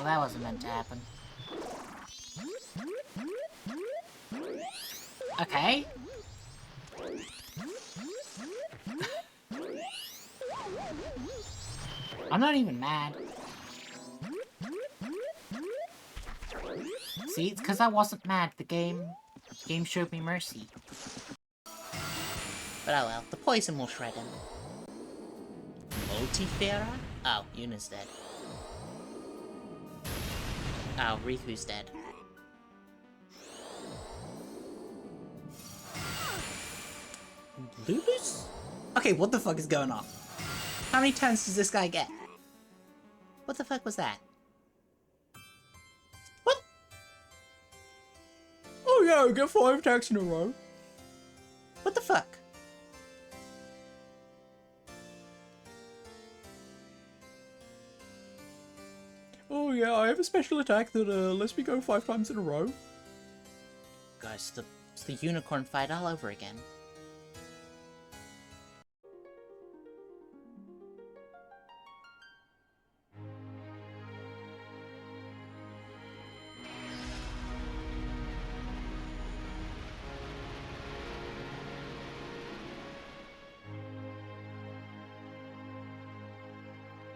Well, that wasn't meant to happen. Okay. I'm not even mad. See, it's because I wasn't mad. The game showed me mercy. But oh well, the poison will shred him. Multifera? Oh, Yuna's dead. Oh, Riku's dead. Lulu's? Okay, what the fuck is going on? How many turns does this guy get? What the fuck was that? What? Oh yeah, I get 5 attacks in a row. What the fuck? Oh yeah, I have a special attack that lets me go 5 times in a row. Guys, it's the unicorn fight all over again.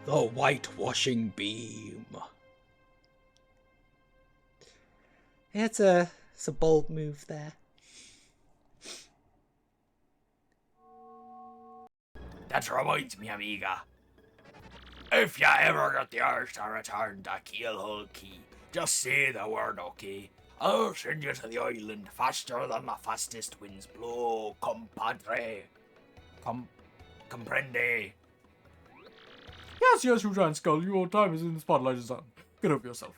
The whitewashing beam. It's a bold move there. That reminds me, amiga. If you ever get the urge to return to Keelhull Key, just say the word, okay? I'll send you to the island faster than the fastest winds blow, compadre. Comprende? Yes, yes, you giant skull. Your time is in the spotlight, son. Get over yourself.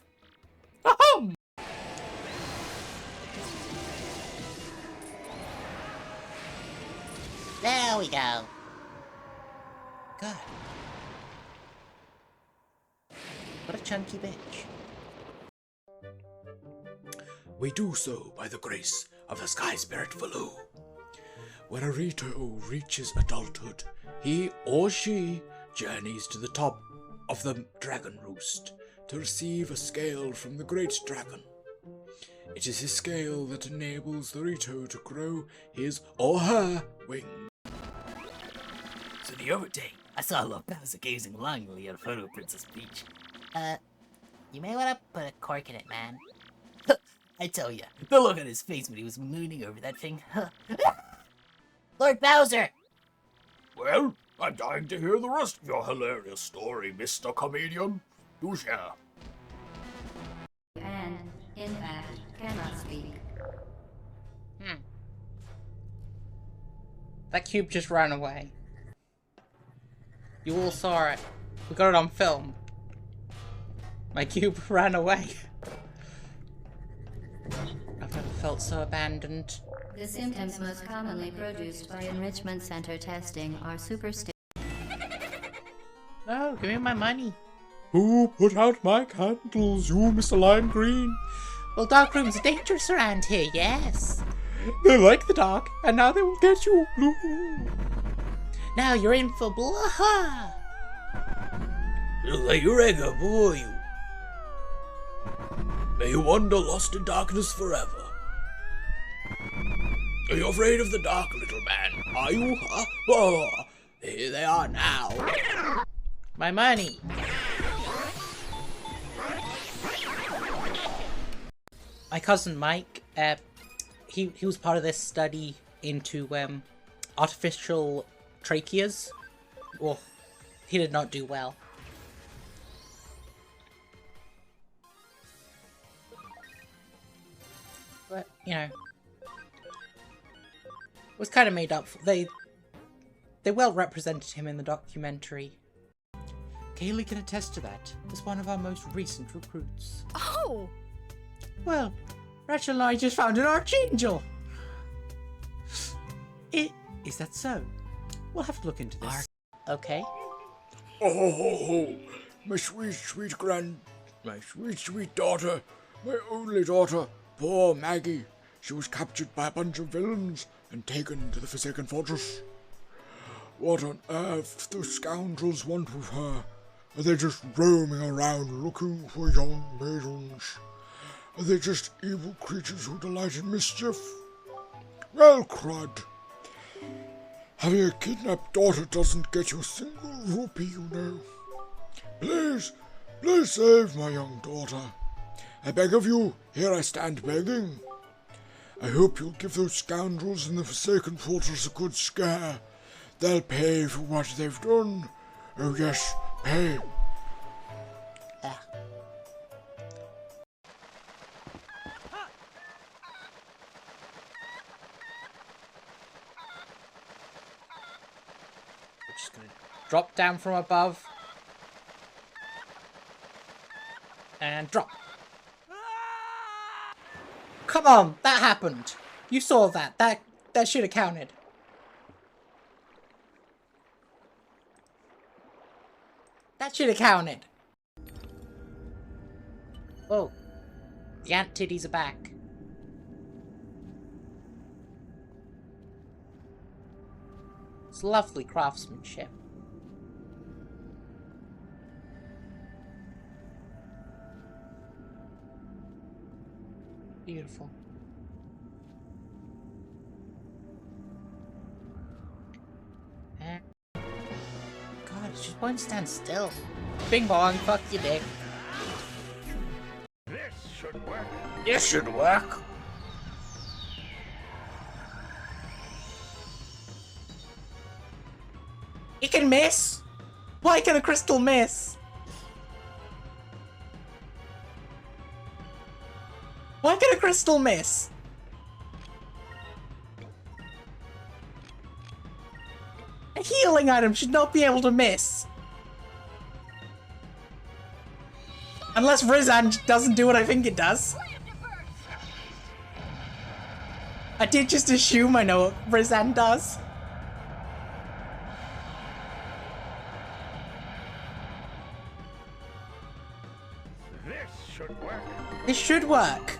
Ahem! There we go. God. What a chunky bitch. We do so by the grace of the Sky Spirit Valoo. When a Rito reaches adulthood, he or she journeys to the top of the Dragon Roost to receive a scale from the Great Dragon. It is his scale that enables the Rito to grow his or her wings. So the other day, I saw Lopez gazing longingly at a photo of Princess Peach. You may want to put a cork in it, man. I tell ya, the look on his face when he was mooning over that thing. Lord Bowser! Well, I'm dying to hear the rest of your hilarious story, Mr. Comedian. Do share. And, in fact, cannot speak. That cube just ran away. You all saw it. We got it on film. My cube ran away. I've never felt so abandoned. The symptoms most commonly produced by enrichment center testing are superstition. No, give me my money. Who put out my candles, you, Mr. Lime Green? Well, dark rooms are dangerous around here, yes. They like the dark, and now they will get you, Blue. Now you're in for blah. Look like you're a boy. May you wander lost in darkness forever. Are you afraid of the dark, little man? Are you? Oh, here they are now. My money. My cousin Mike, he was part of this study into artificial tracheas. Well, he did not do well. But, you know, it was kind of made up. They well represented him in the documentary. Kaylee can attest to that as one of our most recent recruits. Oh! Well, Rachel and I just found an archangel. Is that so? We'll have to look into this. Okay. Oh, my sweet, sweet daughter, my only daughter, poor Maggie. She was captured by a bunch of villains and taken to the Forsaken Fortress. What on earth do scoundrels want with her? Are they just roaming around looking for young maidens? Are they just evil creatures who delight in mischief? Well, crud. Having a kidnapped daughter doesn't get you a single rupee, you know. Please, please save my young daughter. I beg of you, here I stand begging. I hope you'll give those scoundrels in the Forsaken Fortress a good scare. They'll pay for what they've done. Oh yes, pay. We're just gonna drop down from above. And drop. Come on, that happened. You saw that. That should have counted. That should have counted. Oh. The ant titties are back. It's lovely craftsmanship. Beautiful. God, it just won't stand still. Bing bong, fuck you, dick. This should work. This should work. It can miss. Why can a crystal miss? Why can a crystal miss? A healing item should not be able to miss. Unless Rizan doesn't do what I think it does. I did just assume I know what Rizan does. This should work. This should work.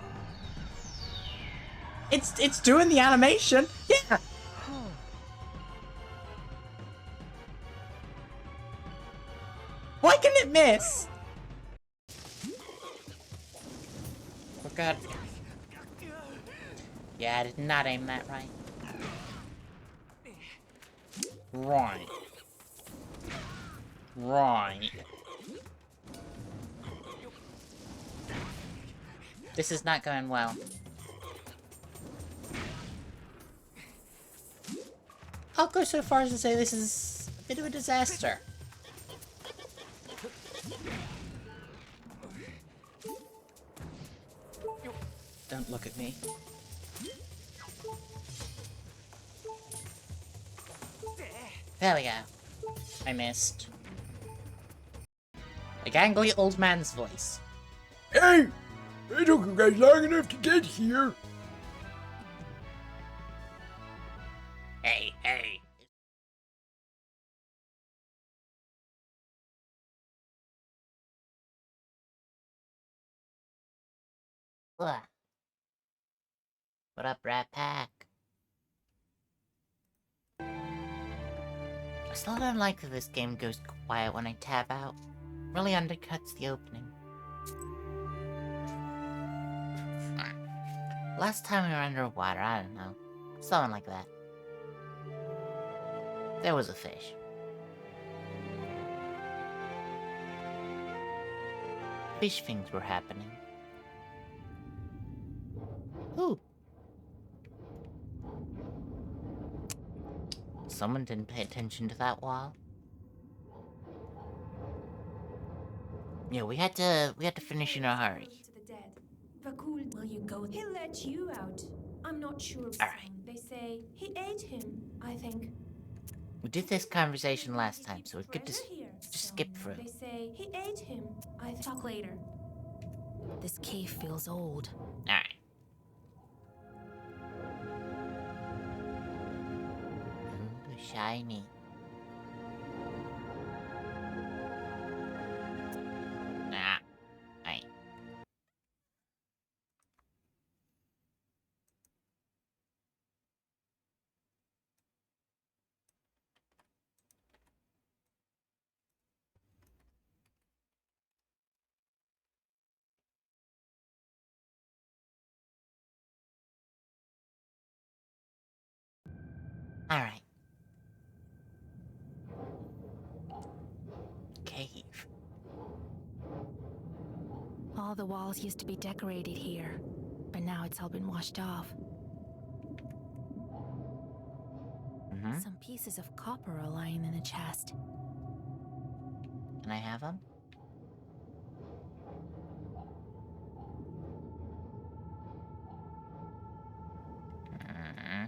It's doing the animation. Yeah. Why can it miss? Oh god. Yeah, I did not aim that right. Right. Right. This is not going well. I'll go so far as to say this is a bit of a disaster. Don't look at me. There we go. I missed. A gangly old man's voice. Hey! It took you guys long enough to get here. Hey, hey. What? What up, Rat Pack? I still don't like that this game goes quiet when I tab out. Really undercuts the opening. Last time we were underwater, I don't know. Something like that. There was a fish. Fish things were happening. Ooh. Someone didn't pay attention to that wall. Yeah, we had to finish in a hurry. To the dead. Vakul, will you go? He'll let you out. I'm not sure. All right. They say he ate him, I think. We did this conversation last time, so it's good to just skip through. They say he ate him. I talk later. This cave feels old. Alright. Ooh, shiny. Nah. Alright. Alright. Cave. All the walls used to be decorated here, but now it's all been washed off. Mm-hmm. Some pieces of copper are lying in the chest. Can I have them?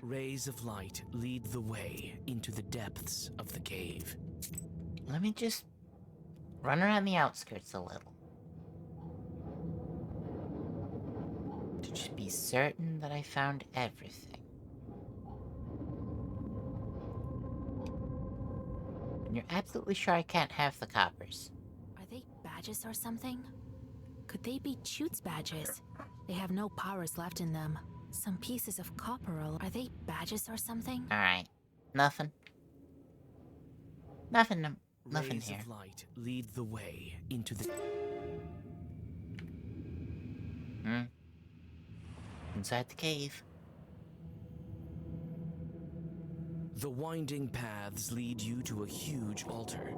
Rays of light lead the way into the depths of the cave. Let me just run around the outskirts a little. To just be certain that I found everything. And you're absolutely sure I can't have the coppers? Are they badges or something? Could they be Chutes badges? They have no powers left in them. Some pieces of copper are they badges or something? Alright. Nothing. Nothing Rays here. of light lead the way into the... Inside the cave. The winding paths lead you to a huge altar.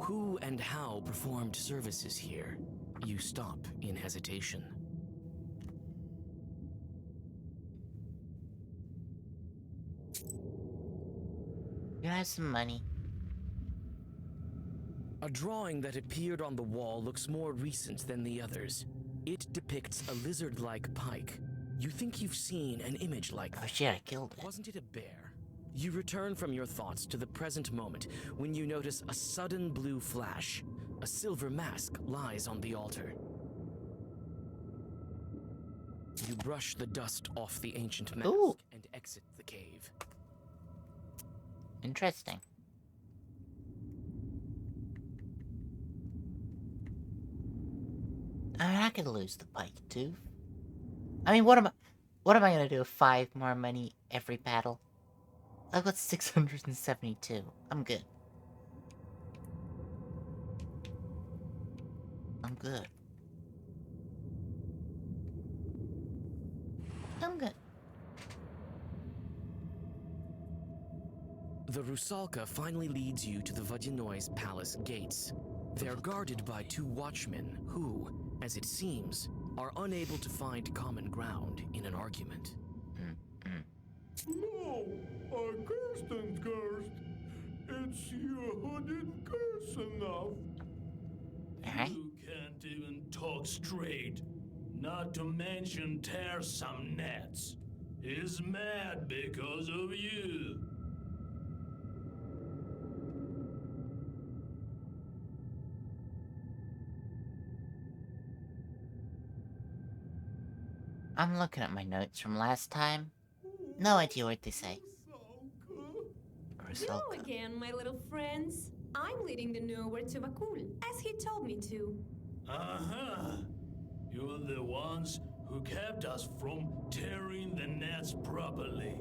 Who and how performed services here? You stop in hesitation. You have some money. A drawing that appeared on the wall looks more recent than the others. It depicts a lizard-like pike. You think you've seen an image like Oh that. shit, I killed it. Wasn't it a bear? You return from your thoughts to the present moment when you notice a sudden blue flash. A silver mask lies on the altar. You brush the dust off the ancient mask Ooh. and exit the cave. Interesting. I mean, I could lose the pike tooth. I mean, what am I gonna do? 5 more money every battle? I've got 672. I'm good. I'm good. I'm good. The Rusalka finally leads you to the Vodinoi's palace gates. They're guarded by 2 watchmen who, as it seems, are unable to find common ground in an argument. No, I cursed and cursed. It's you who didn't curse enough. Alright. You can't even talk straight. Not to mention tear some nets. He's mad because of you. I'm looking at my notes from last time. No idea what they say. Hello Rusalka. again, my little friends. I'm leading the Nowhere to Vakul, as he told me to. Uh-huh. You're the ones who kept us from tearing the nets properly.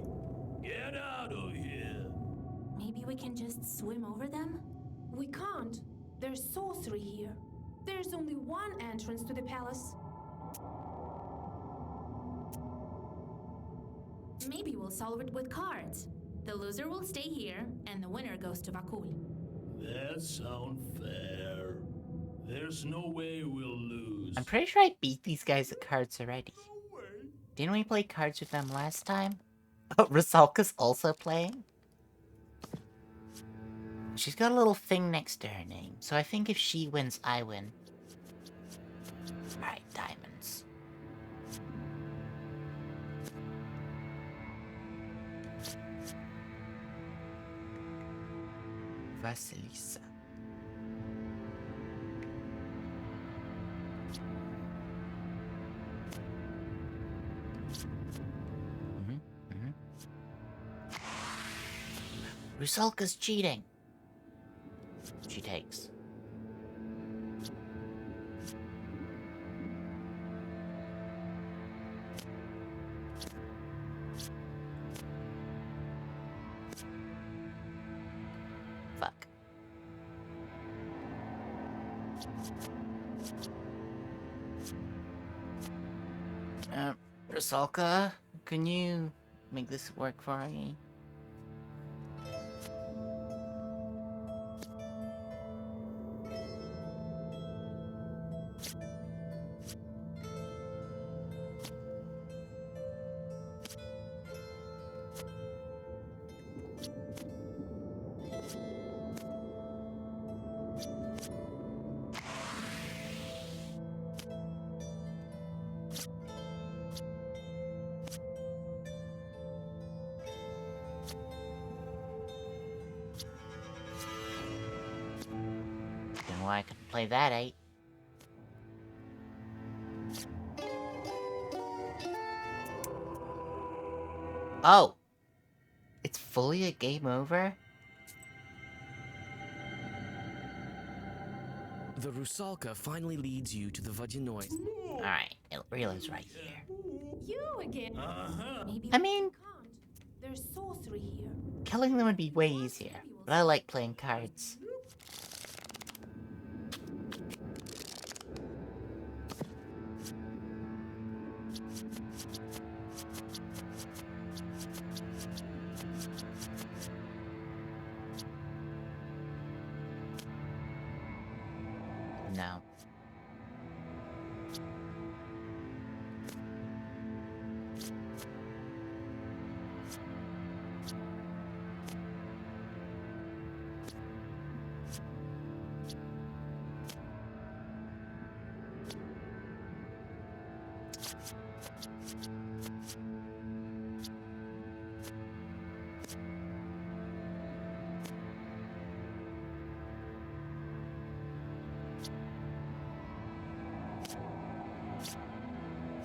Get out of here. Maybe we can just swim over them? We can't. There's sorcery here. There's only one entrance to the palace. Maybe we'll solve it with cards. The loser will stay here, and the winner goes to Vakul. That sounds fair. There's no way we'll lose. I'm pretty sure I beat these guys at cards already. Didn't we play cards with them last time? Oh, Rusalka's also playing? She's got a little thing next to her name, so I think if she wins, I win. Alright, diamonds. Vasilisa. Rusalka's cheating. She takes. Fuck. Rusalka, can you make this work for me? why I couldn't play that 8. Oh! It's fully a game over? The Rusalka finally leads you to the Vodyanoi. Alright, it realizes right here. You again. Maybe I mean, we can't. There's sorcery here. killing them would be way easier, but I like playing cards. No.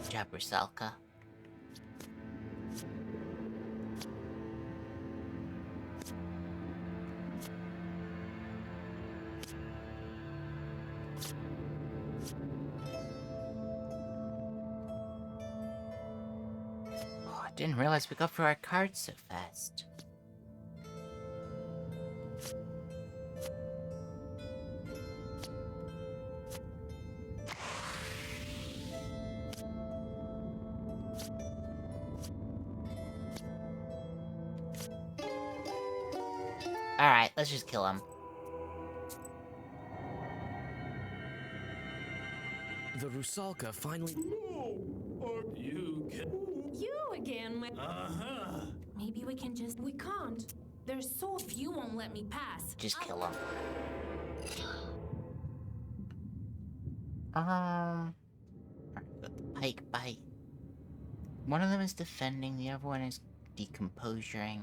Good job, Rusalka. Oh, I didn't realize we got through our cards so fast. Alright, let's just kill him. The Rusalka finally. You again. Maybe we can just. We can't. There's so few won't let me pass. Just kill him. Got the pike bite. One of them is defending, the other one is decomposuring.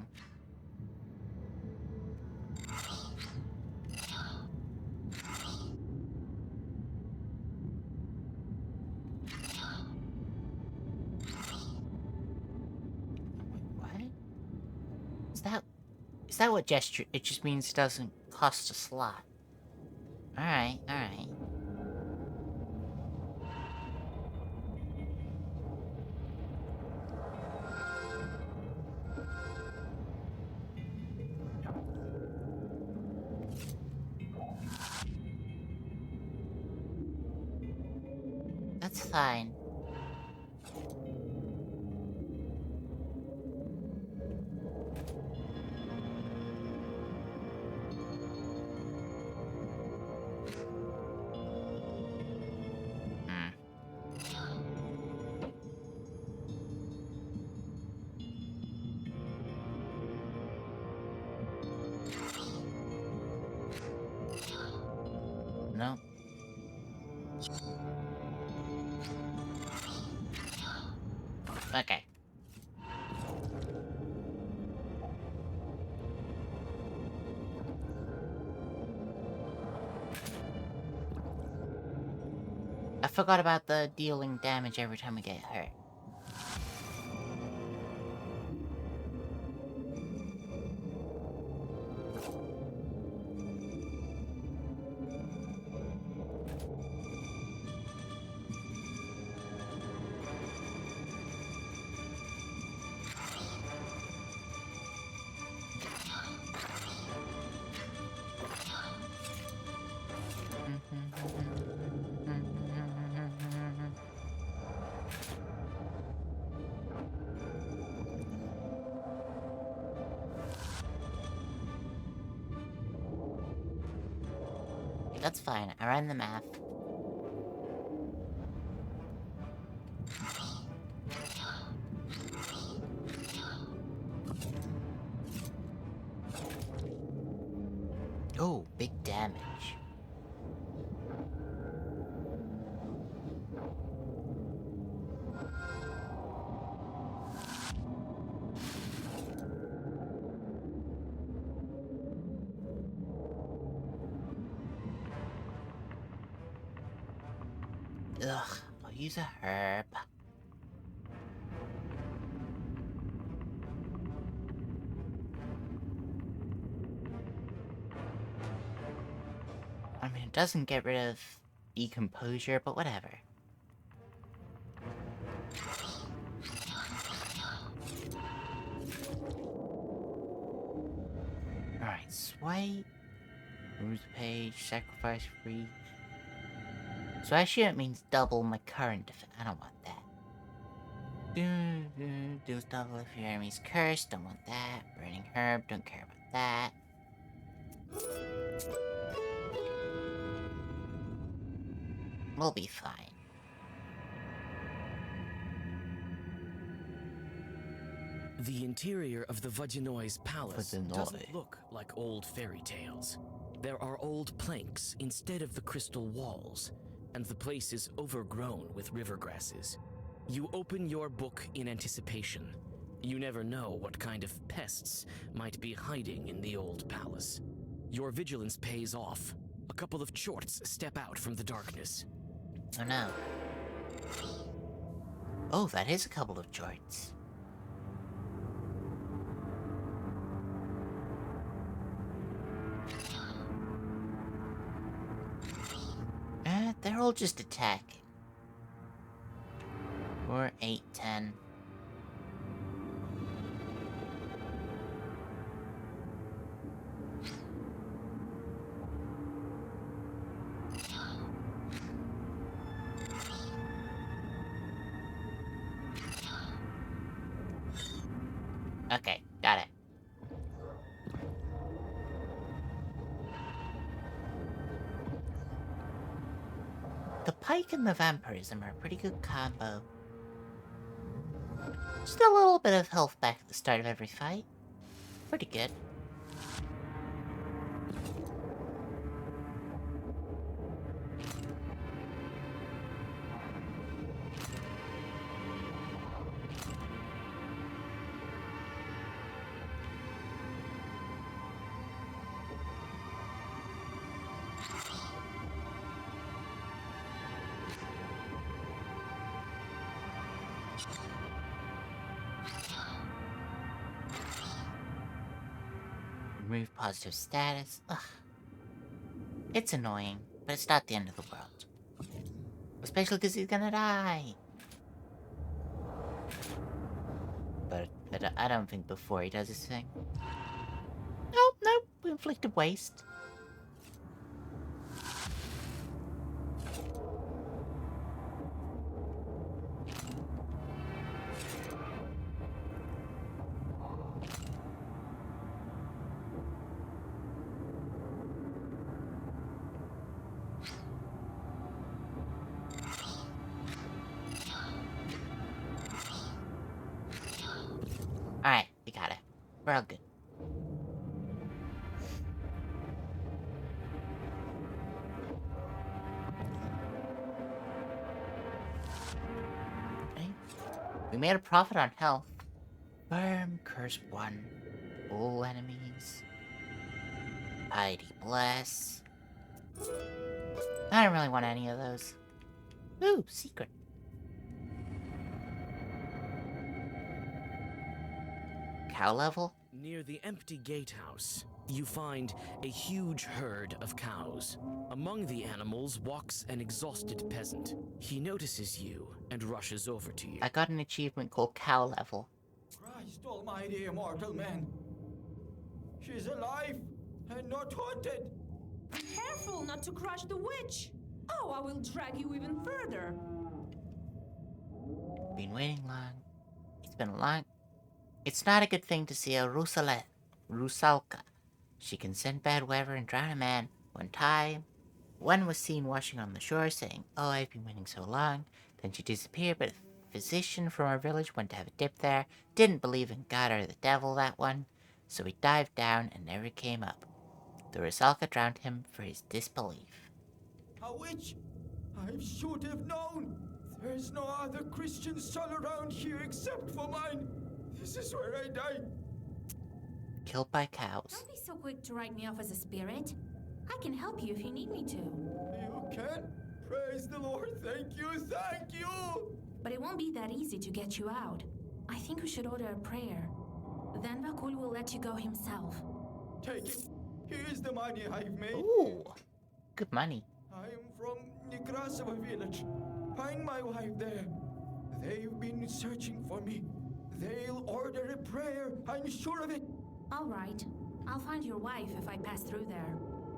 What? Is that what gesture? It just means it doesn't cost a slot. Alright, alright. That's fine. No. Okay. I forgot about the dealing damage every time we get hurt. That's fine, I ran the math. Oh, big damage. Ugh, I'll use a herb. I mean, it doesn't get rid of decomposure, but whatever. Alright, swipe. Remove the page, sacrifice free. So I assume it means double my current defense. I don't want that. Deals double if your enemy's cursed. Don't want that. Burning herb. Don't care about that. We'll be fine. The interior of the Vajinois palace Vajinoi. doesn't look like old fairy tales. There are old planks instead of the crystal walls, and the place is overgrown with river grasses. You open your book in anticipation. You never know what kind of pests might be hiding in the old palace. Your vigilance pays off. A couple of chorts step out from the darkness. Oh no. Oh, that is a couple of jorts. They're all just attacking. 4, 8, 10. Okay, got it. The pike and the vampirism are a pretty good combo. Just a little bit of health back at the start of every fight. Pretty good. Remove positive status. Ugh. It's annoying, but it's not the end of the world. Especially because he's gonna die. But I don't think before he does his thing. Nope, inflicted waste. Alright, we got it. We're all good. Okay. We made a profit on health. Firm, curse 1. All enemies. Piety bless. I don't really want any of those. Ooh, secret. Cow level? Near the empty gatehouse, you find a huge herd of cows. Among the animals walks an exhausted peasant. He notices you and rushes over to you. I got an achievement called cow level. Christ almighty, immortal man. She's alive and not haunted. Careful not to crush the witch! Oh, I will drag you even further. Been waiting long. It's been long. It's not a good thing to see a Rusalka. She can send bad weather and drown a man. One time, one was seen washing on the shore saying, "Oh, I've been waiting so long." Then she disappeared, but a physician from our village went to have a dip there. Didn't believe in God or the devil, that one. So he dived down and never came up. The Rusalka drowned him for his disbelief. A witch? I should have known. There's no other Christian soul around here except for mine. This is where I die. Killed by cows. Don't be so quick to write me off as a spirit. I can help you if you need me to. You can? Praise Praise the Lord. Thank you. Thank you. But it won't be that easy to get you out. I think we should order a prayer. Then Vakul will let you go himself. Take it. Here's the money I've made. Ooh, good money. I'm from Nekrasova village. Find my wife there. They've been searching for me. They'll order a prayer. I'm sure of it. All right. I'll find your wife if I pass through there.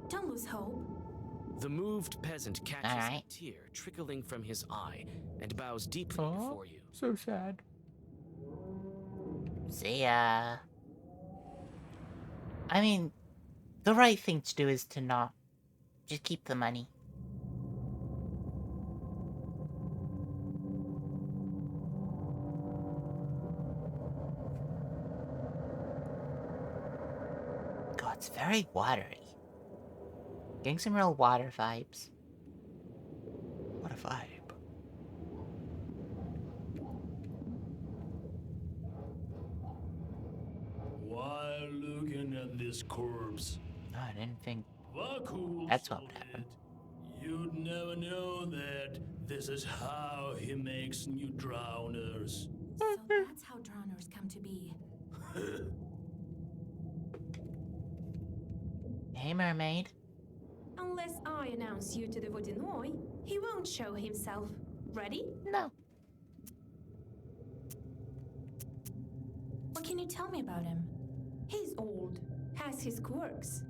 Don't lose hope. The moved peasant catches Alright. a tear trickling from his eye and bows deeply before you. So sad. See ya. I mean, the right thing to do is to not. Just keep the money. God, it's very watery. Getting some real water vibes. What a vibe. While looking at this corpse, Oh, I didn't think. Vakul That's what told would happen. it. You'd never know that this is how he makes new drowners. So that's how drowners come to be. Hey, mermaid. Unless I announce you to the Vodinoi, he won't show himself. Ready? No. What can you tell me about him? He's old, has his quirks.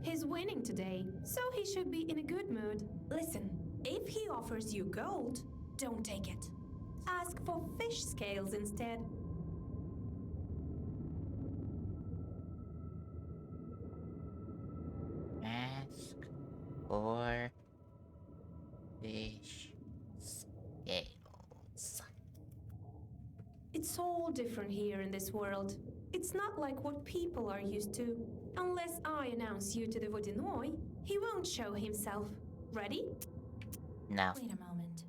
He's winning today, so he should be in a good mood. Listen, if he offers you gold, don't take it. Ask for fish scales instead. Ask for fish scales. It's all different here in this world. It's not like what people are used to. Unless I announce you to the Vodinoi, he won't show himself. Ready? No. Wait a moment.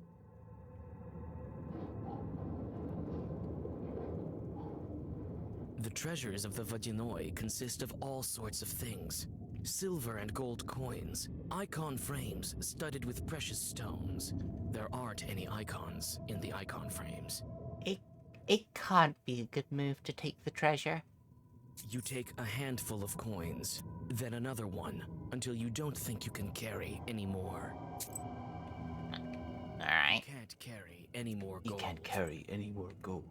The treasures of the Vodinoi consist of all sorts of things. Silver and gold coins, icon frames studded with precious stones. There aren't any icons in the icon frames. It can't be a good move to take the treasure. You take a handful of coins, then another one, until you don't think you can carry any more. Alright. You can't carry any more You gold. can't carry any more gold.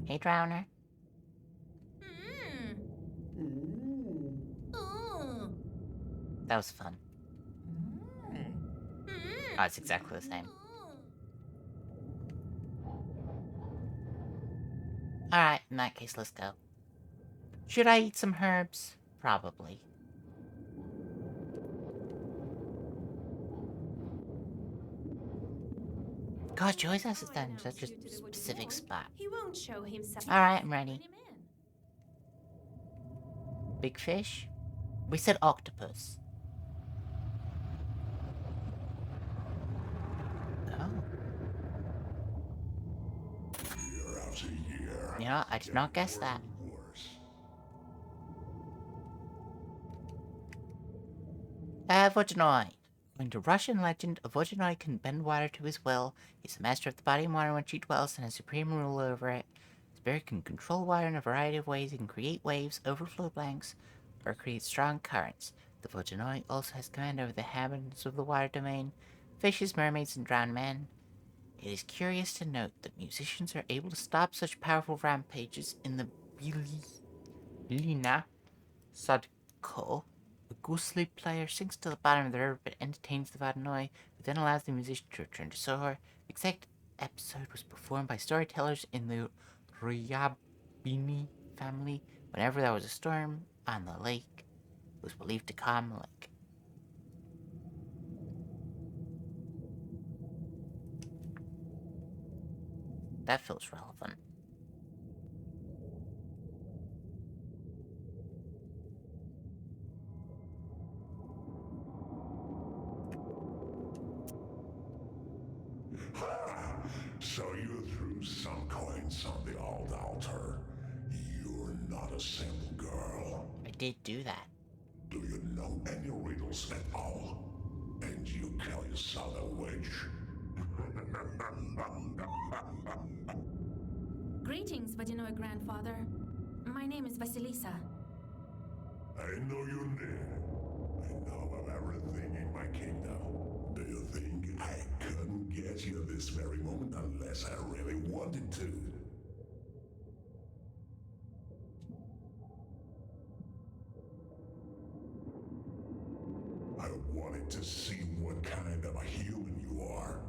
Hey, Drowner. That was fun. Oh, it's exactly the same. Alright, in that case, let's go. Should I eat some herbs? Probably. God, you always has to stand in such a specific spot. He won't show himself. Alright, I'm ready. Big fish? We said octopus. Oh. You know, I did not guess that. Vodinoi. According to Russian legend, a Vodinoi can bend water to his will. He's the master of the body and water in which he dwells and has supreme rule over it. The spirit can control water in a variety of ways. He can create waves, overflow blanks, or create strong currents. The Vodinoi also has command over the inhabitants of the water domain, fishes, mermaids, and drowned men. It is curious to note that musicians are able to stop such powerful rampages in the Bilina Sadko. The ghostly player sinks to the bottom of the river but entertains the Vodinoi, who then allows the musician to return to Sohor. The exact episode was performed by storytellers in the Ryabini family. Whenever there was a storm on the lake, it was believed to calm the lake. That feels relevant. So you threw some coins on the old altar. You're not a simple girl. I did do that. Do you know any riddles at all? And you kill son of a witch. Greetings, Vodinoe grandfather. My name is Vasilisa. I know your name. I know of everything in my kingdom. Do you think I couldn't get you this very moment unless I really wanted to? I wanted to see what kind of a human you are.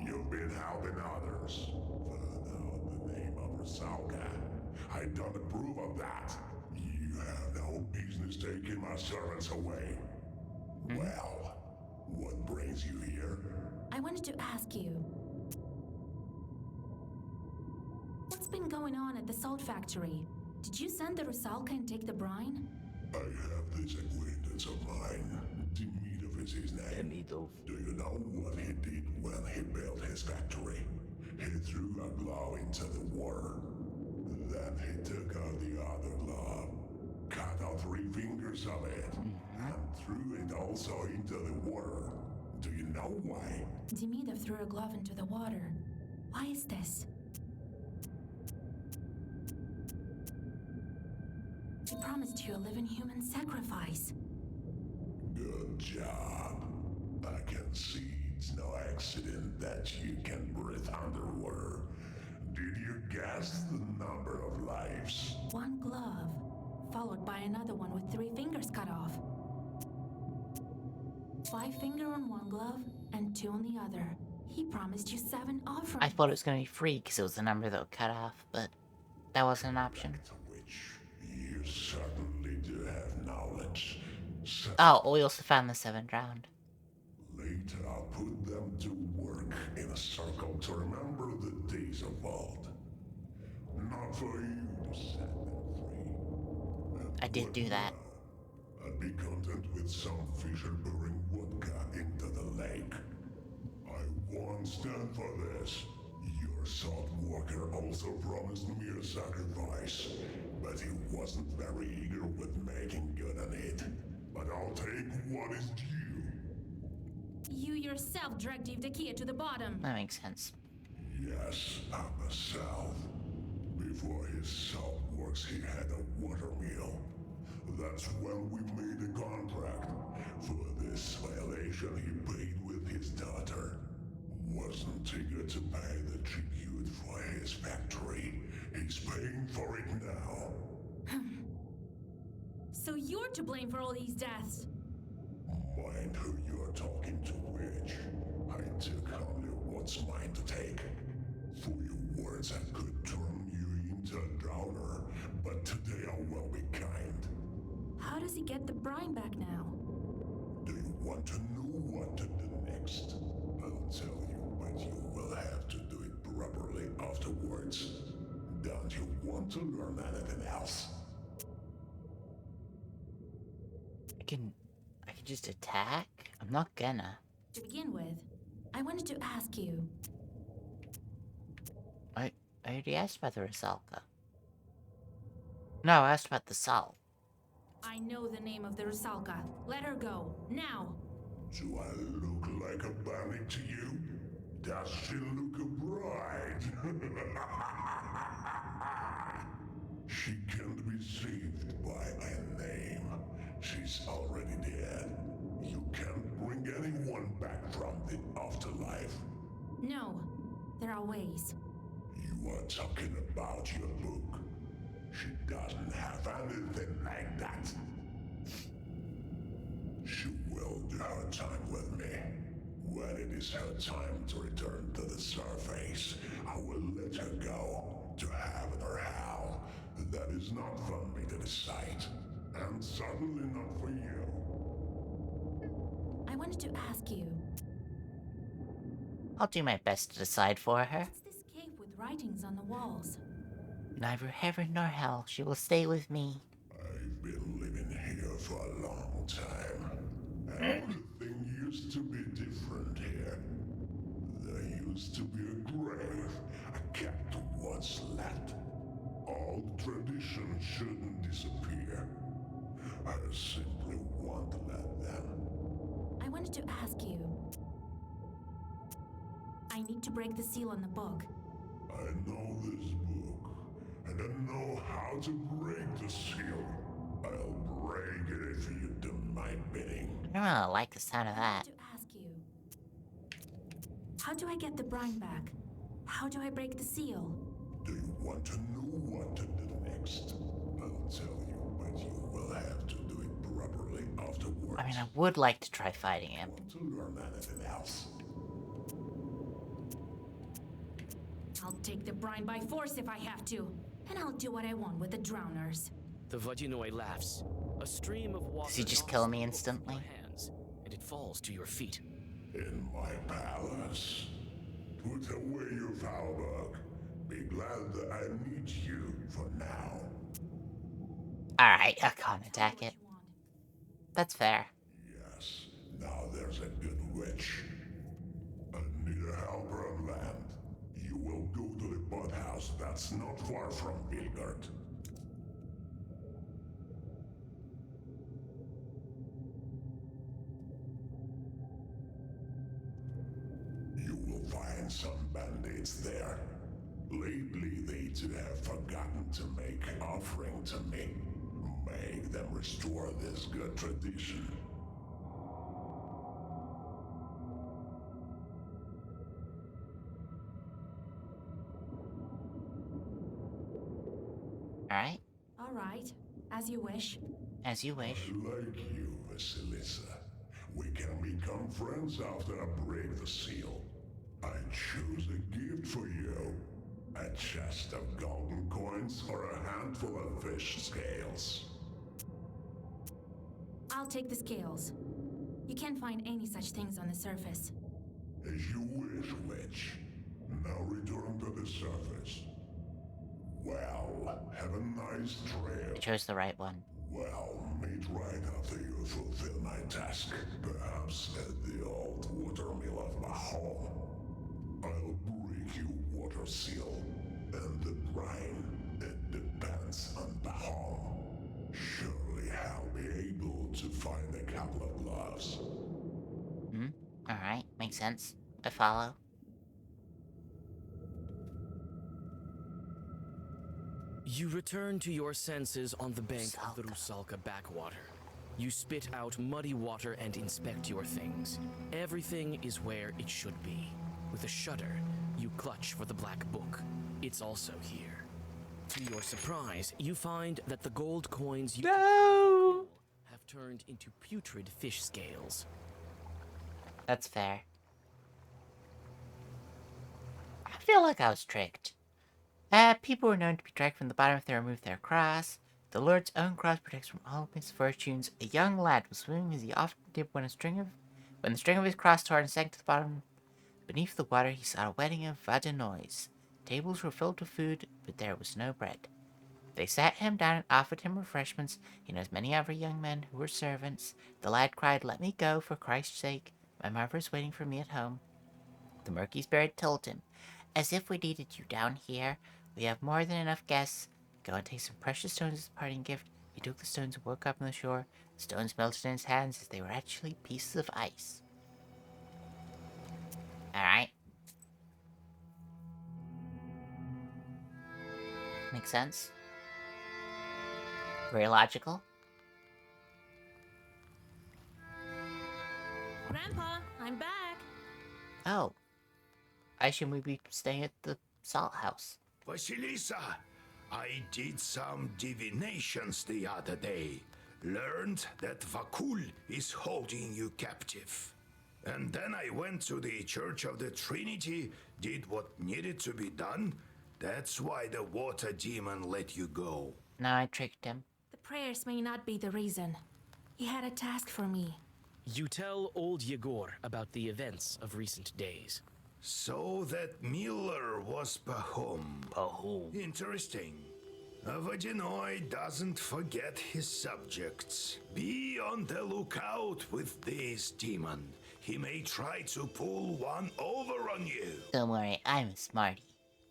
You've been helping others. Found out the name of Rusalka. I don't approve of that. You have no business taking my servants away. Well, what brings you here? I wanted to ask you. What's been going on at the salt factory? Did you send the Rusalka and take the brine? I have this acquaintance of mine. Demidov is his name. Demidov. Do you know what he did when he built his factory? He threw a glove into the water. Then he took out the other glove, cut out 3 fingers of it, and threw it also into the water. Do you know why? Demidov threw a glove into the water. Why is this? He promised you a living human sacrifice. Good job. I can see it's no accident that you can breathe underwater. Did you guess the number of lives? 1 glove, followed by another one with 3 fingers cut off. 5 fingers on one glove and 2 on the other. He promised you 7 offerings. I thought it was gonna be free because it was the number that would cut off, but that wasn't an option. You certainly do have knowledge. Oh, we also found the 7 drowned. Later I'll put them to work in a circle to remember the days of old. Not for you to set them free. I did do that. I'd be content with some fisher pouring vodka into the lake. I won't stand for this. Your salt walker also promised me a sacrifice, but he wasn't very eager with making good on it. But I'll take what is due. You yourself dragged Evdokia to the bottom. That makes sense. Yes, I myself. Before his salt works, he had a water mill. That's when we made a contract. For this violation, he paid with his daughter. Wasn't eager to pay the tribute for his factory. He's paying for it now. So you're to blame for all these deaths. Mind who you're talking to, witch. I took only what's mine to take. For your words, I could turn you into a drowner, but today I will be kind. How does he get the brine back now? Do you want to know what to do next? I'll tell you, but you will have to do it properly afterwards. Don't you want to learn anything else? I can just attack? I'm not gonna. To begin with, I wanted to ask you. I already asked about the Rusalka. No, I asked about the salt. I know the name of the Rusalka. Let her go, now! Do I look like a bandit to you? Does she look a bride? She can't be saved by a name. She's already dead. You can't bring anyone back from the afterlife. No, there are ways. You are talking about your book. She doesn't have anything like that. She will do her time with me. When it is her time to return to the surface, I will let her go, to heaven or hell. That is not for me to decide, and certainly not for you. I wanted to ask you. I'll do my best to decide for her. What's this cave with writings on the walls? Neither heaven nor hell. She will stay with me. I've been living here for a long time. Everything used to be different here. There used to be a grave, a kept what's left. Old traditions shouldn't disappear. I simply want to let them. I wanted to ask you. I need to break the seal on the book. I know this book, and I know how to break the seal. I'll break it if you do my bidding. I don't really like the sound of I that. have to ask you. How do I get the brine back? How do I break the seal? Do you want to know what to do next? I'll tell you, but you will have to do it properly afterwards. I mean, I would like to try fighting him. Want to learn anything else? I'll take the brine by force if I have to. And I'll do what I want with the drowners. The Vodyanoi laughs. A stream of water. Does he just knocks kill the me book instantly? from your hands, and it falls to your feet. In my palace. Put away your foul bug. Be glad that I need you for now. Alright, I can't attack it. That's fair. Yes, now there's a good witch. I need a helper on land. You will go to the bud house that's not far from Bilgard. You will find some bandits there. Lately, they too have forgotten to make offering to me. Make them restore this good tradition. Alright, All right, as you wish. as you wish. I like you, Vasilisa. We can become friends after I break the seal. I choose a gift for you. A chest of golden coins or a handful of fish scales. I'll take the scales. You can't find any such things on the surface. As you wish, witch. Now return to the surface. Well, have a nice trail. I chose the right one. Well, meet right after you fulfill my task. Perhaps at the old watermill of Mahal. I'll break your water seal. And the brine, it depends on Mahal. Surely I'll be able to find a couple of gloves. Alright, makes sense. I follow. You return to your senses on the bank of the Rusalka backwater. You spit out muddy water and inspect your things. Everything is where it should be. With a shudder, you clutch for the black book. It's also here. To your surprise, you find that the gold coins you have turned into putrid fish scales. That's fair. I feel like I was tricked. People were known to be dragged from the bottom if they removed their cross. The Lord's own cross protects from all misfortunes. A young lad was swimming as he often did when the string of his cross tore and sank to the bottom. Beneath the water, he saw a wedding of Vodyanoi. Tables were filled with food, but there was no bread. They sat him down and offered him refreshments. He knows many other young men who were servants. The lad cried, "Let me go, for Christ's sake. My mother is waiting for me at home." The murky spirit told him, "As if we needed you down here. We have more than enough guests. Go and take some precious stones as a parting gift." He took the stones and woke up on the shore. The stones melted in his hands as they were actually pieces of ice. Alright. Makes sense. Very logical. Grandpa, I'm back. Oh. I assume we'd be staying at the salt house. Vasilisa, I did some divinations the other day. Learned that Vakul is holding you captive. And then I went to the Church of the Trinity, did what needed to be done. That's why the water demon let you go. No, I tricked him. The prayers may not be the reason. He had a task for me. You tell old Yegor about the events of recent days. So that Miller was Pahom. Interesting. Vodyanoi doesn't forget his subjects. Be on the lookout with this demon. He may try to pull one over on you. Don't worry, I'm a smarty.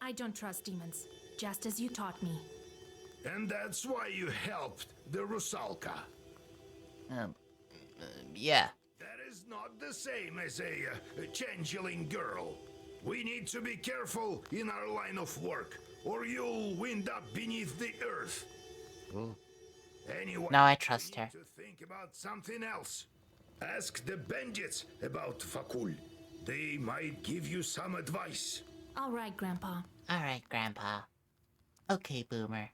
I don't trust demons, just as you taught me. And that's why you helped the Rusalka. Yeah. That is not the same as a changeling girl. We need to be careful in our line of work, or you'll wind up beneath the earth. Ooh. Anyway, No, I trust we her. need to think about something else. Ask the bandits about Vakul. They might give you some advice. All right, Grandpa. All right, Grandpa. Okay, Boomer.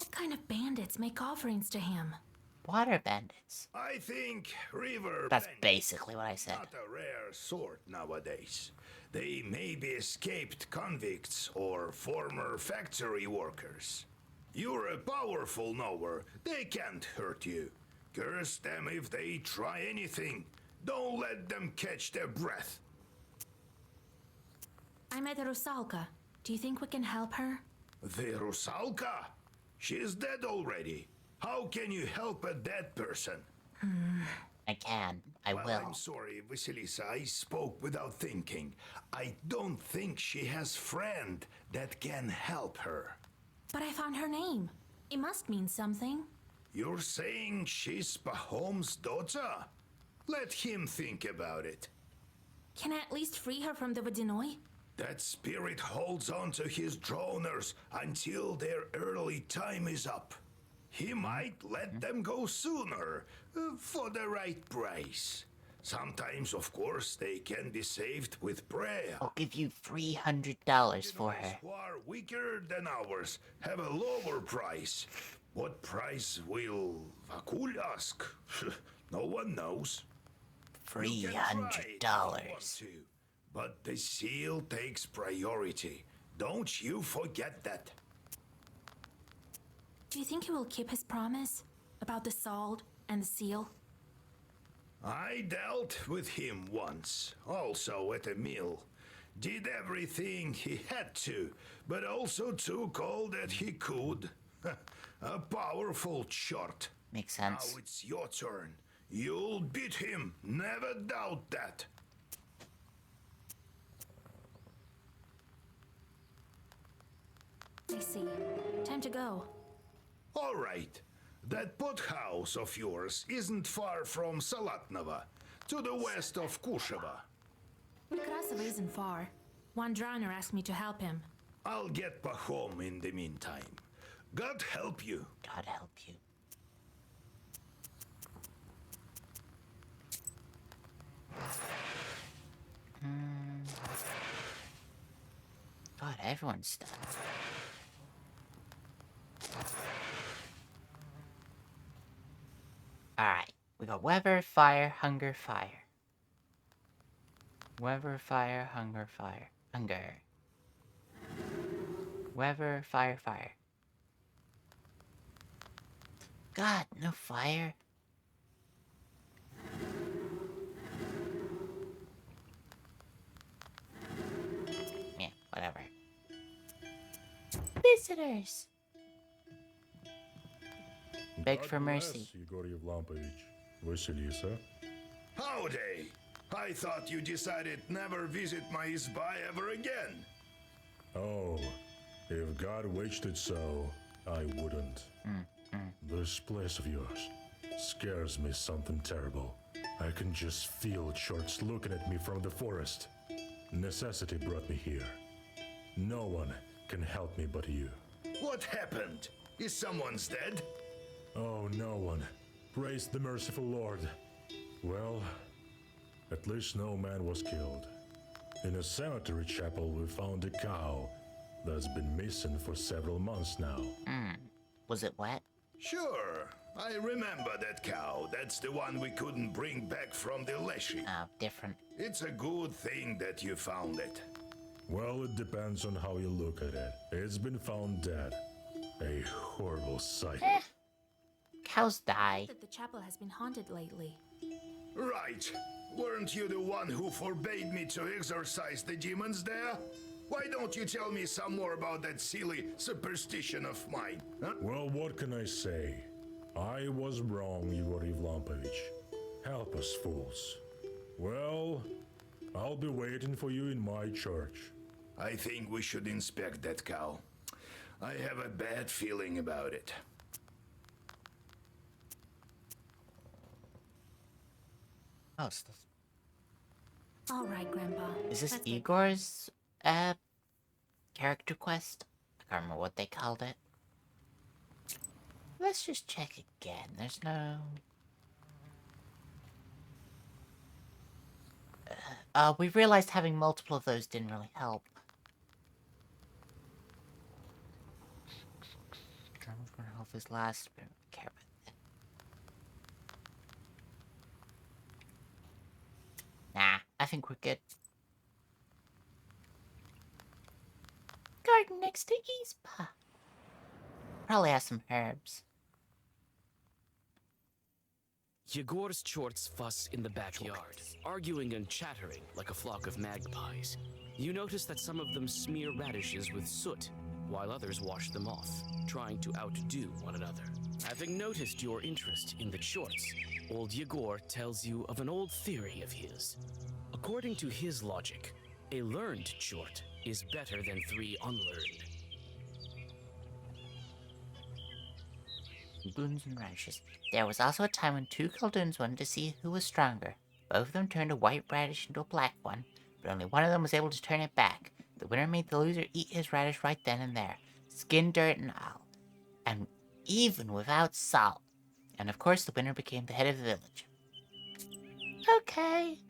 What kind of bandits make offerings to him? Water bandits. I think river That's bandits basically what I said. not a rare sort nowadays. They may be escaped convicts or former factory workers. You're a powerful knower. They can't hurt you. Curse them if they try anything. Don't let them catch their breath. I met Rusalka. Do you think we can help her? The Rusalka? She's dead already. How can you help a dead person? I can. I Well, will. I'm sorry, Vasilisa. I spoke without thinking. I don't think she has friend that can help her. But I found her name. It must mean something. You're saying she's Pahom's daughter? Let him think about it. Can I at least free her from the Vodinoi? That spirit holds on to his droners until their early time is up. He might let them go sooner, for the right price. Sometimes, of course, they can be saved with prayer. I'll give you $300 for her. Who are weaker than ours have a lower price. What price will Vakul ask? No one knows. You can try if you want $300. to, but the seal takes priority. Don't you forget that. Do you think he will keep his promise about the salt and the seal? I dealt with him once, also at a mill. Did everything he had to, but also took all that he could. A powerful shot. Makes sense. Now it's your turn. You'll beat him, never doubt that. I see. Time to go. All right. That pot house of yours isn't far from Salatnova, to the west of Kusheva. Nekrasov isn't far. One drowner asked me to help him. I'll get Pahom in the meantime. God help you. God help you. God, everyone's done. Alright, we got Weather, Fire, Hunger, Fire. Weather, Fire, Hunger, Fire. Hunger. Weather, Fire, Fire. God, no fire. Yeah, whatever. Visitors! Beg for mercy. Igor Yevlampovich. Vasilisa. Howdy! I thought you decided never visit my izba ever again. Oh, if God wished it so, I wouldn't. This place of yours scares me something terrible. I can just feel shorts looking at me from the forest. Necessity brought me here. No one can help me but you. What happened? Is someone's dead? Oh, no one. Praise the merciful Lord. Well, at least no man was killed. In a cemetery chapel, we found a cow that's been missing for several months now. Was it wet? Sure. I remember that cow. That's the one we couldn't bring back from the Leshy. Oh, different. It's a good thing that you found it. Well, it depends on how you look at it. It's been found dead. A horrible sight. Cows die. That the chapel has been haunted lately. Right. Weren't you the one who forbade me to exorcise the demons there? Why don't you tell me some more about that silly superstition of mine? Huh? Well, what can I say? I was wrong, Igor Yevlampovich. Help us, fools. Well, I'll be waiting for you in my church. I think we should inspect that cow. I have a bad feeling about it. Oh, All right, Grandpa. Is this Let's get- Igor's character quest? I can't remember what they called it. Let's just check again. There's no... we realized having multiple of those didn't really help. Drummer's gonna help his last, but I don't care about that. Nah, I think we're good. Garden next to Eastpa. Probably has some herbs. Yegor's chorts fuss in the backyard, arguing and chattering like a flock of magpies. You notice that some of them smear radishes with soot, while others wash them off, trying to outdo one another. Having noticed your interest in the chorts, old Yegor tells you of an old theory of his. According to his logic, a learned chort is better than 3 unlearned. Boons and radishes. There was also a time when 2 Khaldun's wanted to see who was stronger. Both of them turned a white radish into a black one, but only one of them was able to turn it back. The winner made the loser eat his radish right then and there. Skin, dirt, and all. And even without salt. And of course the winner became the head of the village. Okay.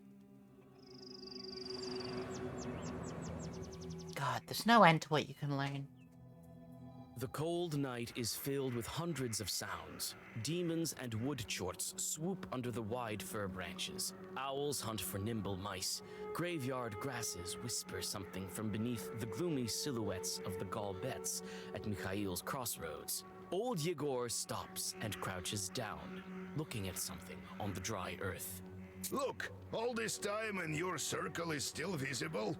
God, there's no end to what you can learn. The cold night is filled with hundreds of sounds. Demons and wood chorts swoop under the wide fir branches. Owls hunt for nimble mice. Graveyard grasses whisper something from beneath the gloomy silhouettes of the Galbets at Mikhail's crossroads. Old Yegor stops and crouches down, looking at something on the dry earth. Look, all this time and your circle is still visible?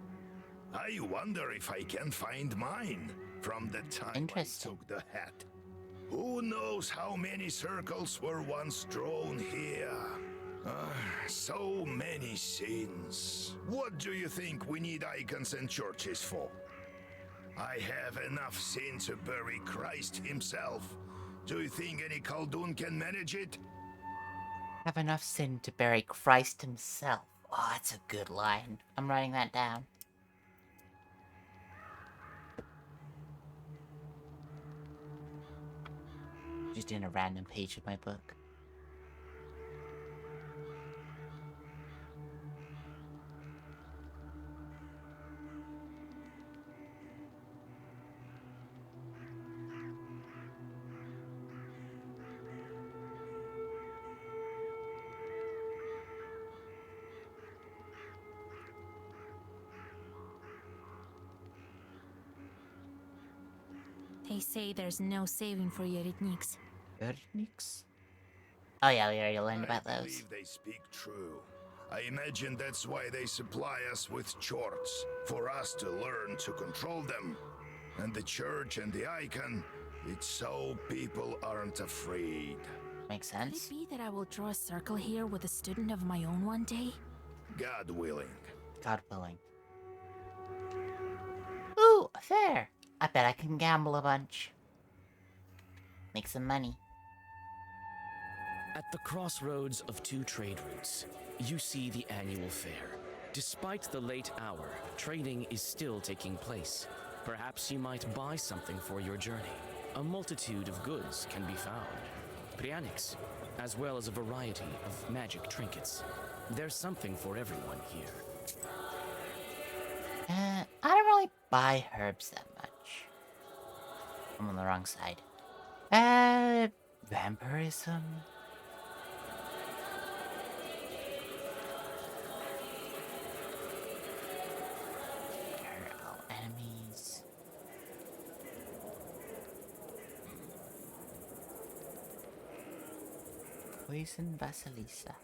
I wonder if I can find mine. From the time I took the hat. Who knows how many circles were once drawn here? So many sins. What do you think we need icons and churches for? I have enough sin to bury Christ himself. Do you think any Khaldun can manage it? Have enough sin to bury Christ himself. Oh, that's a good line. I'm writing that down. Just in a random page of my book. They say there's no saving for Yeretniks. Yeretniks? Oh yeah, we already learned about I those. believe they speak true. I imagine that's why they supply us with chorts, for us to learn to control them. And the church and the icon, it's so people aren't afraid. Makes Could sense. it be that I will draw a circle here with a student of my own one day? God willing. God willing. Ooh, a fair! I bet I can gamble a bunch. Make some money. At the crossroads of 2 trade routes, you see the annual fair. Despite the late hour, trading is still taking place. Perhaps you might buy something for your journey. A multitude of goods can be found. Prianics, as well as a variety of magic trinkets. There's something for everyone here. I don't really buy herbs that much. I'm on the wrong side. Vampirism? All enemies. Poison Basilisa.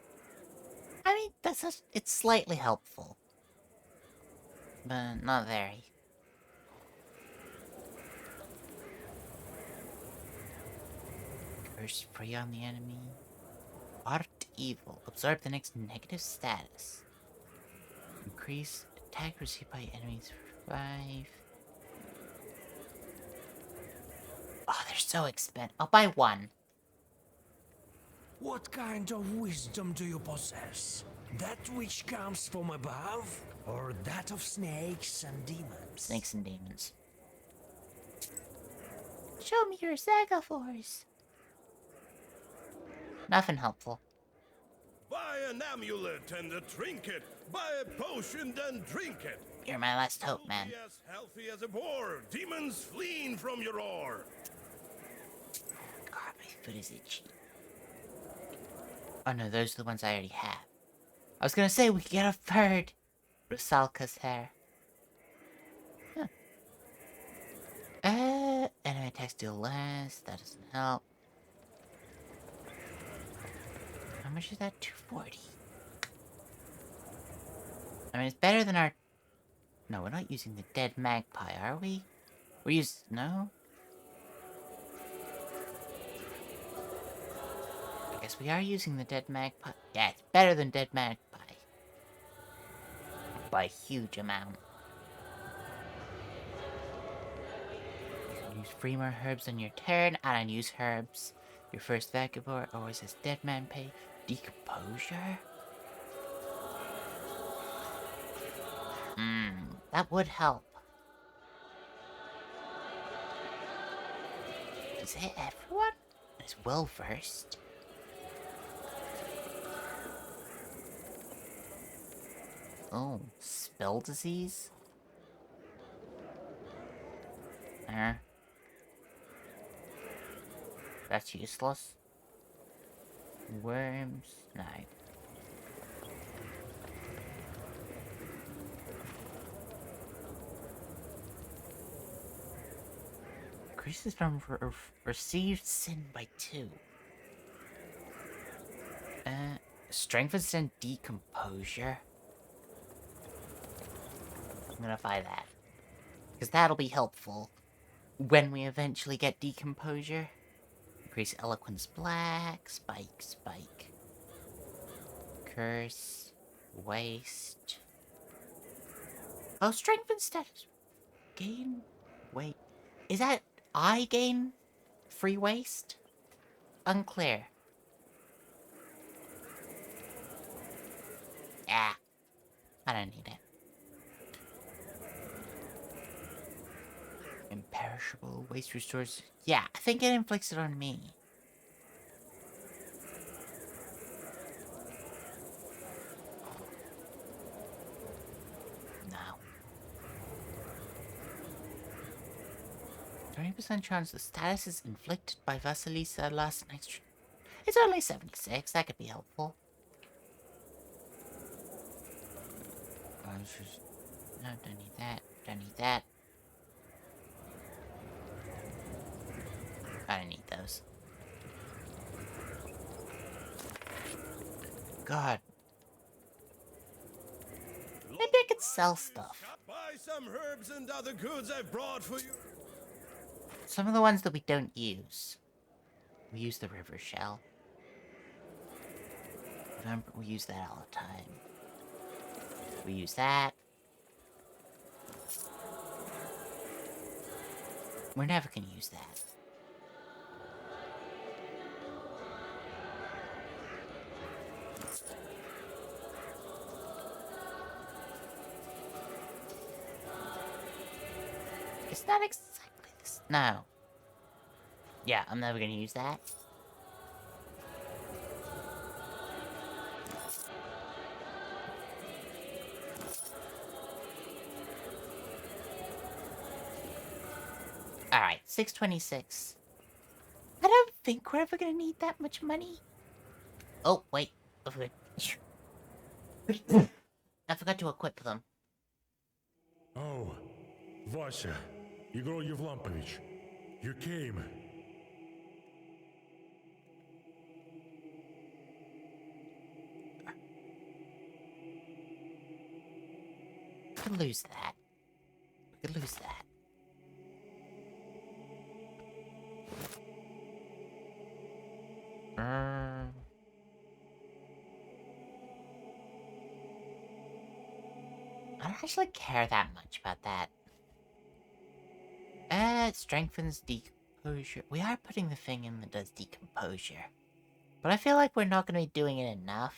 I mean, it's slightly helpful. But not very. Curse prey on the enemy. Art evil. Absorb the next negative status. Increase attack received by enemies for 5. Oh, they're so expensive. I'll buy 1. What kind of wisdom do you possess? That which comes from above, or that of snakes and demons? Snakes and demons. Show me your Saga Force. Nothing helpful. Buy an amulet and a trinket. Buy a potion and drink it. You're my last hope, man. Be as healthy as a boar. Demons fleeing from your roar. God, my foot is itchy. Oh no, those are the ones I already have. I was gonna say we could get a third Rusalka's hair. Huh. Enemy attacks deal less. That doesn't help. How much is that? 240. I mean, it's better than our... No, we're not using the dead magpie, are we? We use... No? I guess we are using the dead magpie. Yeah, it's better than dead magpie. By a huge amount. You can use 3 more herbs on your turn. I don't use herbs. Your first Vagabond always has dead man pay. Decomposure? That would help. Is it everyone is well versed? Oh, spell disease? That's useless. Worms? No. Increases from received sin by 2. Strengthens and decomposure. I'm gonna buy that. Because that'll be helpful when we eventually get decomposure. Increase eloquence black. Spike. Curse. Waste. Oh, strengthen status. Gain. Wait. Is that I gain free waste? Unclear. Ah. I don't need it. Imperishable waste restores. Yeah, I think it inflicts it on me. No. 20% chance the status is inflicted by Vasilisa lasts an extra. It's only 76. That could be helpful. No, don't need that. Don't need that. I don't need those. God. Maybe I could sell stuff. Buy some herbs and other goods I've brought for you. Some of the ones that we don't use. We use the river shell. Remember, we use that all the time. We use that. We're never gonna use that. It's not exactly this. No. Yeah, I'm never gonna use that. Alright, 626. I don't think we're ever gonna need that much money. Oh, wait. I forgot to equip them. Oh, Vasya, Igor Yevlampovich, you came. We could lose that. We could lose that. I don't actually care that much about that. It strengthens decomposure. We are putting the thing in that does decomposure. But I feel like we're not going to be doing it enough.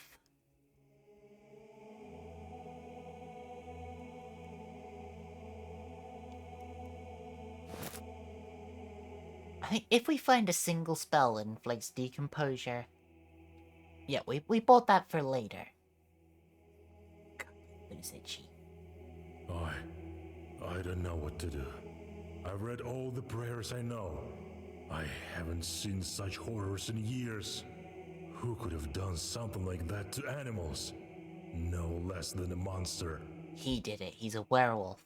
I think if we find a single spell that inflicts decomposure... Yeah, we bought that for later. What is it, she? I don't know what to do. I've read all the prayers I know. I haven't seen such horrors in years. Who could have done something like that to animals? No less than a monster. He did it. He's a werewolf.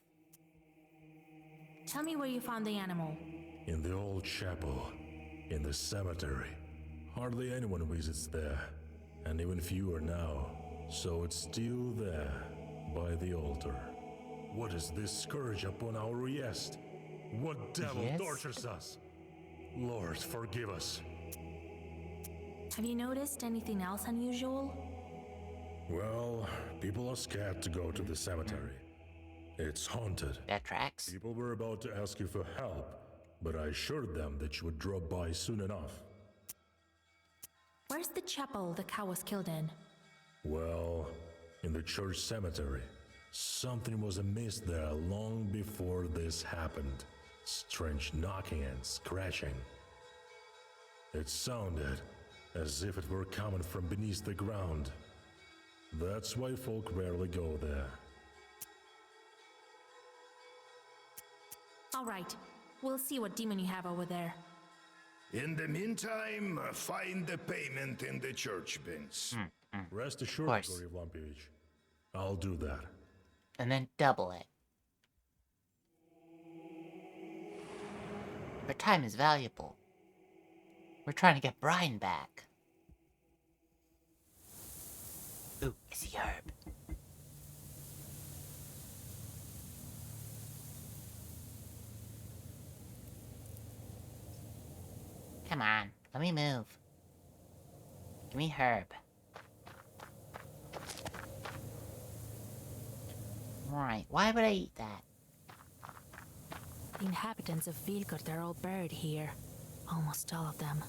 Tell me where you found the animal. In the old chapel, in the cemetery. Hardly anyone visits there, and even fewer now. So it's still there, by the altar. What is this scourge upon our Riest? What devil tortures us? Lord, forgive us. Have you noticed anything else unusual? Well, people are scared to go to the cemetery. It's haunted. That tracks. People were about to ask you for help, but I assured them that you would drop by soon enough. Where's the chapel the cow was killed in? Well, in the church cemetery. Something was amiss there long before this happened. Strange knocking and scratching. It sounded as if it were coming from beneath the ground. That's why folk rarely go there. All right, we'll see what demon you have over there. In the meantime, find the payment in the church bins. Rest assured, Gory Vlampevich. I'll do that. And then double it. Our time is valuable. We're trying to get Brian back. Ooh, it's the herb. Come on, let me move. Give me herb. Right, why would I eat that? The inhabitants of Vilgard are all buried here. Almost all of them.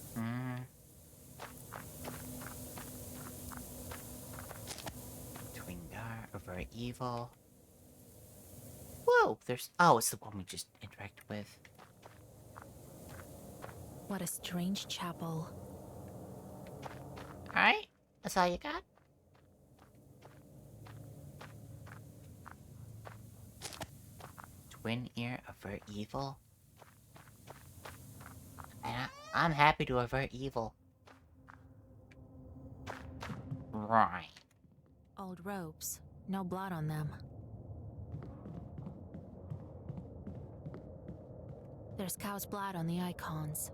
Twingar over evil. Whoa, there's... Oh, it's the one we just interacted with. What a strange chapel. Alright, that's all you got? Twin ear avert evil? And I'm happy to avert evil. Right. Old robes. No blood on them. There's cow's blood on the icons.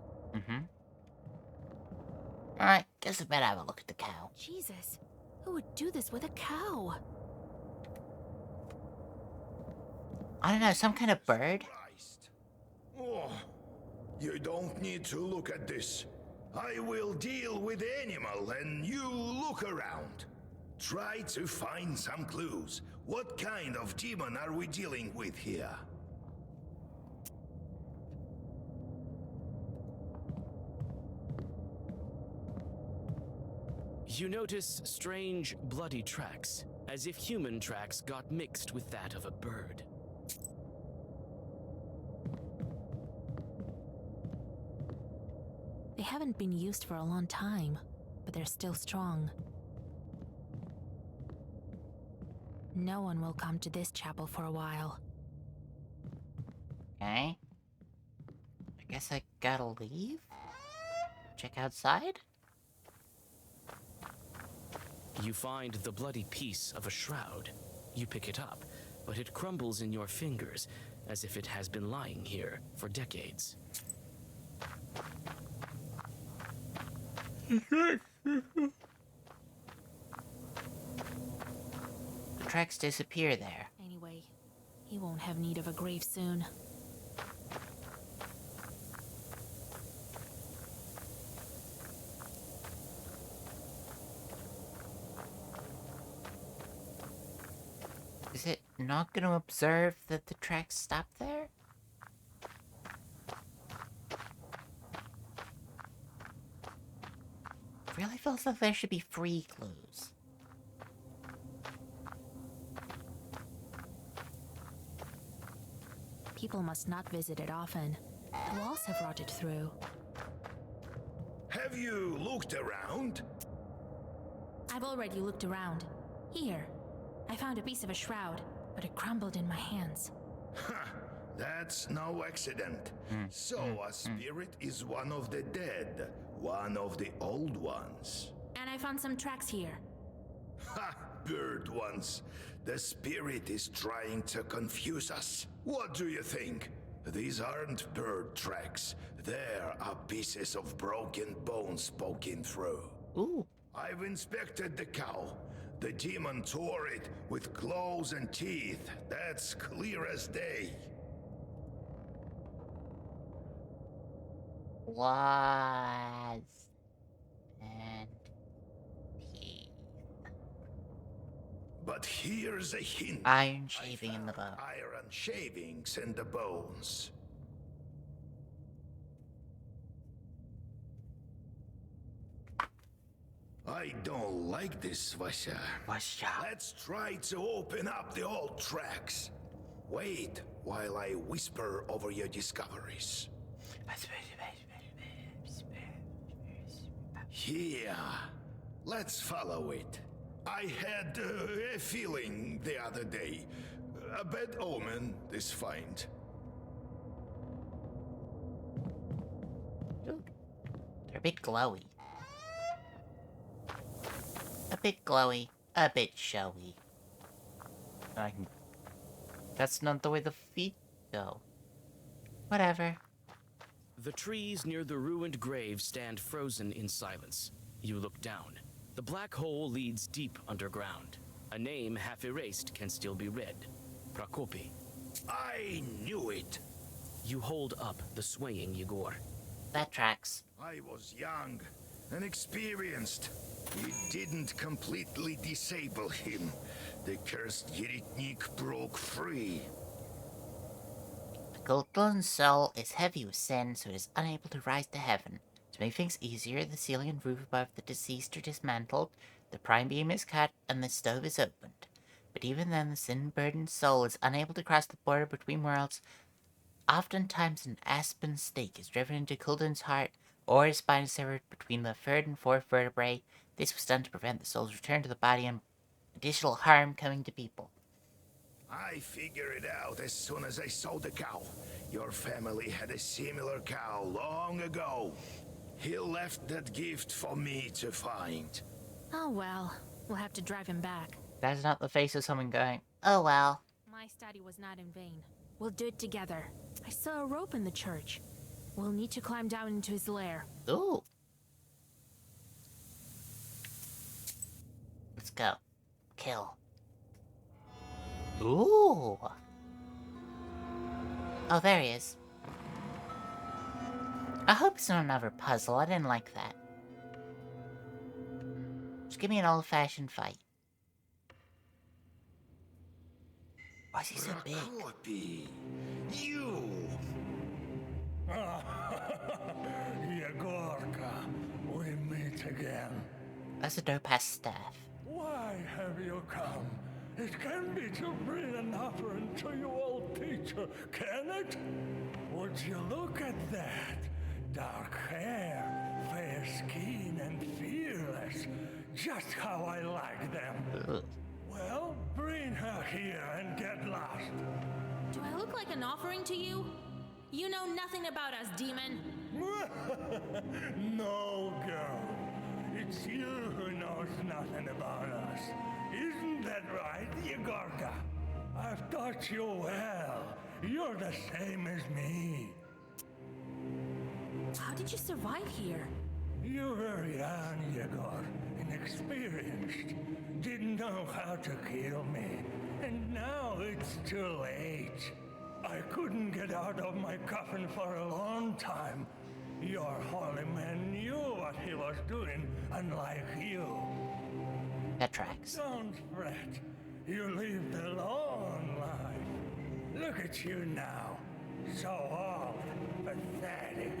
Alright, guess I better have a look at the cow. Jesus, who would do this with a cow? I don't know, some kind of bird? Oh, you don't need to look at this. I will deal with the animal and you look around. Try to find some clues. What kind of demon are we dealing with here? You notice strange, bloody tracks, as if human tracks got mixed with that of a bird. They haven't been used for a long time, but they're still strong. No one will come to this chapel for a while. Okay. I guess I gotta leave? Check outside? You find the bloody piece of a shroud. You pick it up, but it crumbles in your fingers as if it has been lying here for decades. The tracks disappear there. Anyway, he won't have need of a grave soon. Is it not gonna observe that the tracks stop there? Really feels like there should be free clues. People must not visit it often. The walls have rotted through. Have you looked around? I've already looked around. Here. I found a piece of a shroud, but it crumbled in my hands. Ha! That's no accident. So a spirit is one of the dead, one of the old ones. And I found some tracks here. Ha! Bird ones. The spirit is trying to confuse us. What do you think? These aren't bird tracks. There are pieces of broken bones poking through. Ooh. I've inspected the cow. The demon tore it with claws and teeth. That's clear as day. Was and teeth. But here's a hint. Iron shaving in the bone. Iron shavings in the bones. I don't like this, Vasha. Let's try to open up the old tracks. Wait while I whisper over your discoveries. Here, let's follow it. I had a feeling the other day. A bad omen, this find. Ooh. They're a bit glowy. A bit glowy, a bit showy. That's not the way the feet go. Whatever. The trees near the ruined grave stand frozen in silence. You look down. The black hole leads deep underground. A name half erased can still be read. Prokopy. I knew it. You hold up the swaying Yegor. That tracks. I was young and experienced. It didn't completely disable him. The cursed Yeritnik broke free. The golden soul is heavy with sin, so it is unable to rise to heaven. To make things easier, the ceiling and roof above the deceased are dismantled, the prime beam is cut, and the stove is opened. But even then, the sin-burdened soul is unable to cross the border between worlds. Oftentimes, an aspen stake is driven into Kuldan's heart, or his spine is severed between the third and fourth vertebrae. This was done to prevent the soul's return to the body and additional harm coming to people. I figured it out as soon as I saw the cow. Your family had a similar cow long ago. He left that gift for me to find. Oh well, we'll have to drive him back. That's not the face of someone going, oh well. My study was not in vain. We'll do it together. I saw a rope in the church. We'll need to climb down into his lair. Ooh. Let's go. Kill. Ooh. Oh, there he is. I hope it's not another puzzle. I didn't like that. Just give me an old-fashioned fight. Why is he so big? Prokopy, you! Yegorka, we meet again. That's a dope-ass staff. Why have you come? It can be to bring an offering to your old teacher, can it? Would you look at that? Dark hair, fair skin, and fearless. Just how I like them. Well, bring her here and get lost. Do I look like an offering to you? You know nothing about us, demon. No, girl. It's you who knows nothing about us. Isn't that right, Yegorka? I've taught you well. You're the same as me. How did you survive here? You were young, Yegor, inexperienced. Didn't know how to kill me. And now it's too late. I couldn't get out of my coffin for a long time. Your holy man knew what he was doing, unlike you. That tracks. Don't fret. You lived a long life. Look at you now. So old, pathetic.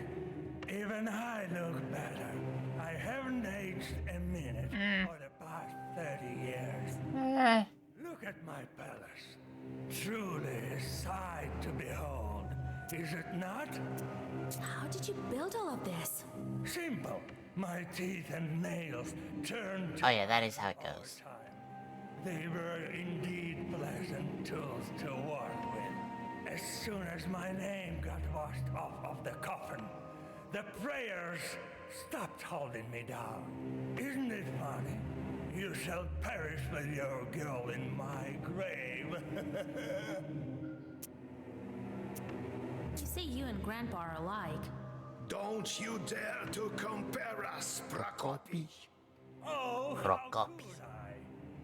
Even I look better. I haven't aged a minute for the past 30 years. Look at my palace. Truly a sight to behold, is it not? How did you build all of this? Simple. My teeth and nails turned to Oh yeah, that is how it goes. They were indeed pleasant tools to work with. As soon as my name got washed off of the coffin, the prayers stopped holding me down. Isn't it funny? You shall perish with your girl in my grave. You say you and Grandpa are alike. Don't you dare to compare us, Prokopy. Oh, Prokopy.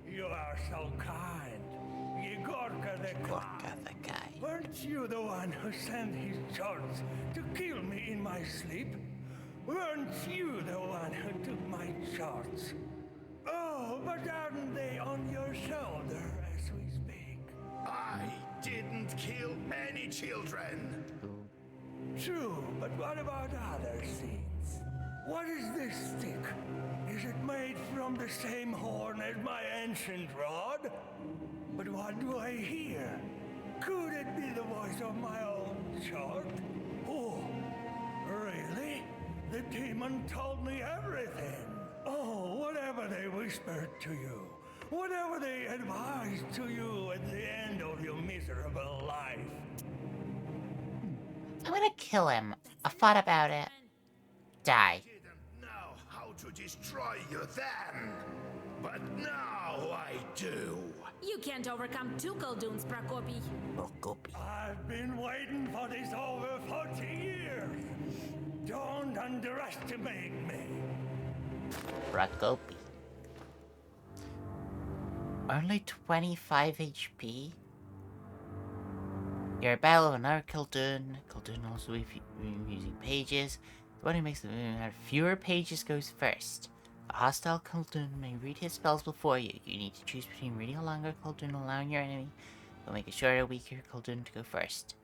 You are so kind. Yegorka the Clown. Weren't you the one who sent his charts to kill me in my sleep? Weren't you the one who took my charts? Oh, but aren't they on your shoulder as we speak? I didn't kill any children. True, but what about other things? What is this stick? Is it made from the same horn as my ancient rod? But what do I hear? Could it be the voice of my own chart? Oh, really? The demon told me everything. Oh, whatever they whispered to you, whatever they advised to you at the end of your miserable life. I'm gonna kill him. I thought about it. Die. Didn't know how to destroy you then, but now I do. You can't overcome two Khulduns, Prokopy. I've been waiting for this over 40 years. Don't underestimate me. Prokopy. Only 25 HP? You're a battle of another Khuldur. Khuldur also using pages. The one who makes the have fewer pages goes first. A hostile Khuldur may read his spells before you. You need to choose between reading a longer Khuldur and allowing your enemy to make a shorter, weaker Khuldur to go first.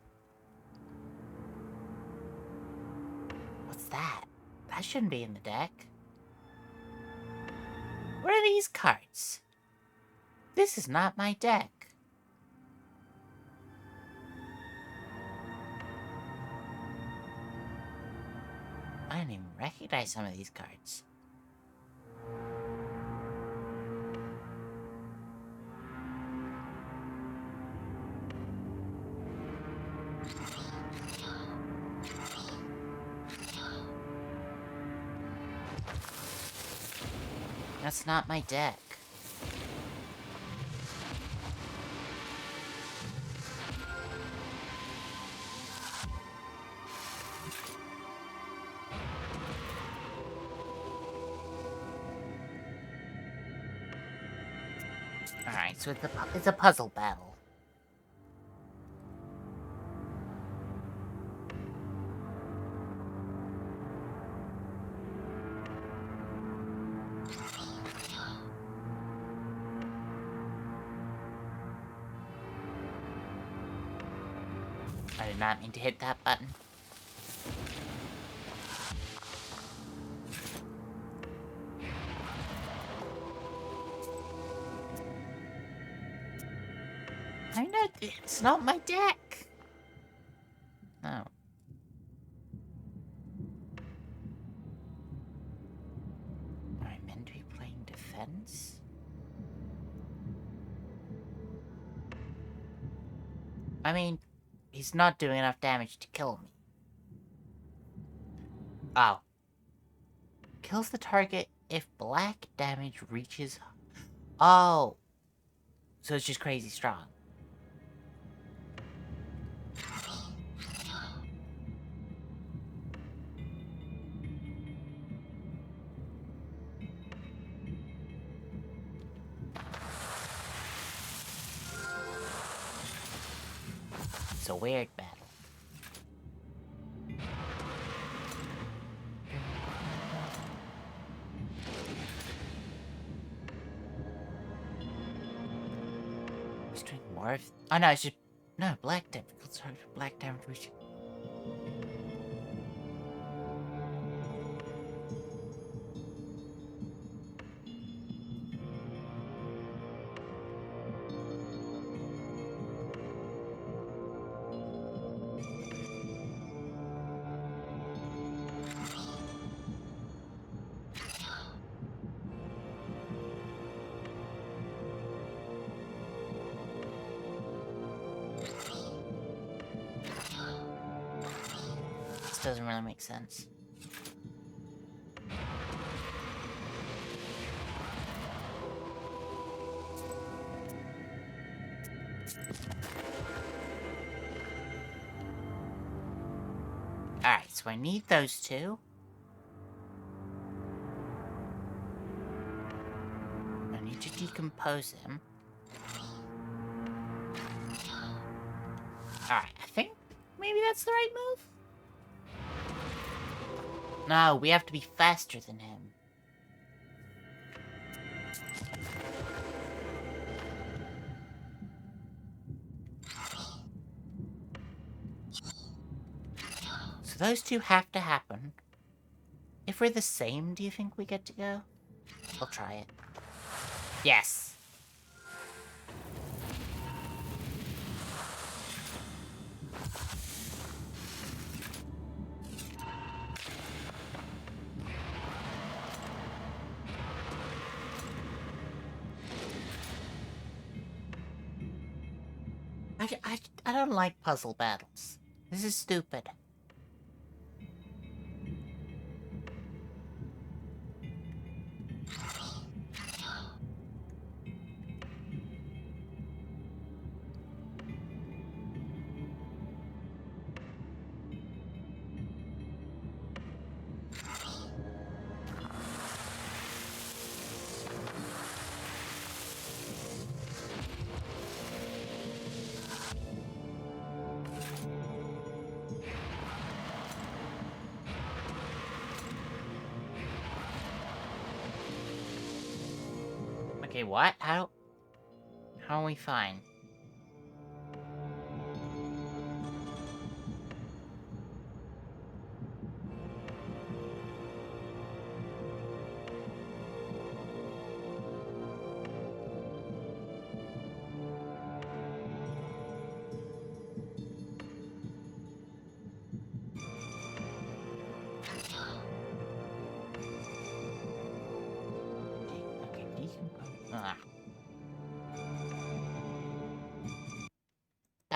What's that? That shouldn't be in the deck. What are these cards? This is not my deck. I didn't even recognize some of these cards. That's not my deck. Alright, so it's a puzzle battle. I did not mean to hit that button. I know it's not my deck. No. Am I meant to be playing defense? I mean, he's not doing enough damage to kill me. Oh. Kills the target if black damage reaches... Oh. So it's just crazy strong. It's a weird battle. He's doing more of... Oh no, it's just... No, black damage. Sorry, black damage reach. This doesn't really make sense. Alright, so I need those two. I need to decompose him. Alright, I think maybe that's the right move? No, we have to be faster than him. So those two have to happen. If we're the same, do you think we get to go? We'll try it. Yes! I don't like puzzle battles. This is stupid. Okay, what? How are we fine?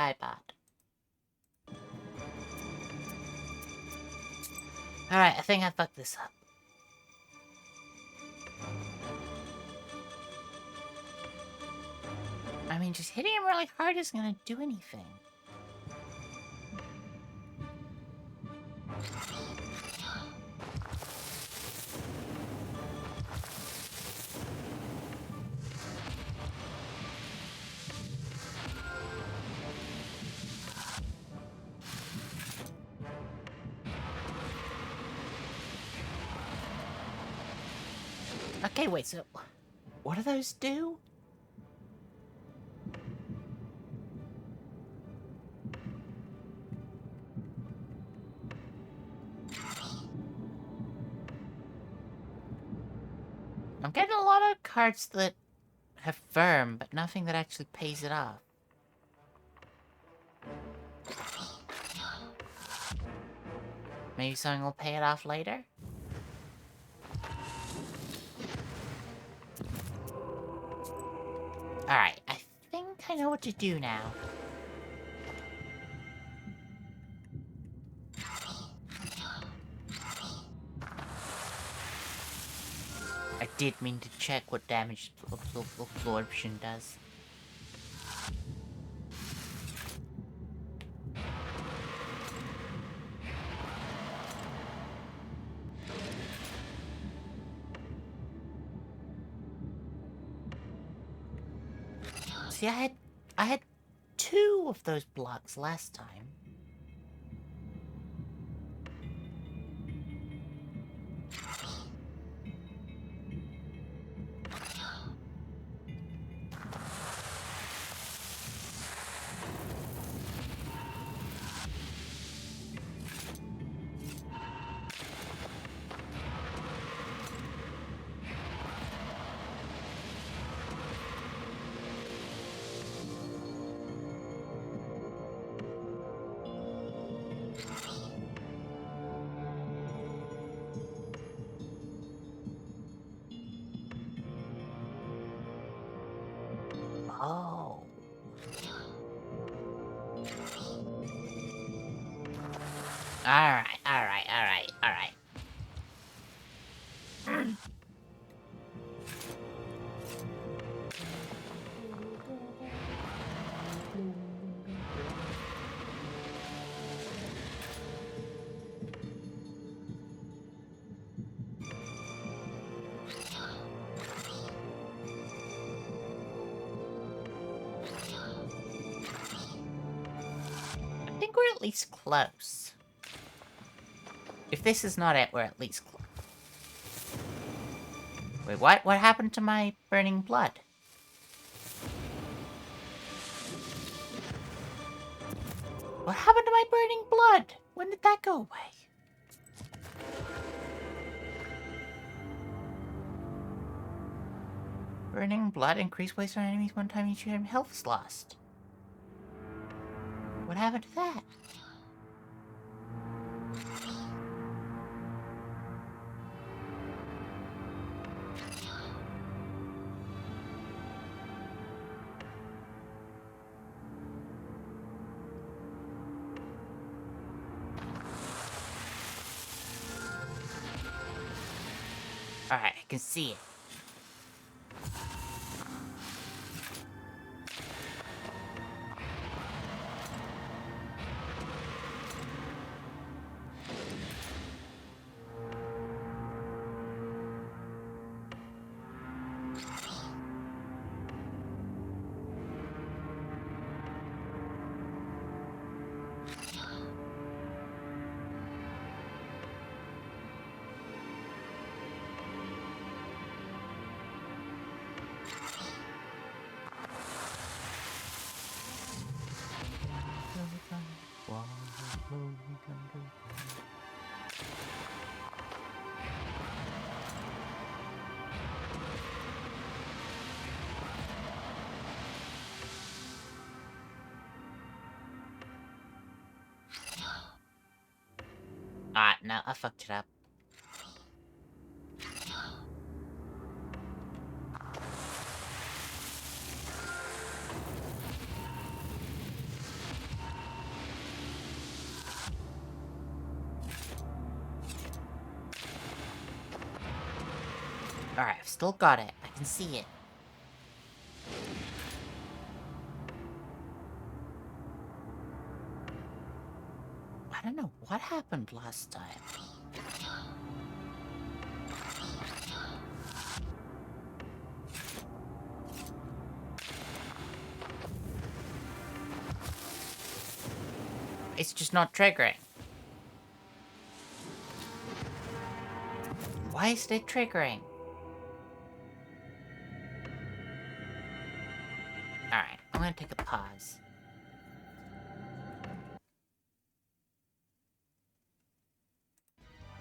iPod. Alright, I think I fucked this up. I mean, just hitting him really hard isn't gonna do anything. Okay, wait, so what do those do? I'm getting a lot of cards that have firm, but nothing that actually pays it off. Maybe something will pay it off later? Alright, I think I know what to do now. I did mean to check what damage absorption does. See, I had two of those blocks last time. Oh. Alright. least close. If this is not it, we're at least close. Wait, what? What happened to my burning blood? What happened to my burning blood? When did that go away? Burning blood increased waste on enemies one time each time health is lost. What happened to that? Alright, I can see it. Ah, no, I fucked it up. Alright, I've still got it. I can see it. I don't know what happened last time. It's just not triggering. Why is it triggering? Alright, I'm gonna take a pause.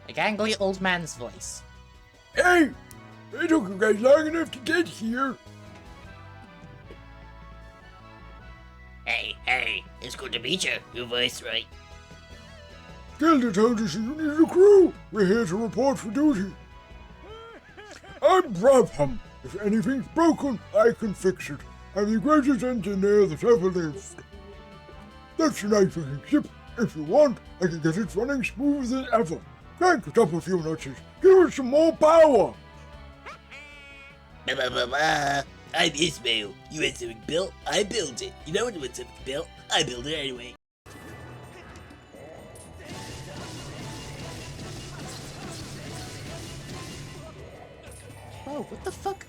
A gangly old man's voice. Hey! It took you guys long enough to get here. Hey, it's good to meet you. Your voice, right? Gilda told us you need a crew. We're here to report for duty. I'm Brabham. If anything's broken, I can fix it. I'm the greatest engineer that ever lived. That's a nice looking ship. If you want, I can get it running smoother than ever. Crank it up a few notches. Give it some more power. I'm Ismail. You want something built? I build it. You know when you want something built? I build it anyway. Oh, what the fuck?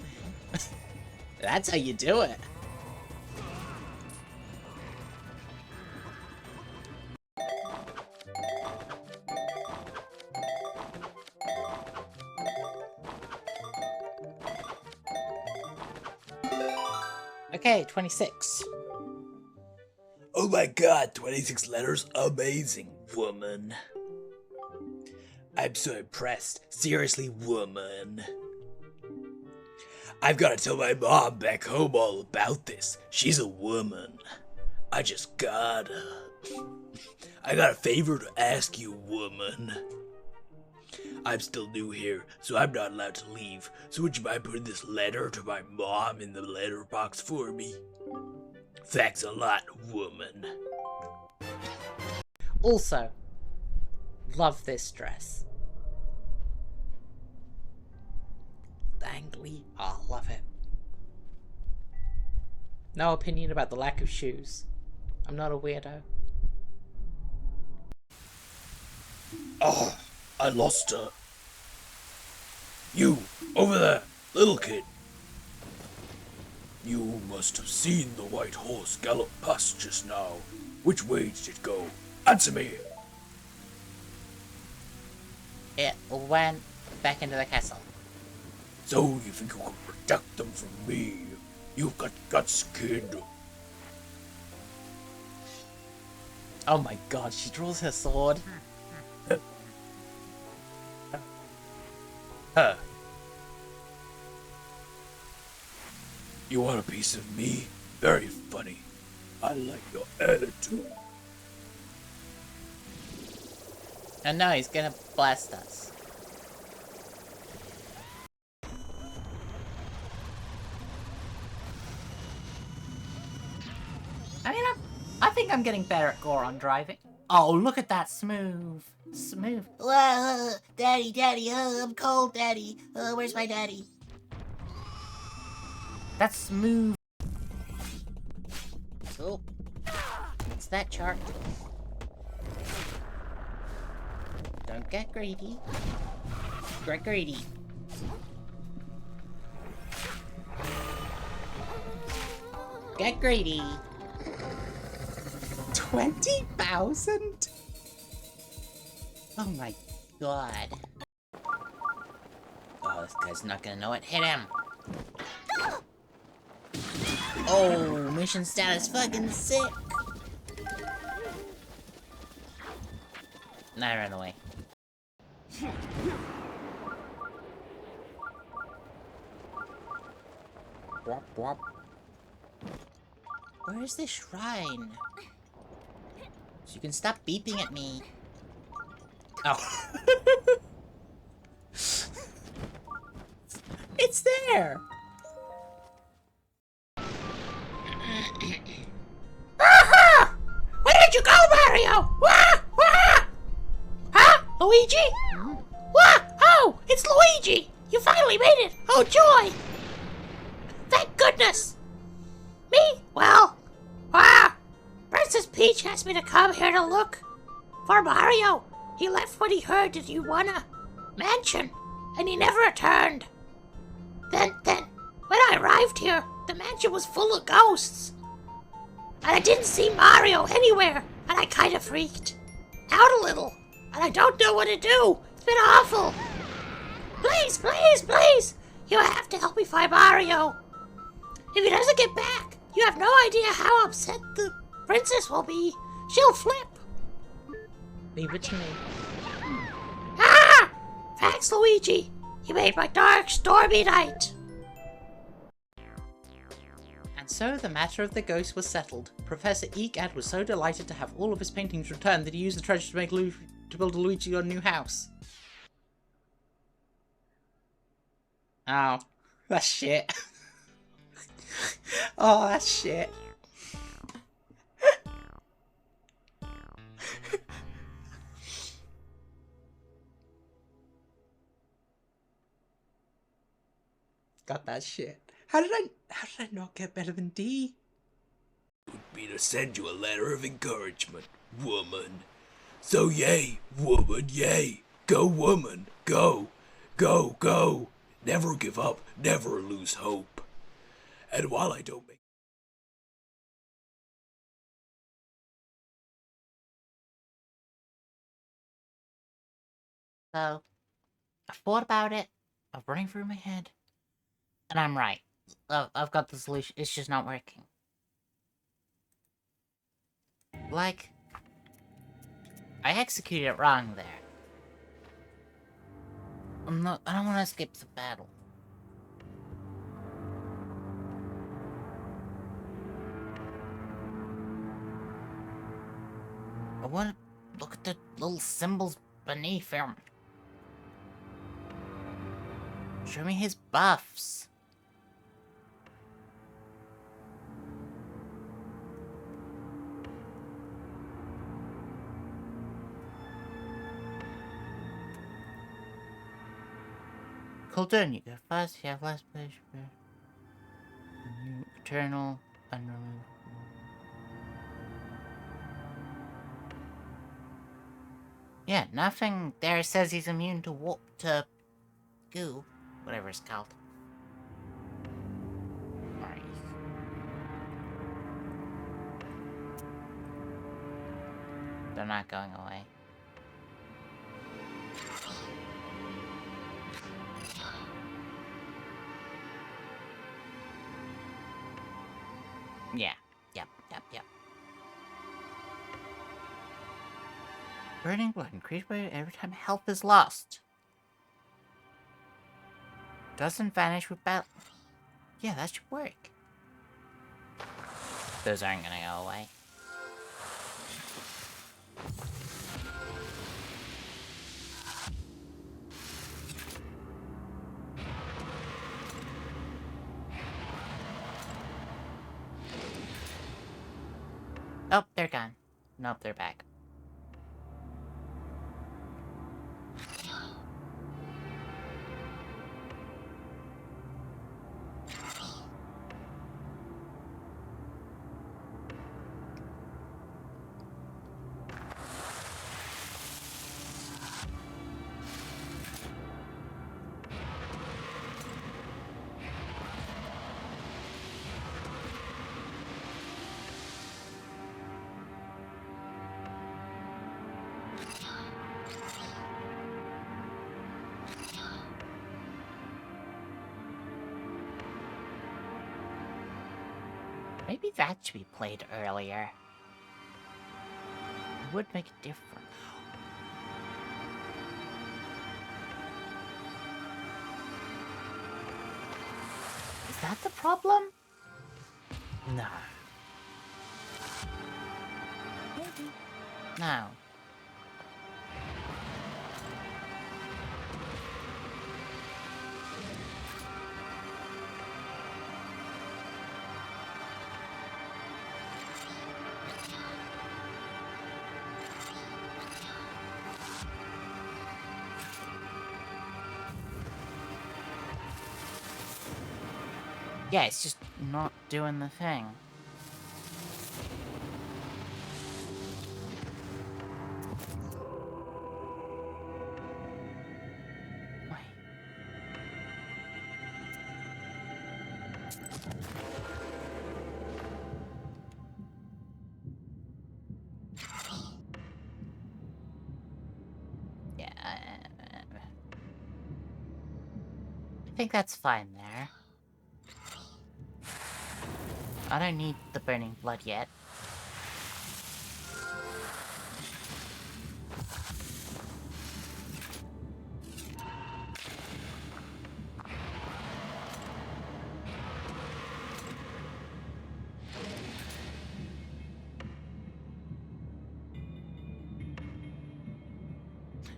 That's how you do it. Okay, 26. Oh my god, 26 letters? Amazing, woman. I'm so impressed. Seriously, woman. I've got to tell my mom back home all about this. She's a woman. I just gotta. I got a favor to ask you, woman. I'm still new here, so I'm not allowed to leave. So would you mind putting this letter to my mom in the letterbox for me? Thanks a lot, woman. Also, love this dress. Dangly, I love it. No opinion about the lack of shoes. I'm not a weirdo. Oh, I lost her. You, over there, little kid. You must have seen the white horse gallop past just now. Which way did it go? Answer me. It went back into the castle. So you think you can protect them from me? You've got guts, kid. Oh my god, she draws her sword. Huh. You want a piece of me? Very funny. I like your attitude. And now he's gonna blast us. I mean, I think I'm getting better at Goron driving. Oh, look at that smooth. Smooth. Daddy, I'm cold, Daddy. Where's my daddy? That's smooth. Oh, what's that chart? Don't get greedy. Get greedy. Get greedy. 20,000? Oh my god. Oh, this guy's not gonna know what hit him. Oh, mission status fucking sick. Nah, I ran away. Wop, wop. Where is this shrine? So you can stop beeping at me. Oh. It's there! Aha! Where did you go, Mario? Wah! Wah! Huh? Luigi? Wah! Oh, it's Luigi! You finally made it! Oh, joy! Thank goodness! Me? Well, Princess Peach asked me to come here to look for Mario. He left when he heard that you won a mansion, and he never returned. Then, when I arrived here, the mansion was full of ghosts. And I didn't see Mario anywhere, and I kind of freaked out a little. And I don't know what to do. It's been awful. Please, please, please, you have to help me find Mario. If he doesn't get back, you have no idea how upset the princess will be. She'll flip. Leave it to me. Ah! Thanks, Luigi. You made my dark, stormy night. And so the matter of the ghost was settled. Professor Egad was so delighted to have all of his paintings returned that he used the treasure to build Luigi a new house. Oh, that's shit. Oh, that's shit. Got that shit. How did I not get better than D? Would be to send you a letter of encouragement, woman. So yay, woman, yay. Go, woman, go. Go, go. Never give up, never lose hope. And while I don't make So, I thought about it. I'm running through my head. And I'm right. I've got the solution. It's just not working. Like, I executed it wrong there. I don't want to escape the battle. I want to look at the little symbols beneath him. Show me his buffs. Culturn, you go fast, you have less pleasure. Eternal, unremovable. Yeah, nothing there says he's immune to goo, whatever it's called. they're not going away. Yeah. Yep. Burning blood increases every time health is lost. Doesn't vanish with battle. Yeah, that should work. Those aren't gonna go away. Oh, they're gone. Nope, they're back. Maybe that should be played earlier. It would make a difference. Is that the problem? No. Maybe. No. Yeah, it's just not doing the thing. Yeah, I think that's fine there. I don't need the burning blood yet.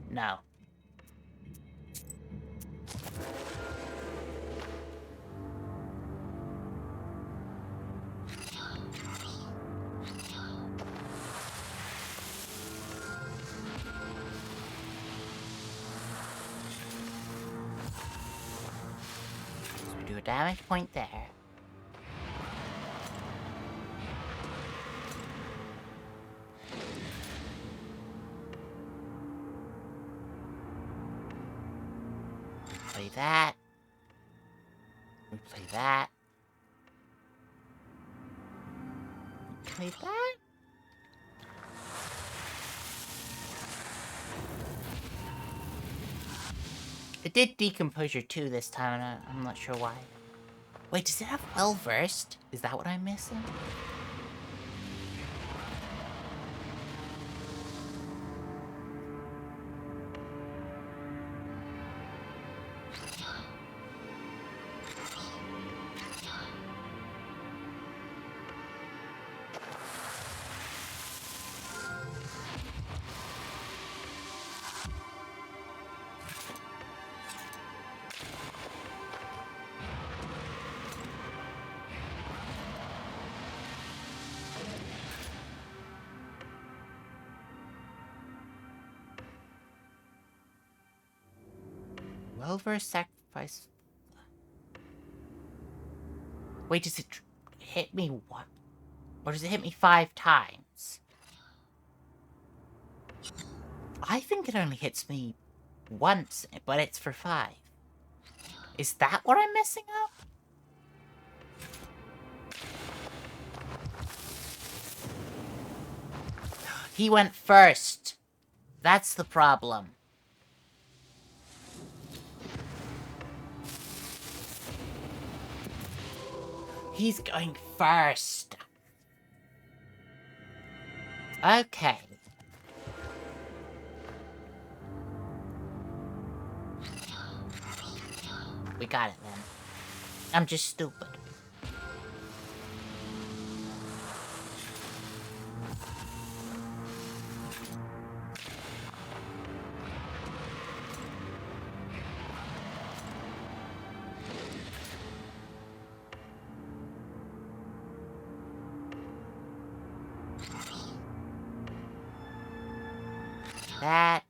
No. Do a damage point there. Play that. We play that. Play that. It did Decomposure 2 this time, and I'm not sure why. Wait, does it have Well-Versed? Is that what I'm missing? Well-Versed sacrifice. Wait, does it hit me what? Or does it hit me 5 times? I think it only hits me once, but it's for 5. Is that what I'm messing up? He went first. That's the problem. He's going first. Okay. We got it then. I'm just stupid. That.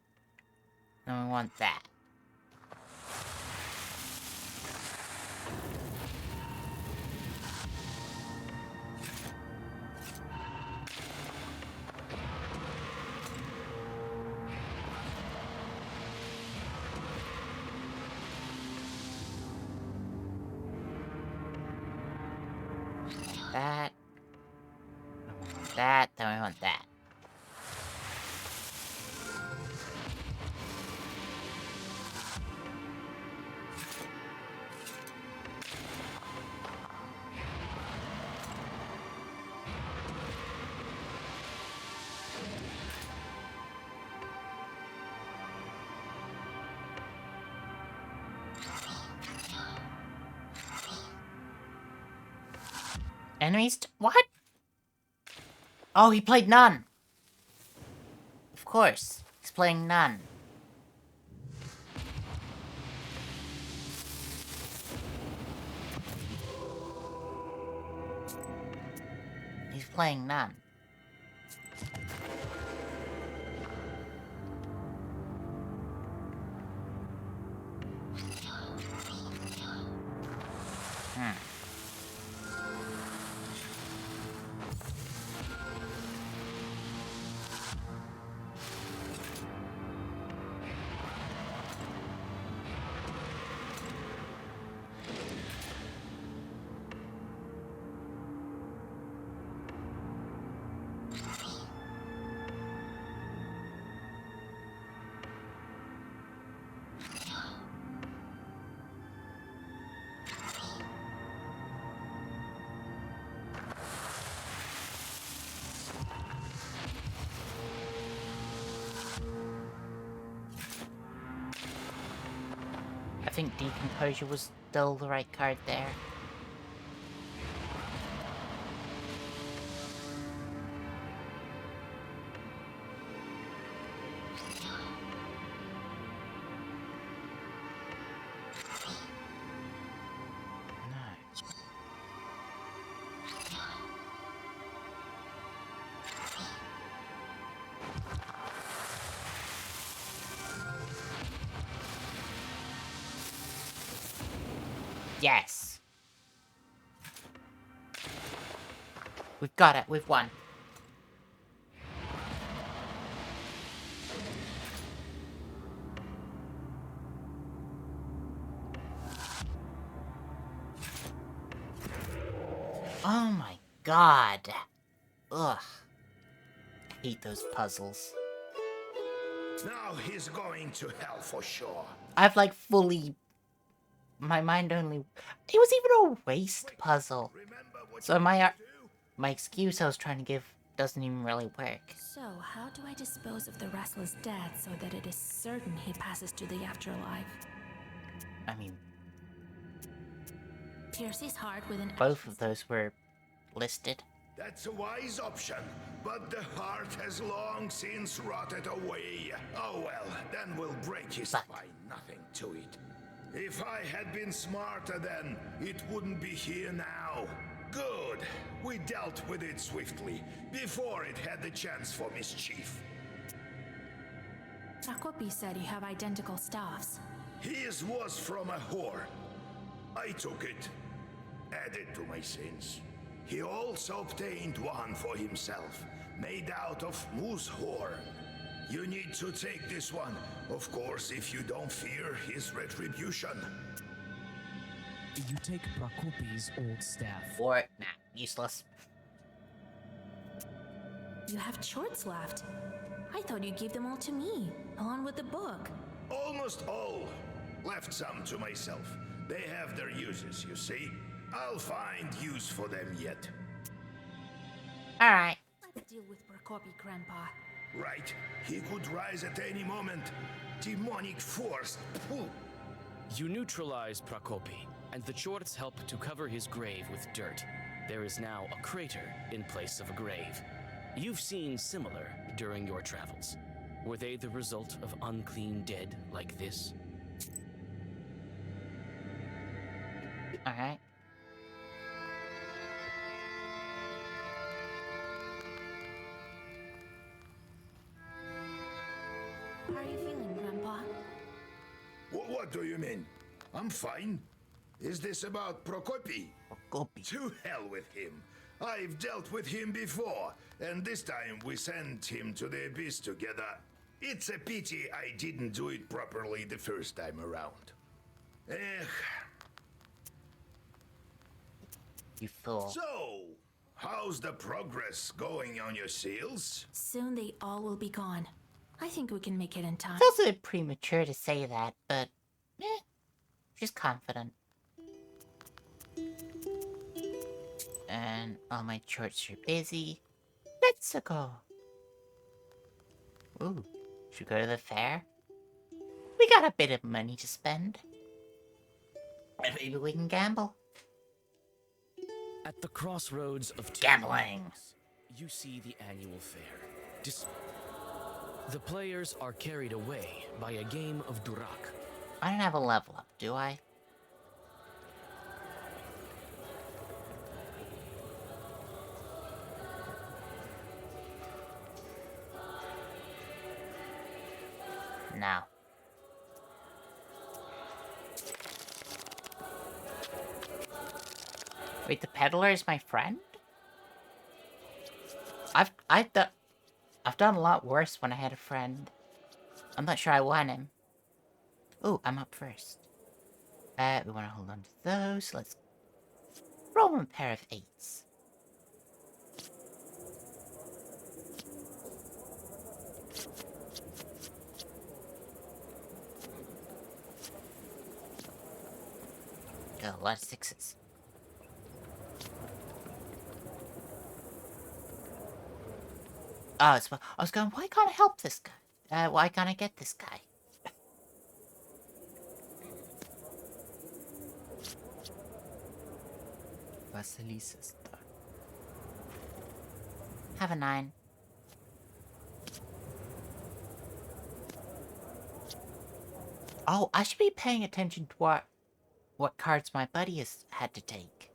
And we want that. That. We want that, then we want that. Enemies? What? Oh, he played none. Of course, he's playing none. He's playing none. I think Decomposure was still the right card there. Yes. We've got it. We've won. Oh my god. Ugh. I hate those puzzles. Now he's going to hell for sure. I've like fully... My mind only... It was even a waste puzzle. So my excuse I was trying to give doesn't even really work. So, how do I dispose of the restless dead so that it is certain he passes to the afterlife? I mean... Pierce his heart with an... Both of those were listed. That's a wise option, but the heart has long since rotted away. Oh well, then we'll break his spine. Nothing to it. If I had been smarter then, it wouldn't be here now. Good. We dealt with it swiftly, before it had the chance for mischief. Prakopi said you have identical staffs. His was from a whore. I took it, added to my sins. He also obtained one for himself, made out of moose horn. You need to take this one, of course, if you don't fear his retribution. Did you take Prakopi's old staff? Or, nah, useless. You have shorts left. I thought you gave them all to me, along with the book. Almost all. Left some to myself. They have their uses, you see. I'll find use for them yet. Alright. Let's deal with Prokopi, Grandpa. Right. He could rise at any moment. Demonic force. Ooh. You neutralize Prokopi, and the Chorts help to cover his grave with dirt. There is now a crater in place of a grave. You've seen similar during your travels. Were they the result of unclean dead like this? Alright. How are you feeling, Grandpa? What do you mean? I'm fine. Is this about Prokopi? Prokopi. To hell with him. I've dealt with him before, and this time we sent him to the abyss together. It's a pity I didn't do it properly the first time around. You fool. So, how's the progress going on your seals? Soon they all will be gone. I think we can make it in time. It's also a bit premature to say that, but she's confident. And all my chorts are busy. Let's go. Ooh, should we go to the fair? We got a bit of money to spend. Maybe we can gamble. At the crossroads of Gambling. You see the annual fair. The players are carried away by a game of Durak. I don't have a level up, do I? No. Wait, the peddler is my friend? I've done a lot worse when I had a friend. I'm not sure I want him. Ooh, I'm up first. We want to hold on to those. Let's roll a pair of 8s. Got a lot of 6s. Oh, it's, I was going, why can't I help this guy? Why can't I get this guy? Vasilisa's done. Have a 9. Oh, I should be paying attention to what cards my buddy has had to take.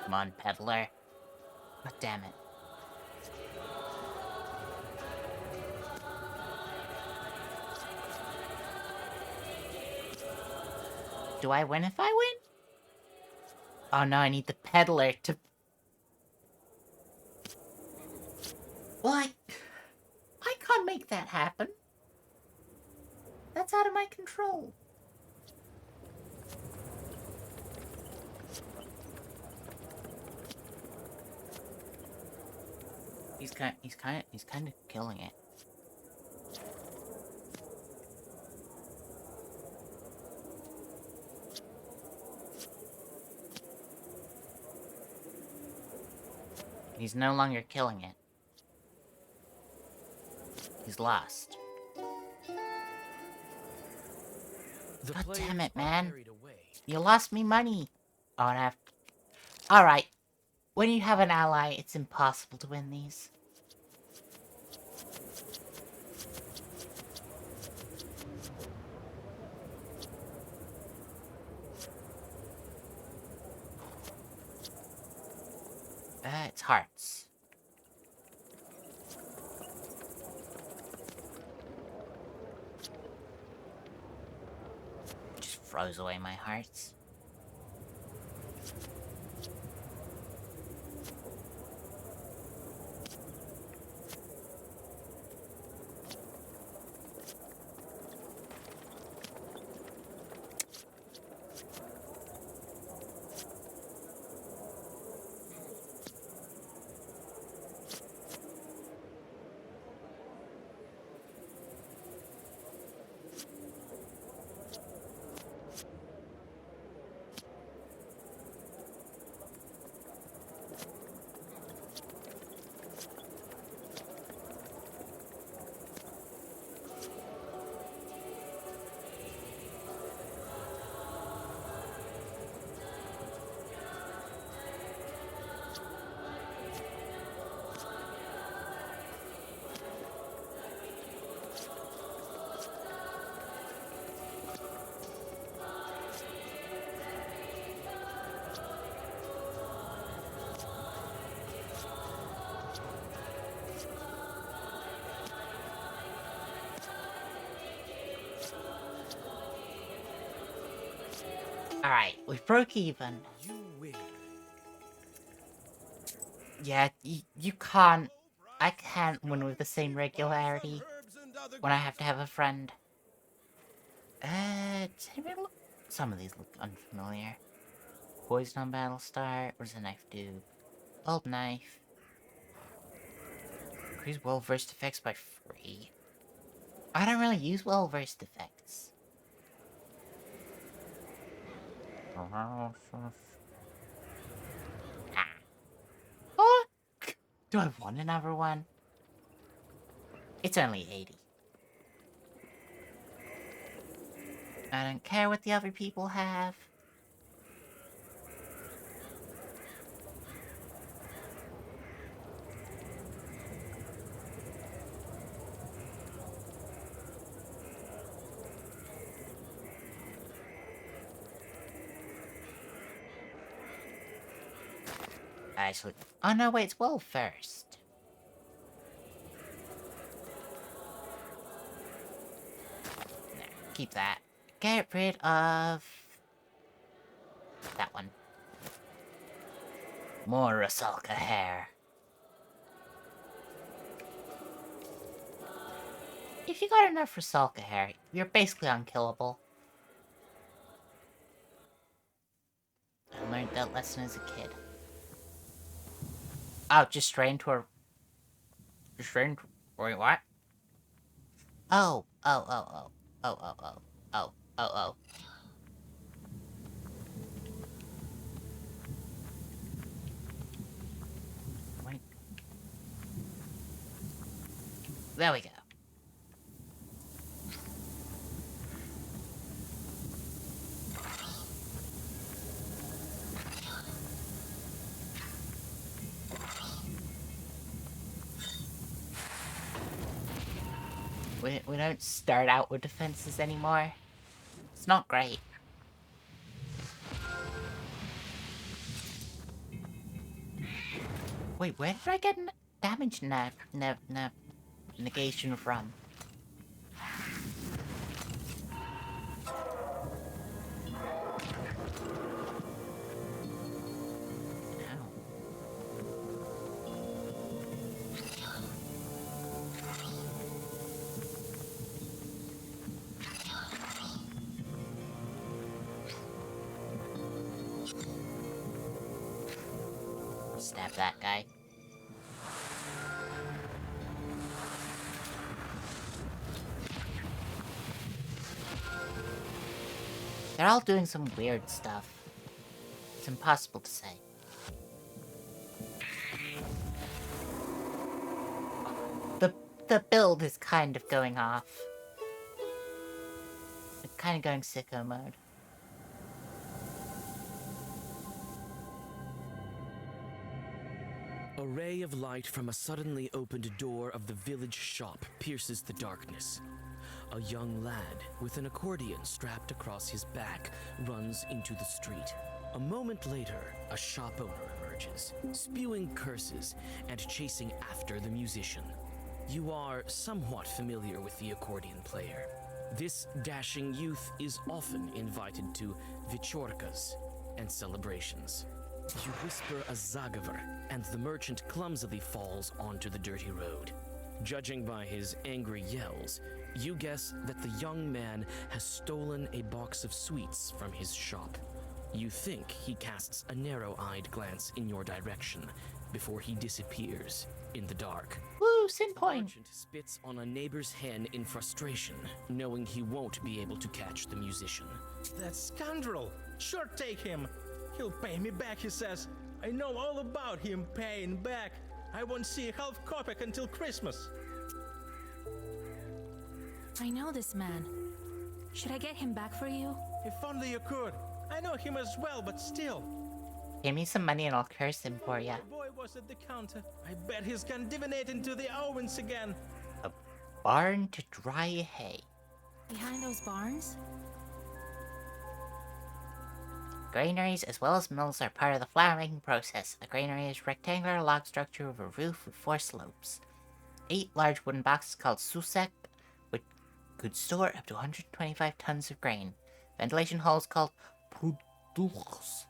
Come on, peddler. Oh, damn it. Do I win if I win? Oh no, I need the peddler to... Well, I can't make that happen. That's out of my control. He's kind of killing it. He's no longer killing it. He's lost. God damn it, man. You lost me money. Oh, and I have... Alright. When you have an ally, it's impossible to win these. It's hearts. froze away my hearts. Alright, we broke even. You win. Yeah, you can't... I can't win with the same regularity when I have to have a friend. Does anybody look... Some of these look unfamiliar. Poison on Battlestar. What does the knife do? Old knife. Increase well-versed effects by 3. I don't really use well-versed effects. Oh! Do I want another one? It's only 80. I don't care what the other people have. Actually, oh no, wait, it's well first. There, keep that. Get rid of that one. More Rusalka hair. If you got enough Rusalka hair, you're basically unkillable. I learned that lesson as a kid. Oh, just straight into a... Straight into... Wait, what? Oh. Wait. There we go. We don't start out with defenses anymore. It's not great. Wait, where did I get damage negation from? Stab that guy. They're all doing some weird stuff. It's impossible to say. The build is kind of going off. It's kind of going sicko mode. A ray of light from a suddenly opened door of the village shop pierces the darkness. A young lad with an accordion strapped across his back runs into the street. A moment later, a shop owner emerges, spewing curses and chasing after the musician. You are somewhat familiar with the accordion player. This dashing youth is often invited to Vichorkas and celebrations. You whisper a zagaver, and the merchant clumsily falls onto the dirty road. Judging by his angry yells, you guess that the young man has stolen a box of sweets from his shop. You think he casts a narrow-eyed glance in your direction before he disappears in the dark. Woo, sin point! The merchant spits on a neighbor's hen in frustration, knowing he won't be able to catch the musician. That scoundrel! Sure take him! He'll pay me back, he says. I know all about him paying back. I won't see a half kopeck until Christmas. I know this man. Should I get him back for you? If only you could. I know him as well, but still. Give me some money and I'll curse him for ya. The boy was at the counter. I bet he's gone divinate into the Owens again. A barn to dry hay. Behind those barns? Granaries as well as mills are part of the flour making process. A granary is a rectangular log structure with a roof with 4 slopes. 8 large wooden boxes called susek, which could store up to 125 tons of grain. Ventilation holes called produchs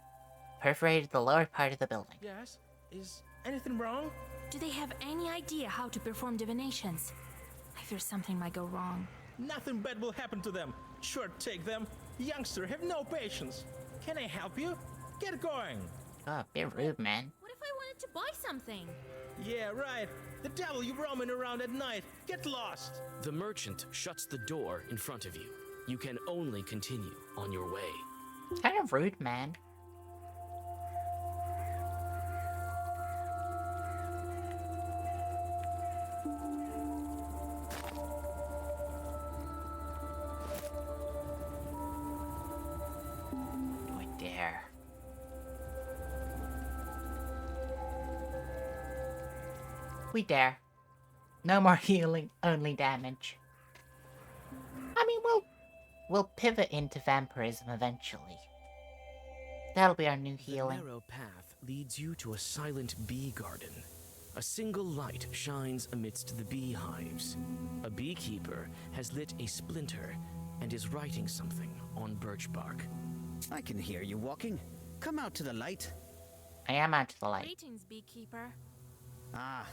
perforated the lower part of the building. Yes? Is anything wrong? Do they have any idea how to perform divinations? I fear something might go wrong. Nothing bad will happen to them. Sure take them. Youngster, have no patience. Can I help you? Get going. Oh, be rude, man. What if I wanted to buy something? Yeah, right. The devil you roaming around at night. Get lost. The merchant shuts the door in front of you. You can only continue on your way. Kind of rude, man. We dare. No more healing, only damage. I mean, we'll pivot into vampirism eventually. That'll be our new healing. The narrow path leads you to a silent bee garden. A single light shines amidst the beehives. A beekeeper has lit a splinter and is writing something on birch bark. I can hear you walking. Come out to the light. I am out to the light. Greetings, beekeeper. Ah,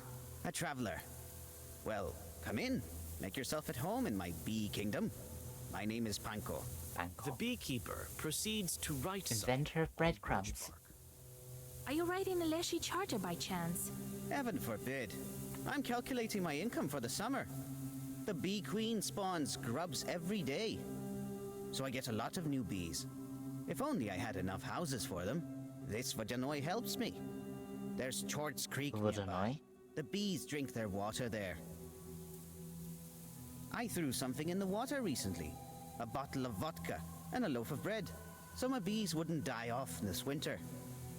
a traveler. Well, come in. Make yourself at home in my bee kingdom. My name is Panko. The beekeeper proceeds to write inventor of breadcrumbs. Are you writing a Leshy charter by chance? Heaven forbid. I'm calculating my income for the summer. The bee queen spawns grubs every day. So I get a lot of new bees. If only I had enough houses for them. This Vajanoi helps me. There's Chorts Creek nearby. The bees drink their water there. I threw something in the water recently. A bottle of vodka and a loaf of bread. So my bees wouldn't die off this winter.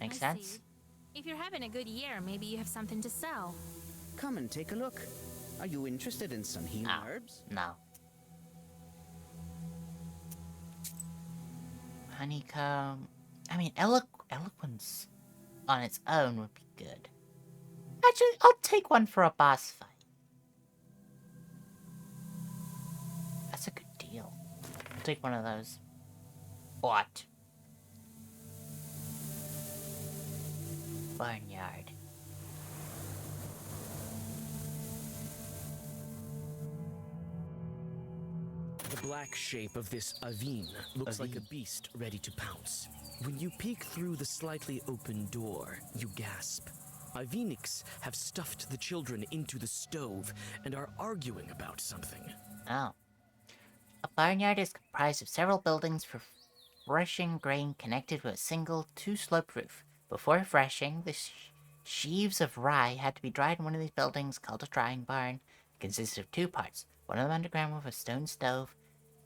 Makes sense. If you're having a good year, maybe you have something to sell. Come and take a look. Are you interested in some healing herbs? No. Honeycomb. I mean, eloquence on its own would be good. Actually, I'll take one for a boss fight. That's a good deal. I'll take one of those. What? Barnyard. The black shape of this Avin looks like a beast ready to pounce. When you peek through the slightly open door, you gasp. Aviniks have stuffed the children into the stove and are arguing about something. Oh. A barnyard is comprised of several buildings for threshing grain connected with a single 2-sloped roof. Before threshing, the sheaves of rye had to be dried in one of these buildings called a drying barn. It consisted of 2 parts, one of them underground with a stone stove.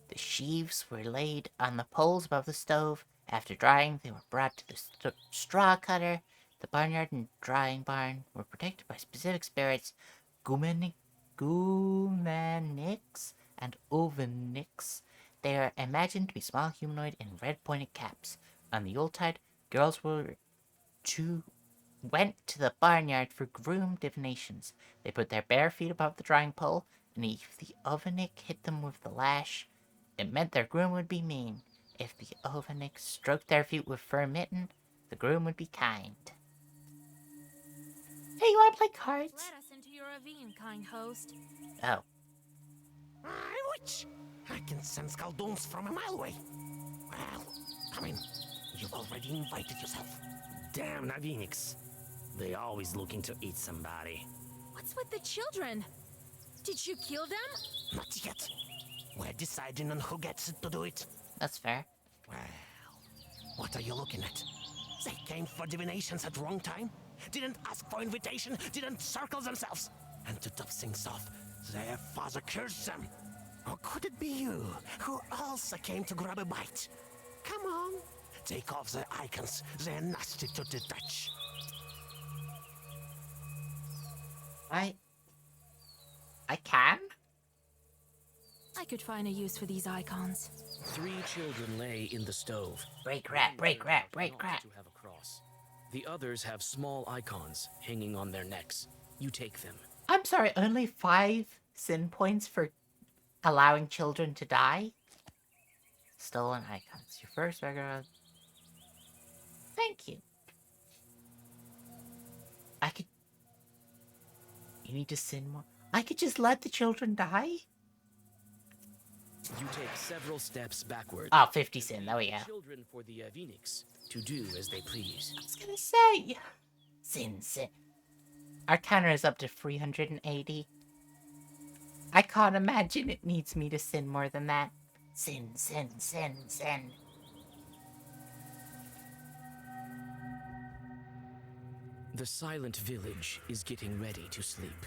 The sheaves were laid on the poles above the stove. After drying, they were brought to the straw cutter. The barnyard and drying barn were protected by specific spirits, Gumaniks and Oveniks. They are imagined to be small humanoid in red pointed caps. On the Yuletide, girls were to went to the barnyard for groom divinations. They put their bare feet above the drying pole, and if the Ovenik hit them with the lash, it meant their groom would be mean. If the Ovenik stroked their feet with fur mitten, the groom would be kind. Hey, you wanna play cards? Let us into your ravine, kind host. Oh. Which? I can sense Galdoons from a mile away. Well, come in. You've already invited yourself. Damn Navinix. They always looking to eat somebody. What's with the children? Did you kill them? Not yet. We're deciding on who gets to do it. That's fair. Well, what are you looking at? They came for divinations at wrong time? Didn't ask for invitation? Didn't circle themselves? And to top things off, their father cursed them. Or could it be you, who also came to grab a bite? Come on, take off the icons. They're nasty to the touch. I can? I could find a use for these icons. 3 children lay in the stove. Break rat, break rat, break rat. To have a cross. The others have small icons hanging on their necks. You take them. I'm sorry, only 5 sin points for allowing children to die? Stolen icons. Your first regular... Thank you. I could... You need to sin more? I could just let the children die? You take several steps backward. Oh, 50 sin, there we go. Children for the Phoenix to do as they please. I was gonna say... Sin. Arcana is up to 380. I can't imagine it needs me to sin more than that. Sin. The silent village is getting ready to sleep.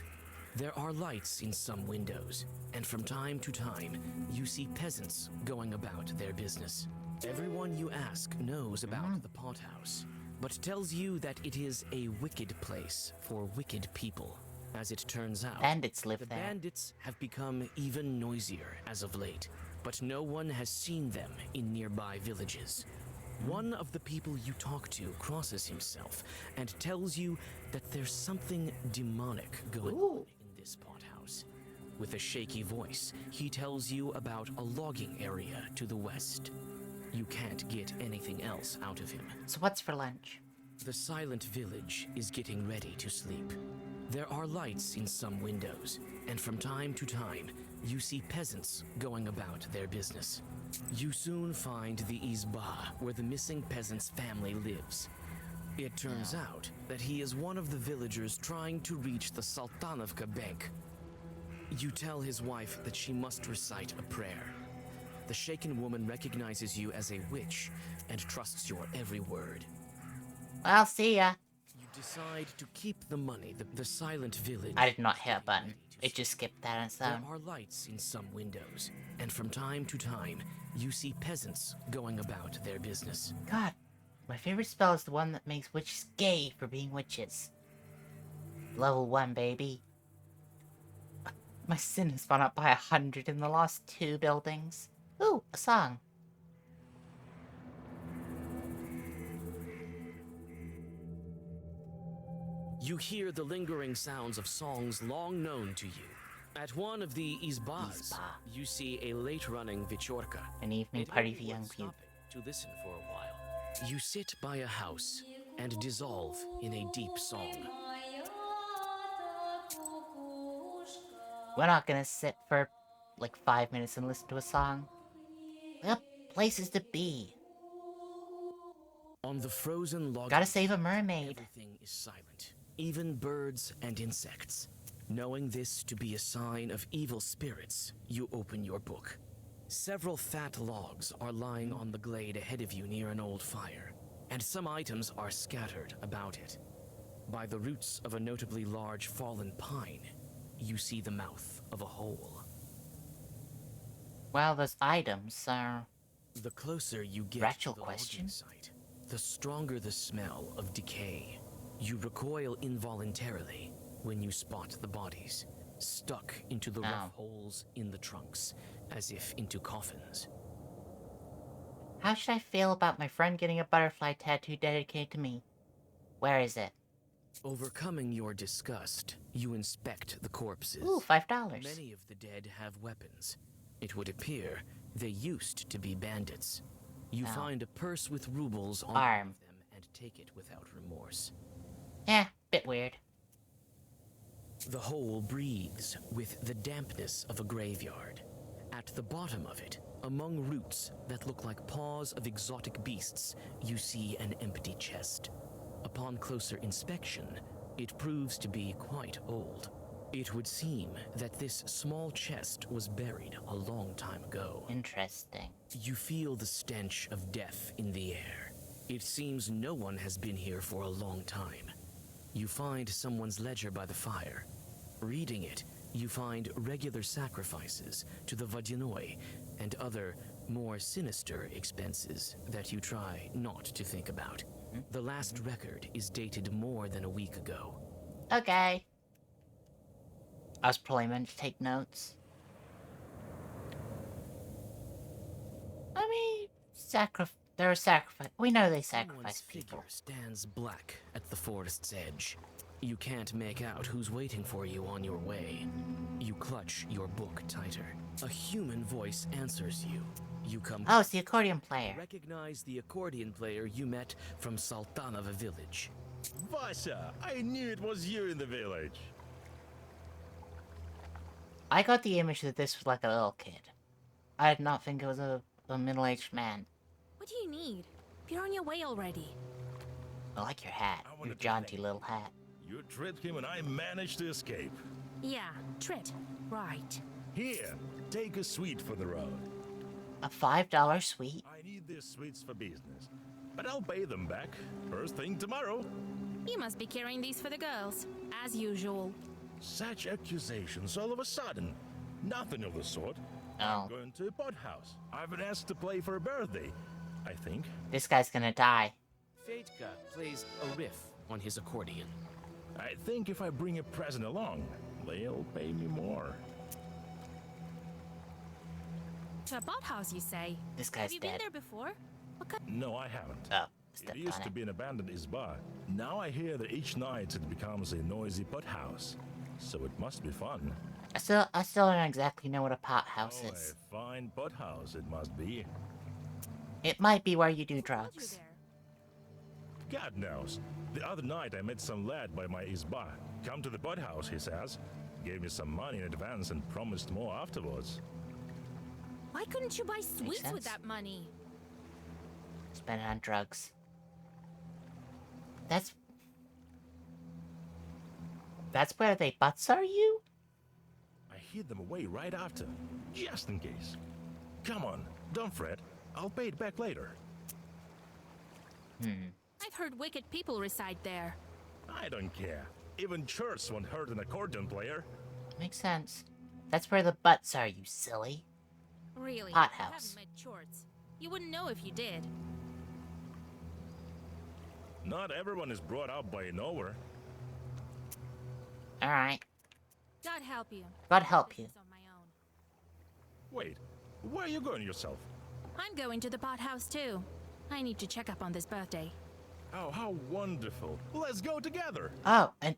There are lights in some windows, and from time to time, you see peasants going about their business. Everyone you ask knows about the pothouse, but tells you that it is a wicked place for wicked people. As it turns out, bandits live the there. Bandits have become even noisier as of late, but no one has seen them in nearby villages. One of the people you talk to crosses himself and tells you that there's something demonic going on in this pothouse. With a shaky voice, he tells you about a logging area to the west. You can't get anything else out of him. So what's for lunch? The silent village is getting ready to sleep. There are lights in some windows, and from time to time, you see peasants going about their business. You soon find the Izba, where the missing peasant's family lives. It turns out that he is one of the villagers trying to reach the Sultanovka Bank. You tell his wife that she must recite a prayer. The shaken woman recognizes you as a witch and trusts your every word. Well, see ya. You decide to keep the money. The silent village... I did not hit a button. It just skipped that on its own. There are lights in some windows, and from time to time, you see peasants going about their business. God, my favorite spell is the one that makes witches gay for being witches. Level 1, baby. My sin has gone up by 100 in the last 2 buildings. Ooh, a song. You hear the lingering sounds of songs long known to you. At one of the Izbas, you see a late-running Vichorka. An evening party for young people. To listen for a while. You sit by a house and dissolve in a deep song. We're not gonna sit for like 5 minutes and listen to a song. We got places to be. On the frozen log, gotta save a mermaid. Everything is silent, even birds and insects. Knowing this to be a sign of evil spirits, you open your book. Several fat logs are lying on the glade ahead of you near an old fire, and some items are scattered about it. By the roots of a notably large fallen pine, you see the mouth of a hole. Well, those items are... The closer you get Rachel to the question? logging site, the stronger the smell of decay. You recoil involuntarily when you spot the bodies, stuck into the rough holes in the trunks, as if into coffins. How should I feel about my friend getting a butterfly tattoo dedicated to me? Where is it? Overcoming your disgust, you inspect the corpses. Ooh, $5. Many of the dead have weapons. It would appear they used to be bandits. You Oh. find a purse with rubles on Arm. them and take it without remorse. Bit weird. The hole breathes with the dampness of a graveyard. At the bottom of it, among roots that look like paws of exotic beasts, you see an empty chest. Upon closer inspection, it proves to be quite old. It would seem that this small chest was buried a long time ago. Interesting. You feel the stench of death in the air. It seems no one has been here for a long time. You find someone's ledger by the fire. Reading it, you find regular sacrifices to the Vadinoi and other, more sinister expenses that you try not to think about. The last record is dated more than a week ago. Okay. I was probably meant to take notes. I mean, they're a sacrifice. We know they sacrifice people. Stands black at the forest's edge. You can't make out who's waiting for you on your way. You clutch your book tighter. A human voice answers you. You come. Oh, it's the accordion player. Recognize the accordion player you met from Sultanova village. Vasha, I knew it was you in the village. I got the image that this was like a little kid. I did not think it was a middle-aged man. What do you need? You're on your way already. I like your hat. Your jaunty little hat. You tricked him and I managed to escape. Yeah, Trit. Right. Here, take a sweet for the road. A $5 sweet? I need these sweets for business, but I'll pay them back first thing tomorrow. You must be carrying these for the girls, as usual. Such accusations all of a sudden. Nothing of the sort. Oh. I'm going to a pot house. I've been asked to play for a birthday, I think. This guy's gonna die. Fedka plays a riff on his accordion. I think if I bring a present along, they'll pay me more. To a bot house, you say? This guy's Have you dead. been there before? What kind? No, I haven't. Oh, it used to be an abandoned isba. Now I hear that each night it becomes a noisy pot house. So it must be fun. I still don't exactly know what a pot house Oh, is. a fine pot house it must be. It might be where you do drugs. God knows. The other night I met some lad by my isba. Come to the pot house, he says. Gave me some money in advance and promised more afterwards. Why couldn't you buy sweets sense. with that money? Spend it on drugs. That's where they butts are you? I hid them away right after, just in case. Come on, don't fret. I'll pay it back later. I've heard wicked people reside there. I don't care. Even church won't hurt an accordion player. Makes sense. That's where the butts are, you silly. Really? Pot You house. haven't met Chorts. You wouldn't know if you did. Not everyone is brought up by a knower. Alright. God help you. God help you. On my own. Wait, where are you going yourself? I'm going to the pot house too. I need to check up on this birthday. Oh, how wonderful. Let's go together. Oh, and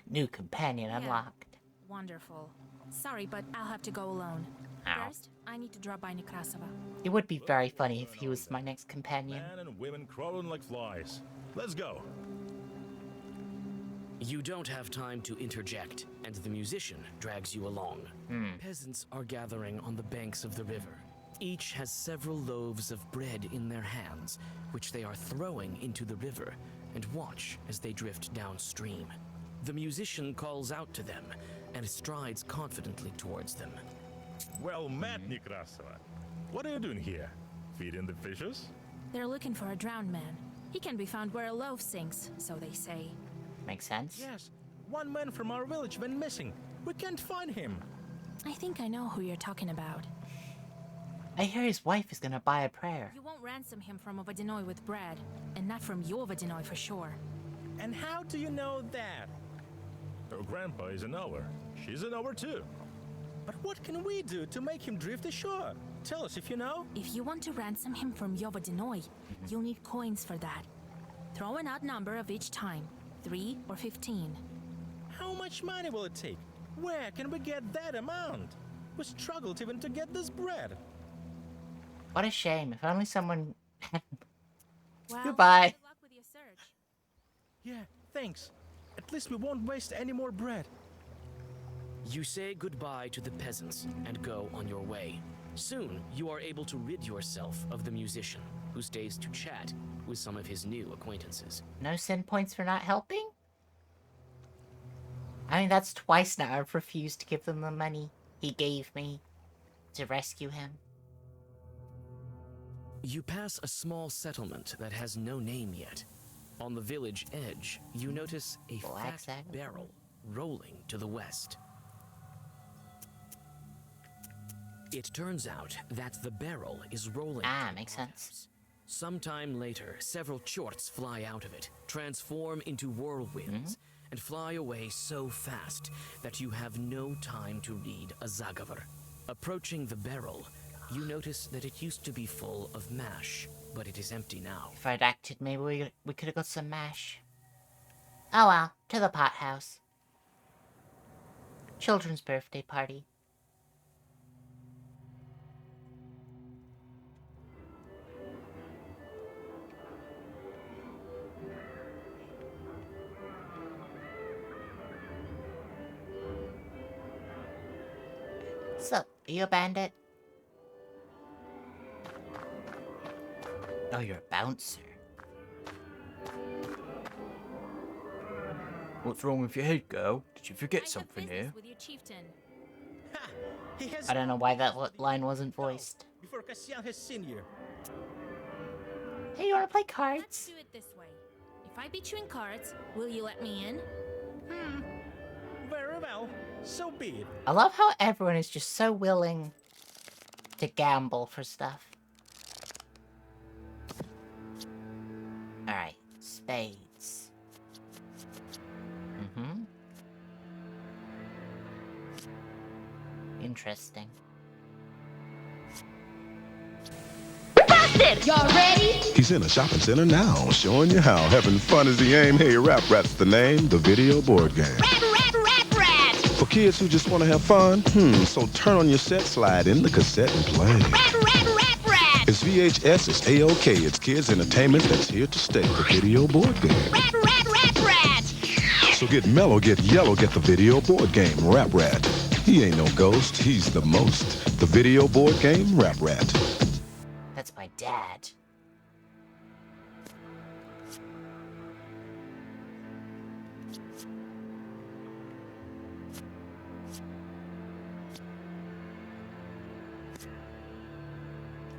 new companion Yeah. unlocked. Wonderful. Sorry, but I'll have to go alone. Ow. First, I need to drop by Nekrasova. It would be very funny if he was my next companion. Men and women crawling like flies. Let's go. You don't have time to interject, and the musician drags you along. Peasants are gathering on the banks of the river. Each has several loaves of bread in their hands, which they are throwing into the river, and watch as they drift downstream. The musician calls out to them and strides confidently towards them. Well met, Nekrasova. What are you doing here? Feeding the fishes? They're looking for a drowned man. He can be found where a loaf sinks, so they say. Makes sense. Yes, one man from our village went missing. We can't find him. I think I know who you're talking about. I hear his wife is gonna buy a prayer. You won't ransom him from a Vadinoi with bread, and not from your Vadinoi for sure. And how do you know that? Her grandpa is a knower. She's a knower too. But what can we do to make him drift ashore? Tell us if you know. If you want to ransom him from Yovadinoi, you'll need coins for that. Throw an odd number of each time. 3 or 15. How much money will it take? Where can we get that amount? We struggled even to get this bread. What a shame. If only someone... Well, Goodbye. good luck with your search. Yeah, thanks. At least we won't waste any more bread. You say goodbye to the peasants and go on your way. Soon, you are able to rid yourself of the musician, who stays to chat with some of his new acquaintances. No sin points for not helping? I mean, that's twice now I've refused to give them the money he gave me to rescue him. You pass a small settlement that has no name yet. On the village edge, you notice a fat barrel rolling to the west. It turns out that the barrel is rolling. Makes sense. Sometime later, several chorts fly out of it, transform into whirlwinds, and fly away so fast that you have no time to read a Zagavar. Approaching the barrel, you notice that it used to be full of mash, but it is empty now. If I'd acted, maybe we could have got some mash. Oh well, to the pot house. Children's birthday party. So, are you a bandit? Oh, you're a bouncer. What's wrong with your head, girl? Did you forget something here? With your chieftain. He has I don't know why that line wasn't voiced. before Cassian has seen you. Hey, you wanna play cards? Let's do it this way. If I beat you in cards, will you let me in? Very well. So be it. I love how everyone is just so willing to gamble for stuff. Alright, spades. Interesting. Busted! Y'all ready? He's in a shopping center now, showing you how. Having fun is the aim. Hey, Rap Rat's the name, the video board game. Rap, rat! For kids who just want to have fun, so turn on your set, slide in the cassette and play. Rap! It's VHS, it's A-OK, it's kids' entertainment that's here to stay. The video board game. Rap! So get mellow, get yellow, get the video board game, Rap Rat. He ain't no ghost, he's the most. The video board game, Rap Rat. That's my dad.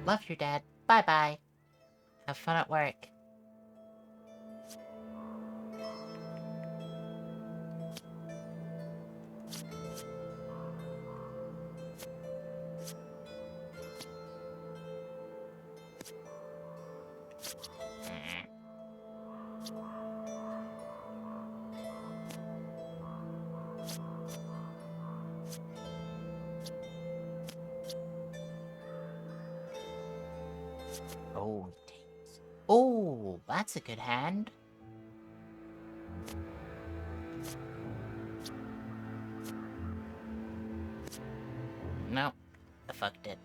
Love your dad. Bye-bye. Have fun at work. Oh, days. Oh, that's a good hand. No, I fucked it.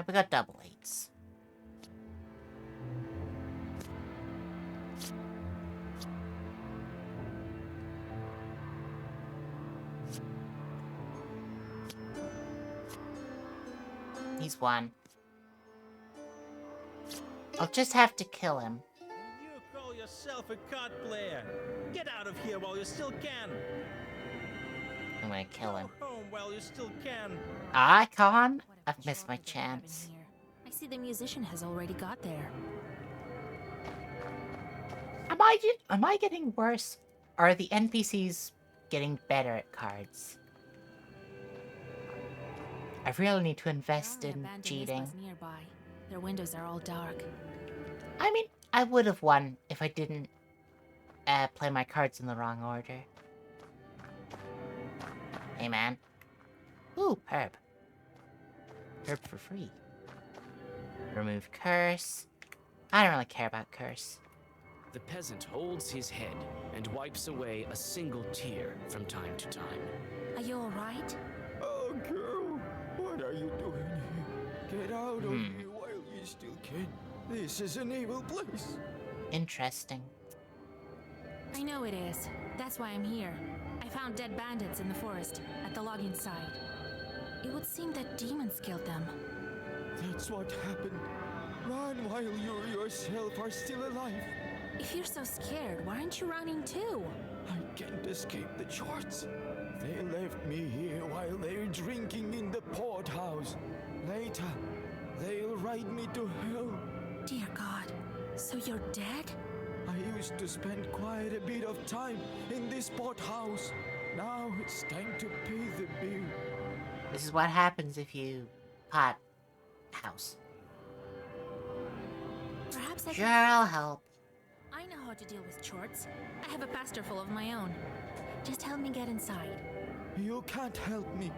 We got double eights. He's won. I'll just have to kill him. You call yourself a card player. Get out of here while you still can. I'm gonna kill him. Go home while you still can. I can't. I've missed my chance. I see the musician has already got there. Am I getting worse? Or are the NPCs getting better at cards? I really need to invest in cheating. Nearby. Their windows are all dark. I mean, I would have won if I didn't play my cards in the wrong order. Hey, man. Ooh, herb. Herb for free. Remove curse. I don't really care about curse. The peasant holds his head and wipes away a single tear from time to time. Are you alright? Oh, girl, what are you doing here? Get out of here while you still can. This is an evil place. Interesting. I know it is. That's why I'm here. I found dead bandits in the forest, at the logging site. It would seem that demons killed them. That's what happened. Run while you yourself are still alive. If you're so scared, why aren't you running too? I can't escape the Chorts. They left me here while they're drinking in the porthouse. Later, they'll ride me to hell. Dear God, so you're dead? I used to spend quite a bit of time in this pothouse. Now it's time to pay the bill. This is what happens if you pot house. Perhaps I Sure, I'll help. I know how to deal with Chorts. I have a pastor full of my own. Just help me get inside. You can't help me,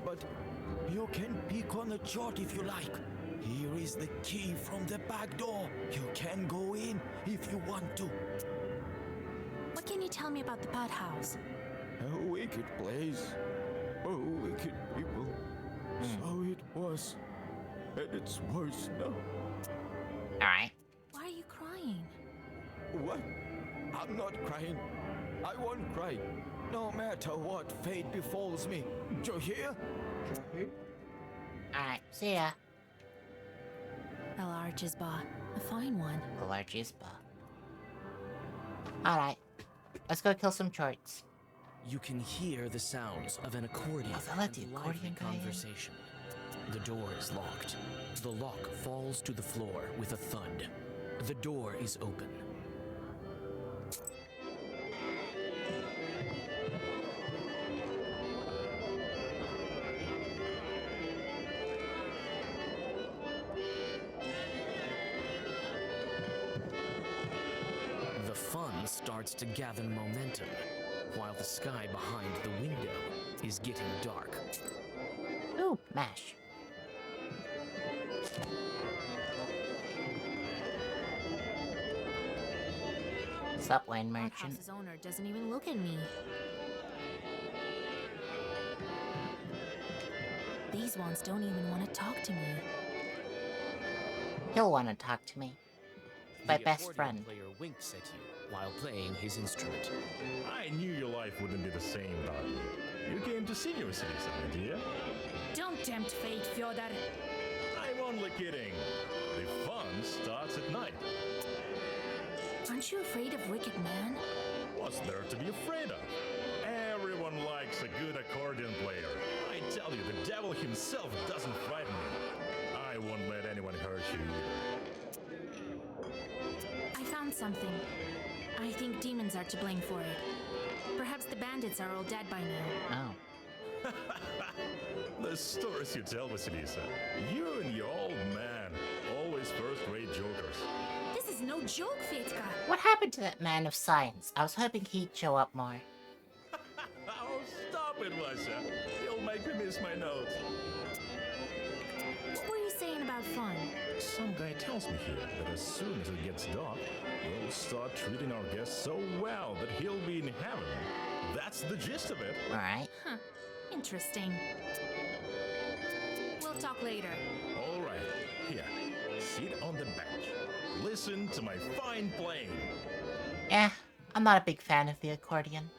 but you can pick on a Chort if you like. Here is the key from the back door. You can go in if you want to. What can you tell me about the pot house? A wicked place. Oh, wicked people. So it was. And it's worse now. Alright. Why are you crying? What? I'm not crying. I won't cry. No matter what fate befalls me. Do you hear? Alright, see ya. A large isba. A fine one. A large isba. Alright. Let's go kill some Chorts. You can hear the sounds of an accordion let the and accordion lively guy in? conversation. The door is locked. The lock falls to the floor with a thud. The door is open. The fun starts to gather momentum, while the sky behind the window is getting dark. Ooh, mash. Sup, wine merchant? House's owner doesn't even look at me. These ones don't even want to talk to me. He'll want to talk to me. My The best accordion friend. player winks at you while playing his instrument. I knew your life wouldn't be the same without me. You came to see your city, dear. Don't tempt fate, Fyodor. I'm only kidding. The fun starts at night. Aren't you afraid of Wicked Man? What's there to be afraid of? Everyone likes a good accordion player. I tell you, the devil himself doesn't frighten me. I won't let anyone hurt you either. I found something. I think demons are to blame for it. Perhaps the bandits are all dead by now. Oh. The stories you tell, Vasilisa. You and your old man, always first-rate jokers. This is no joke, Fetka. What happened to that man of science? I was hoping he'd show up more. Oh, stop it, Vasha. You'll make me miss my notes. What were you saying about fun? Some guy tells me here that as soon as it gets dark, we'll start treating our guests so well that he'll be in heaven. That's the gist of it. Alright. Huh. Interesting. We'll talk later. All right. Here, sit on the bench. Listen to my fine playing. Eh, I'm not a big fan of the accordion.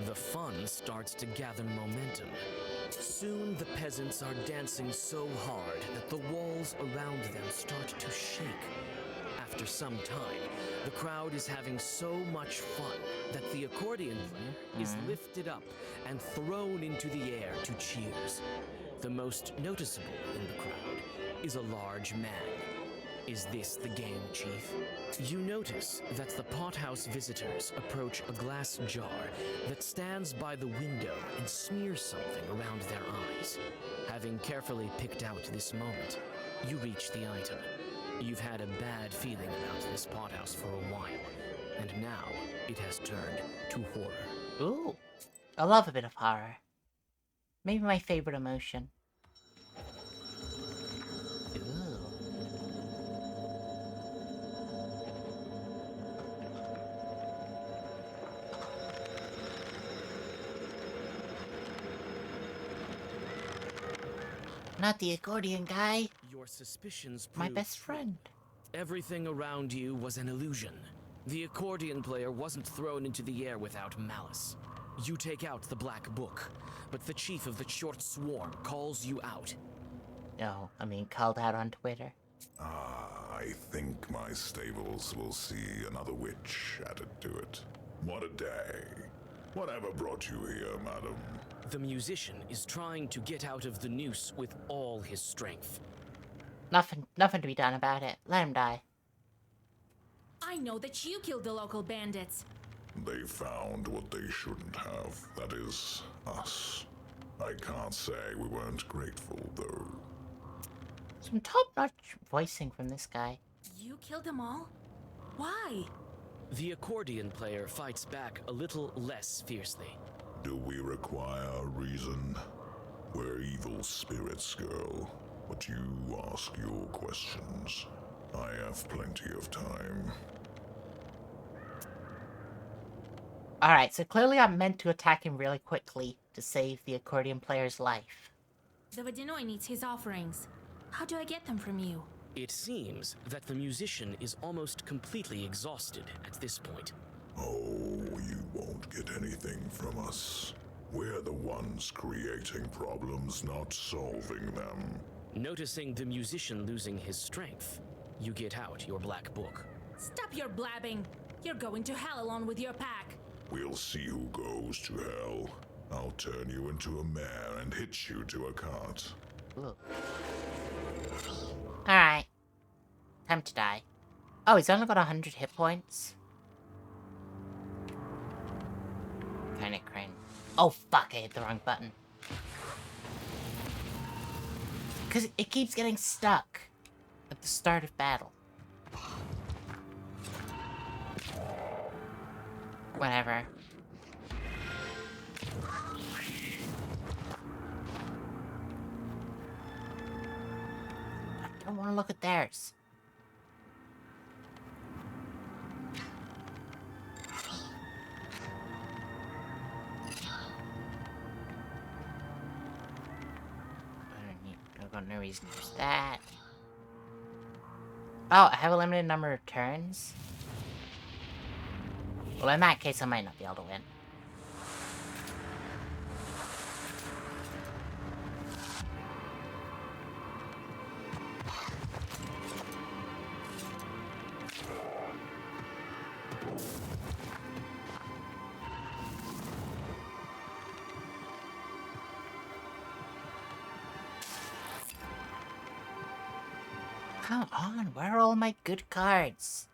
The fun starts to gather momentum. Soon the peasants are dancing so hard that the walls around them start to shake. After some time, the crowd is having so much fun that the accordion player is lifted up and thrown into the air to cheers. The most noticeable in the crowd is a large man. Is this the game, Chief? You notice that the pothouse visitors approach a glass jar that stands by the window and smears something around their eyes. Having carefully picked out this moment, you reach the item. You've had a bad feeling about this pothouse for a while, and now it has turned to horror. Ooh, I love a bit of horror. Maybe my favorite emotion. Not the accordion guy. Your suspicions My proved best true. friend. Everything around you was an illusion. The accordion player wasn't thrown into the air without malice. You take out the black book, but the chief of the short swarm calls you out. No, I mean called out on Twitter. I think my stables will see another witch added to it. What a day. Whatever brought you here, madam? The musician is trying to get out of the noose with all his strength. Nothing to be done about it. Let him die. I know that you killed the local bandits. They found what they shouldn't have. That is, us. I can't say we weren't grateful, though. Some top-notch voicing from this guy. You killed them all? Why? The accordion player fights back a little less fiercely. Do we require a reason? We're evil spirits, girl. But you ask your questions. I have plenty of time. Alright, so clearly I'm meant to attack him really quickly to save the accordion player's life. The Vadinoi needs his offerings. How do I get them from you? It seems that the musician is almost completely exhausted at this point. Oh, you won't get anything from us. We're the ones creating problems, not solving them. Noticing the musician losing his strength, you get out your black book. Stop your blabbing! You're going to hell alone with your pack! We'll see who goes to hell. I'll turn you into a mare and hitch you to a cart. Alright. Time to die. Oh, he's only got 100 hit points? Kinda cringe. Oh fuck, I hit the wrong button. Because it keeps getting stuck at the start of battle. Whatever. I don't want to look at theirs. I've got no reason to use that. Oh, I have a limited number of turns? Well, in that case, I might not be able to win. Come on, where are all my good cards?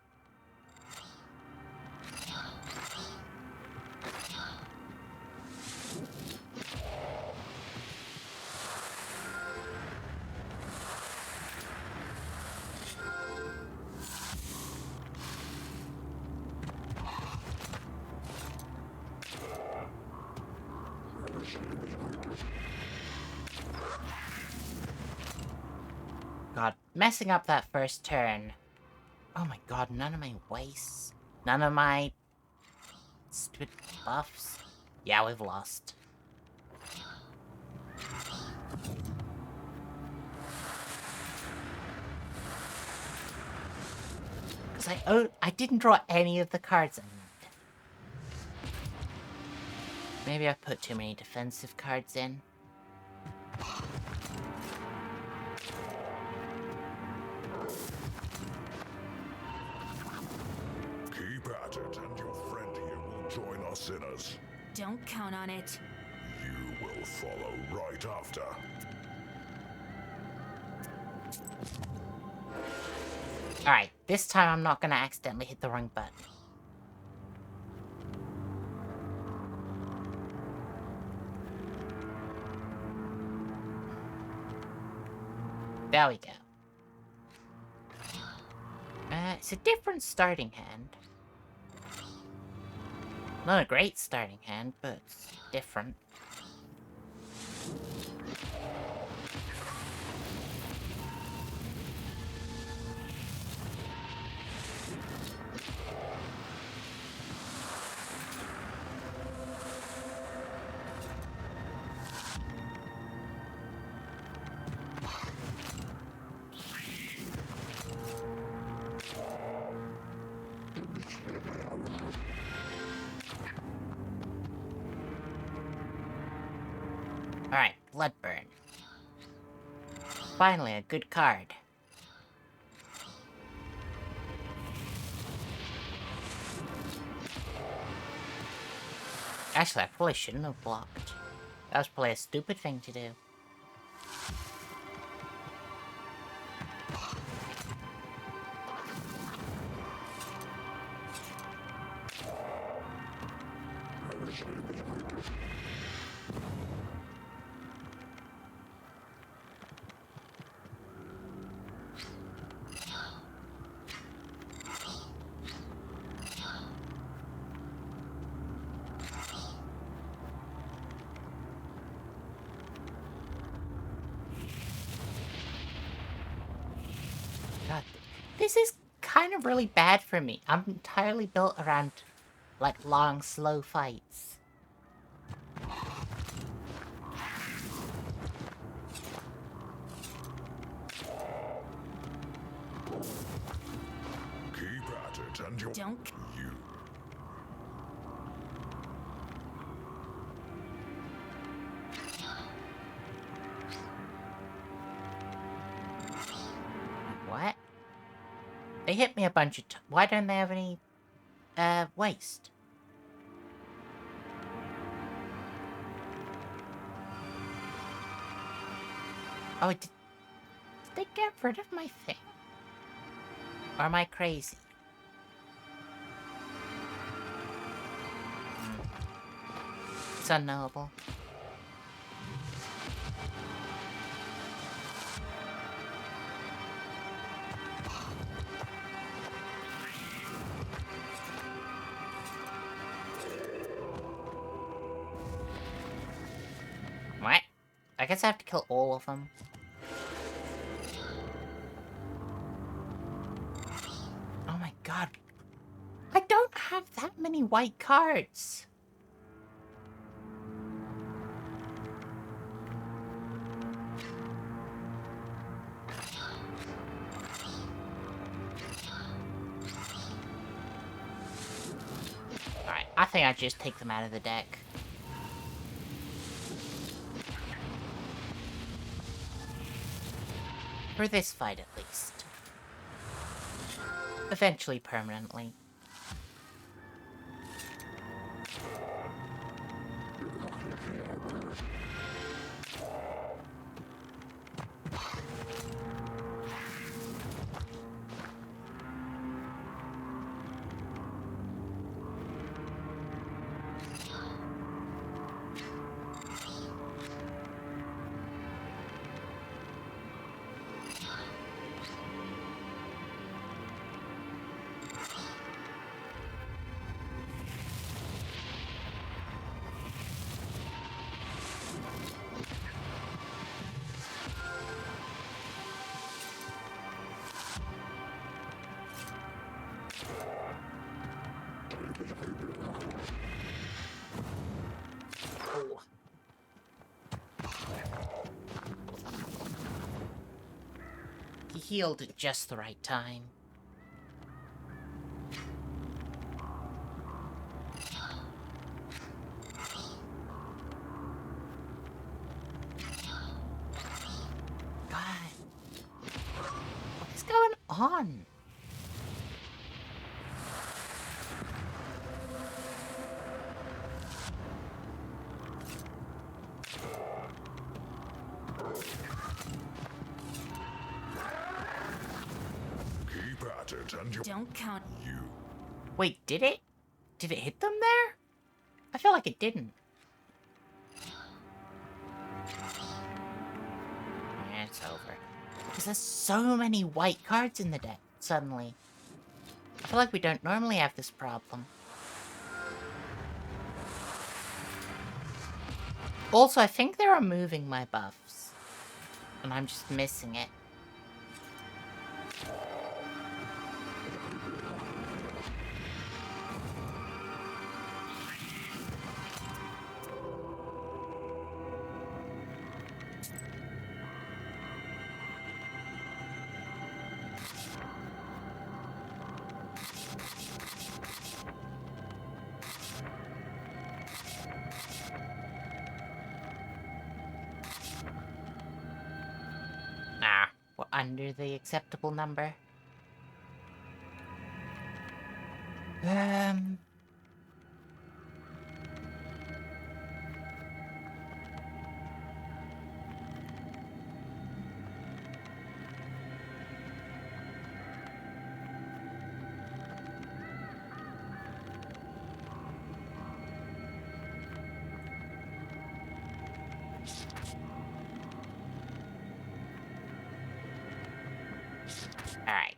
God, messing up that first turn. Oh my god, none of my wastes. None of my stupid buffs. Yeah, we've lost. Because I didn't draw any of the cards I need. Maybe I put too many defensive cards in. Keep at it, and your friend here will join our sinners. Don't count on it. You will follow right after. Alright, this time I'm not gonna accidentally hit the wrong button. There we go. It's a different starting hand. Not a great starting hand, but it's different. Finally, a good card. Actually, I probably shouldn't have blocked. That was probably a stupid thing to do. God, this is kind of really bad for me. I'm entirely built around, like, long, slow fights. Keep at it and you'll... Don't. You. What? They hit me a bunch of times. Why don't they have any, waste? Oh, did they get rid of my thing? Or am I crazy? It's unknowable. What? I guess I have to kill all of them. Oh my god. I don't have that many white cards. Alright, I think I just take them out of the deck. For this fight, at least. Eventually, permanently. He healed at just the right time. God. What is going on? Keep at it and you... Don't count. You. Wait, did it? Did it hit them there? I feel like it didn't. Yeah, it's over. Because there's so many white cards in the deck, suddenly. I feel like we don't normally have this problem. Also, I think they're removing my buffs. And I'm just missing it. under the acceptable number. Alright.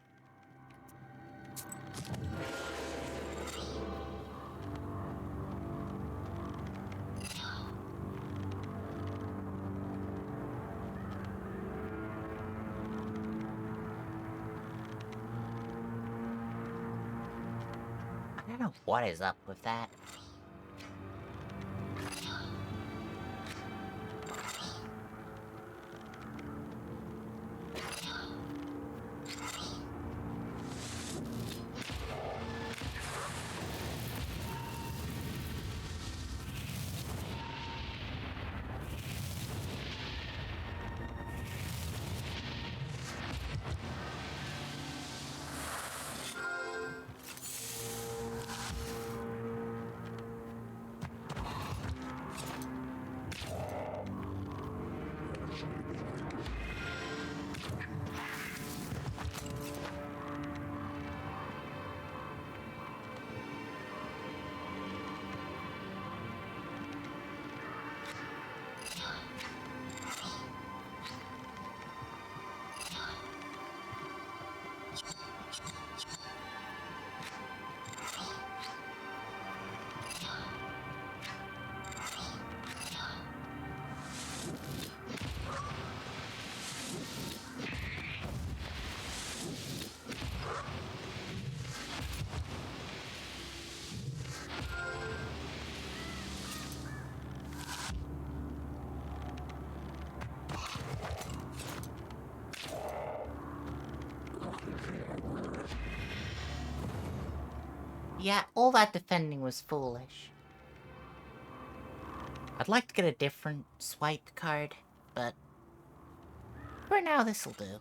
I don't know what is up with that. Yeah, all that defending was foolish. I'd like to get a different swipe card, but for now this'll do.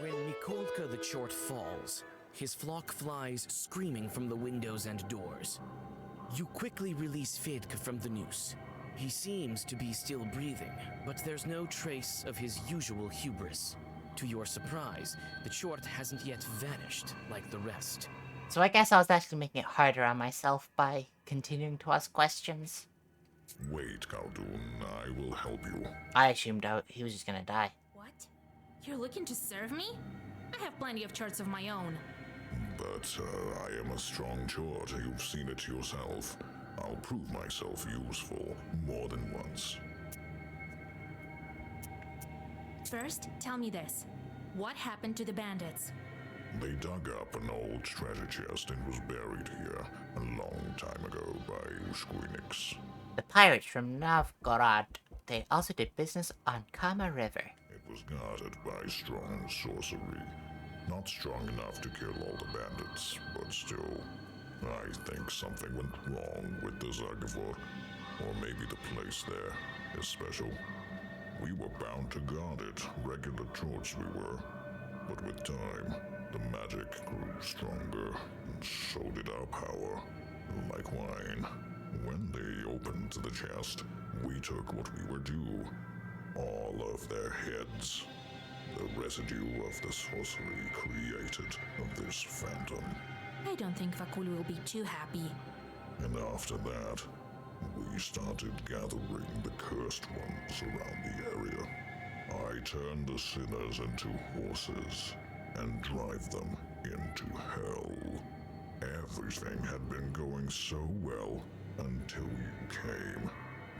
When Mikolka the Short falls, his flock flies screaming from the windows and doors. You quickly release Fedka from the noose. He seems to be still breathing, but there's no trace of his usual hubris. To your surprise, the Short hasn't yet vanished like the rest. So I guess I was actually making it harder on myself by continuing to ask questions. Wait, Khaldun, I will help you. I assumed he was just gonna die. What? You're looking to serve me? I have plenty of charts of my own. But I am a strong Chort. You've seen it yourself. I'll prove myself useful more than once. First, tell me this. What happened to the bandits? They dug up an old treasure chest and was buried here a long time ago by Ushkuinix. The pirates from Novgorod. They also did business on Kama River. It was guarded by strong sorcery. Not strong enough to kill all the bandits, but still. I think something went wrong with the Zagavor. Or maybe the place there is special. We were bound to guard it, regular Chorts we were. But with time, the magic grew stronger, and so did our power. Like wine. When they opened the chest, we took what we were due. All of their heads. The residue of the sorcery created this phantom. I don't think Vakul will be too happy. And after that, we started gathering the cursed ones around the area. I turned the sinners into horses and drive them into hell. Everything had been going so well until you came.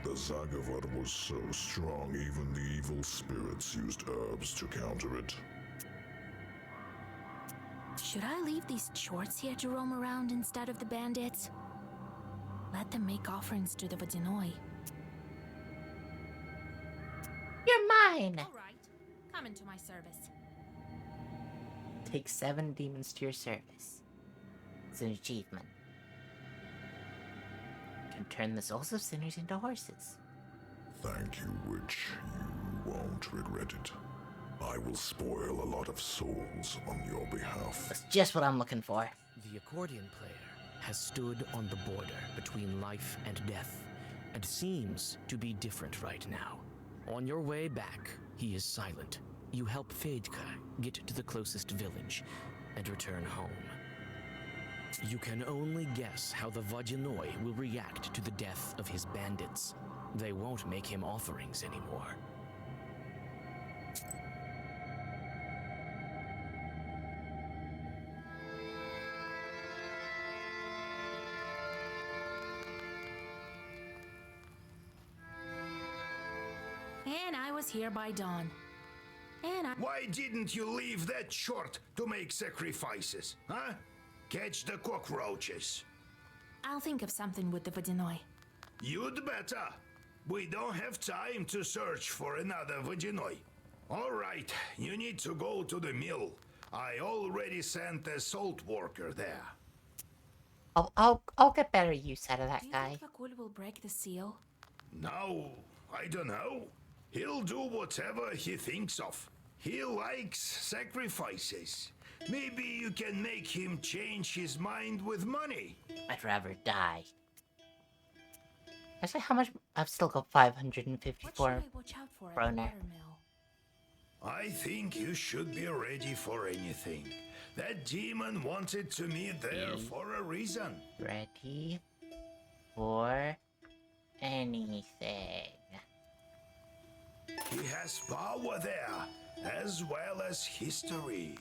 The Zagavor was so strong, even the evil spirits used herbs to counter it. Should I leave these chorts here to roam around instead of the bandits? Let them make offerings to the Vodinoi. You're mine! Alright, come into my service. Take 7 demons to your service. It's an achievement. You can turn the souls of sinners into horses. Thank you, witch. You won't regret it. I will spoil a lot of souls on your behalf. That's just what I'm looking for. The accordion player has stood on the border between life and death, and seems to be different right now. On your way back, he is silent. You help Fedka get to the closest village and return home. You can only guess how the Vodinoi will react to the death of his bandits. They won't make him offerings anymore. And I was here by dawn. And I... Why didn't you leave that short to make sacrifices, huh? Catch the cockroaches. I'll think of something with the Vodinoi. You'd better. We don't have time to search for another Vodinoi. All right, you need to go to the mill. I already sent a salt worker there. I'll get better use out of that guy. Do you think Vakul will break the seal? No, I don't know. He'll do whatever he thinks of. He likes sacrifices. Maybe you can make him change his mind with money. I'd rather die. Actually, how much? I've still got 554 What should I watch out for at the Broner. watermill? I think you should be ready for anything. That demon wanted to meet there for a reason. Ready for anything. He has power there, as well as history.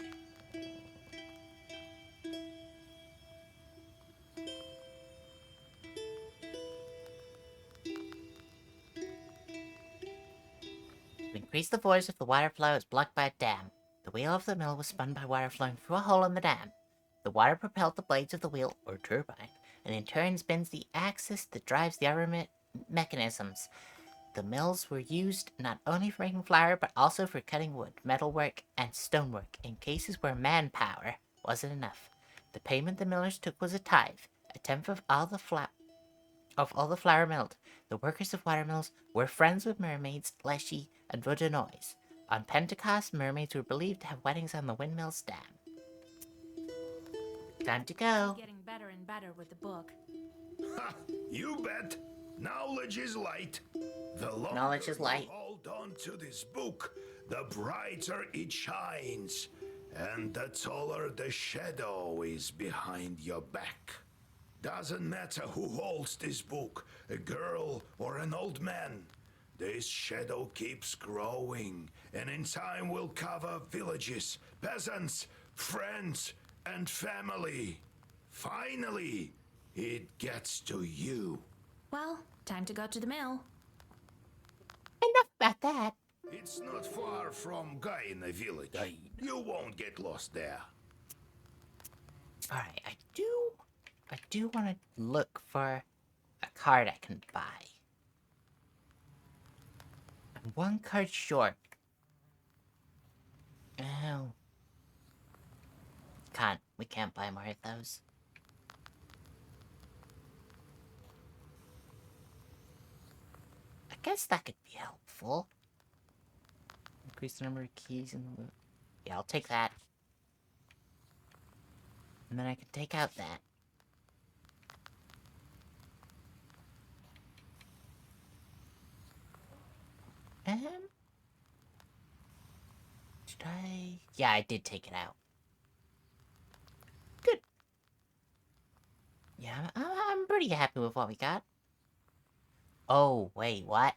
To increase the force if the water flow is blocked by a dam. The wheel of the mill was spun by water flowing through a hole in the dam. The water propelled the blades of the wheel, or turbine, and in turn spins the axis that drives the other mechanisms. The mills were used not only for making flour, but also for cutting wood, metalwork, and stonework in cases where manpower wasn't enough. The payment the millers took was a tithe, a tenth of all the flour milled. The workers of watermills were friends with mermaids, leshy, and Vodinois. On Pentecost, mermaids were believed to have weddings on the windmill's dam. Time to go. Getting better and better with the book. Ha! You bet. Knowledge is light. The longer Knowledge is light. you hold on to this book, the brighter it shines, and the taller the shadow is behind your back. Doesn't matter who holds this book, a girl or an old man. This shadow keeps growing, and in time will cover villages, peasants, friends, and family. Finally, it gets to you. Well, time to go to the mill. Enough about that. It's not far from Gaina village. You won't get lost there. Alright, I do want to look for a card I can buy. I'm one card short. Oh. We can't buy more of those. I guess that could be helpful. Increase the number of keys in the loot. Yeah, I'll take that. And then I can take out that. Did I? Yeah, I did take it out. Good. Yeah, I'm pretty happy with what we got. Oh, wait, what?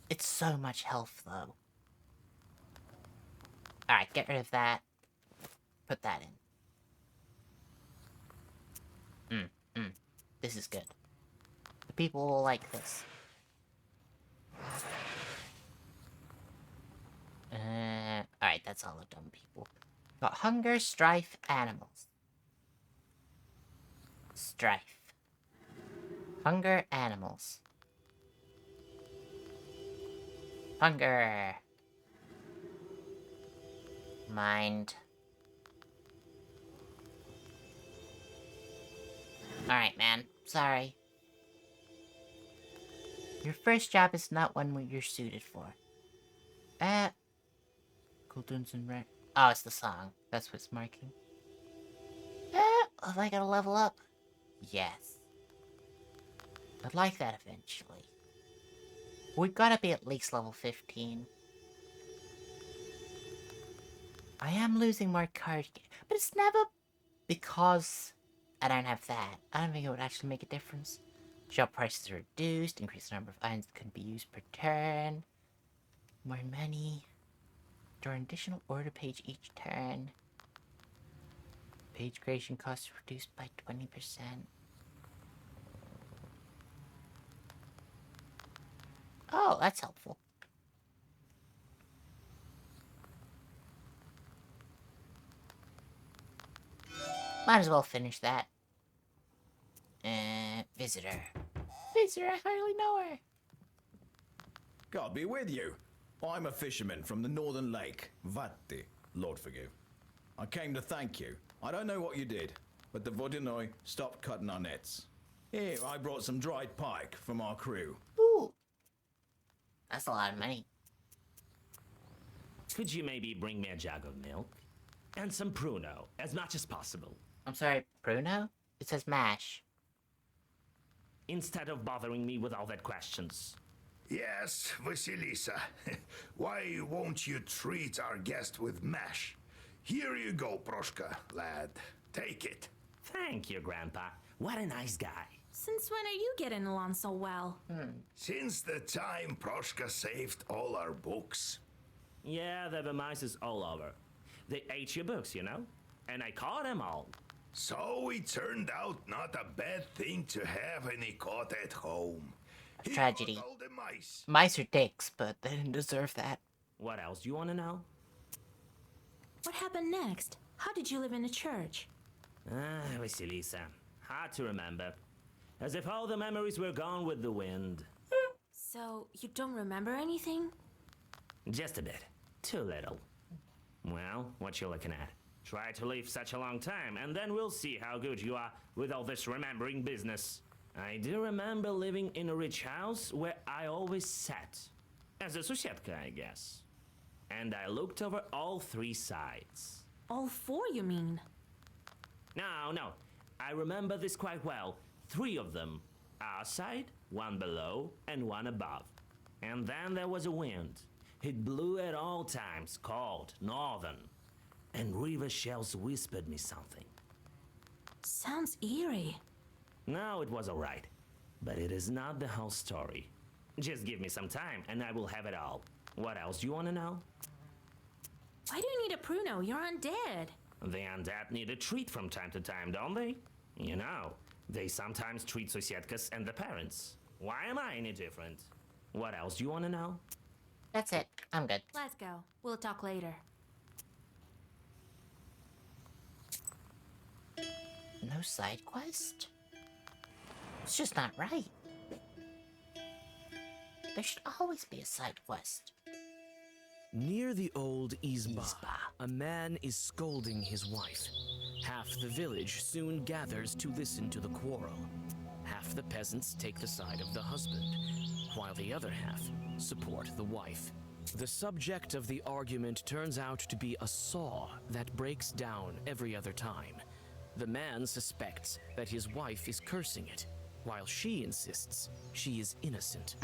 It's so much health, though. Alright, get rid of that. Put that in. This is good. The people will like this. that's all the dumb people. Got hunger, strife, animals. Strife. Hunger, animals. Hunger. Mind. Alright, man. Sorry. Your first job is not one you're suited for. Coultons and Red. Oh, it's the song. That's what's marking. Have I gotta level up? Yes. I'd like that eventually. We've gotta be at least level 15. I am losing more card game, but it's never because I don't have that. I don't think it would actually make a difference. Shop prices are reduced, increase the number of items that can be used per turn. More money. During additional order page each turn. Page creation costs reduced by 20%. Oh, that's helpful. Might as well finish that. Visitor. Visitor, I hardly know her. God be with you. I'm a fisherman from the Northern Lake, Vatti, Lord forgive. I came to thank you. I don't know what you did, but the Vodinoi stopped cutting our nets. Here, I brought some dried pike from our crew. Ooh. That's a lot of money. Could you maybe bring me a jug of milk? And some pruno, as much as possible. I'm sorry, pruno? It says mash. Instead of bothering me with all that questions. Yes, Vasilisa. Why won't you treat our guest with mash? Here you go, Proshka, lad. Take it. Thank you, Grandpa. What a nice guy. Since when are you getting along so well? Since the time Proshka saved all our books. Yeah, there were mice all over. They ate your books, you know? And I caught them all. So it turned out not a bad thing to have any caught at home. A tragedy. Mice are dicks, but they didn't deserve that. What else do you want to know? What happened next? How did you live in a church? Vasilisa. Hard to remember. As if all the memories were gone with the wind. So, you don't remember anything? Just a bit. Too little. Well, what you looking at? Try to live such a long time, and then we'll see how good you are with all this remembering business. I do remember living in a rich house where I always sat. As a susietka, I guess. And I looked over all three sides. All four, you mean? No. I remember this quite well. 3 of them. Our side, 1 below, and 1 above. And then there was a wind. It blew at all times, cold, northern. And river shells whispered me something. Sounds eerie. No, it was alright. But it is not the whole story. Just give me some time and I will have it all. What else do you want to know? Why do you need a pruno? You're undead. The undead need a treat from time to time, don't they? You know, they sometimes treat Sosietkas and the parents. Why am I any different? What else do you want to know? That's it. I'm good. Let's go. We'll talk later. No side quest? It's just not right. There should always be a side quest. Near the old Izba, a man is scolding his wife. Half the village soon gathers to listen to the quarrel. Half the peasants take the side of the husband, while the other half support the wife. The subject of the argument turns out to be a saw that breaks down every other time. The man suspects that his wife is cursing it, while she insists she is innocent.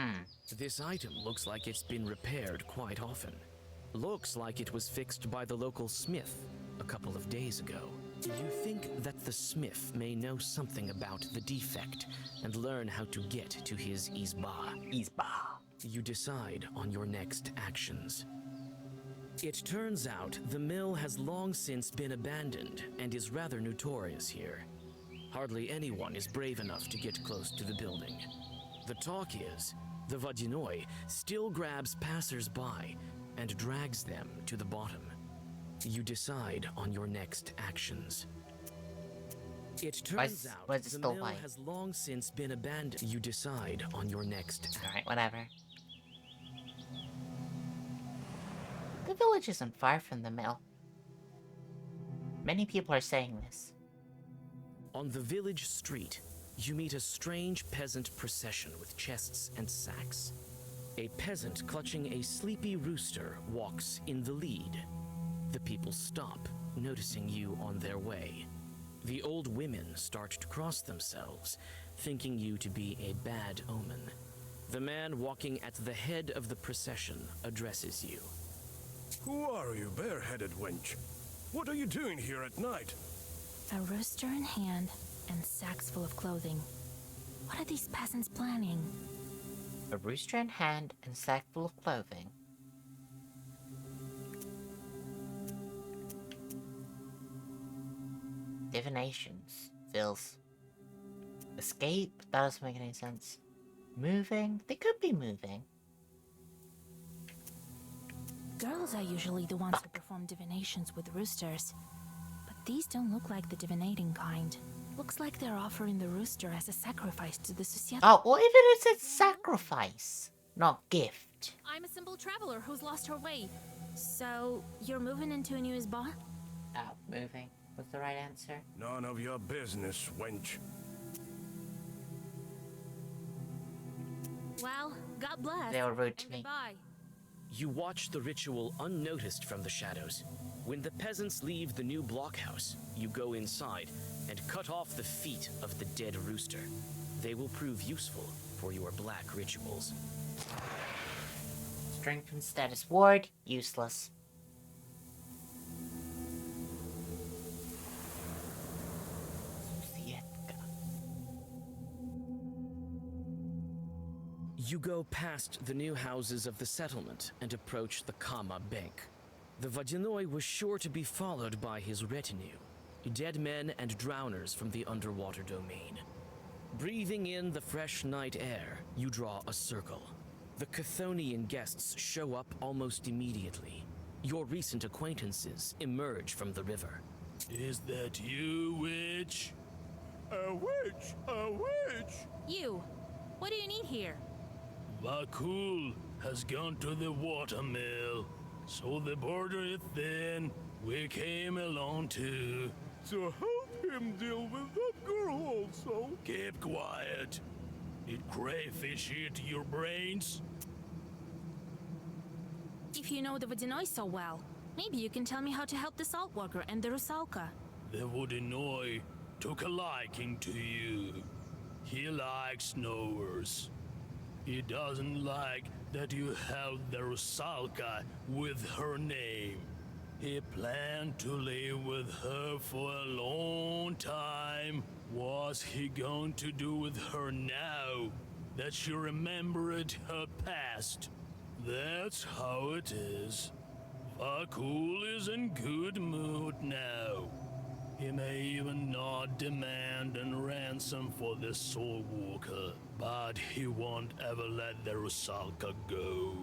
This item looks like it's been repaired quite often. Looks like it was fixed by the local smith a couple of days ago. You think that the smith may know something about the defect and learn how to get to his Izba. You decide on your next actions. It turns out the mill has long since been abandoned and is rather notorious here. Hardly anyone is brave enough to get close to the building. The talk is, the Vodinoi still grabs passers-by and drags them to the bottom. You decide on your next actions. It turns out why is it the still mill white? has long since been abandoned. You decide on your next. Alright, whatever. The village isn't far from the mill. Many people are saying this. On the village street, you meet a strange peasant procession with chests and sacks. A peasant clutching a sleepy rooster walks in the lead. The people stop, noticing you on their way. The old women start to cross themselves, thinking you to be a bad omen. The man walking at the head of the procession addresses you. Who are you, bareheaded wench? What are you doing here at night? A rooster in hand and sacks full of clothing. What are these peasants planning? A rooster in hand and sack full of clothing. Divinations. Feels... Escape? That doesn't make any sense. Moving? They could be moving. Girls are usually the ones who perform divinations with roosters. But these don't look like the divinating kind. Looks like they're offering the rooster as a sacrifice to the society. Oh, or even it's a sacrifice, not gift. I'm a simple traveler who's lost her way. So, you're moving into a new spa? Oh, moving was the right answer. None of your business, wench. Well, God bless. They were rude to me. Goodbye. You watch the ritual unnoticed from the shadows. When the peasants leave the new blockhouse, you go inside and cut off the feet of the dead rooster. They will prove useful for your black rituals. Strength and status ward, useless. You go past the new houses of the settlement and approach the Kama Bank. The Vodyanoi was sure to be followed by his retinue, dead men and drowners from the underwater domain. Breathing in the fresh night air, you draw a circle. The Chthonian guests show up almost immediately. Your recent acquaintances emerge from the river. Is that you, witch? A witch! A witch! You! What do you need here? Vakul has gone to the watermill, so the border is thin. We came along too. To help him deal with that girl also. Keep quiet. Did crayfish eat your brains? If you know the Vodyanoi so well, maybe you can tell me how to help the salt worker and the Rusalka. The Vodyanoi took a liking to you. He likes knowers. He doesn't like that you held the Rusalka with her name. He planned to live with her for a long time. What's he going to do with her now that she remembered her past? That's how it is. Vakul is in good mood now. He may even not demand a ransom for the Soul Walker, but he won't ever let the Rusalka go.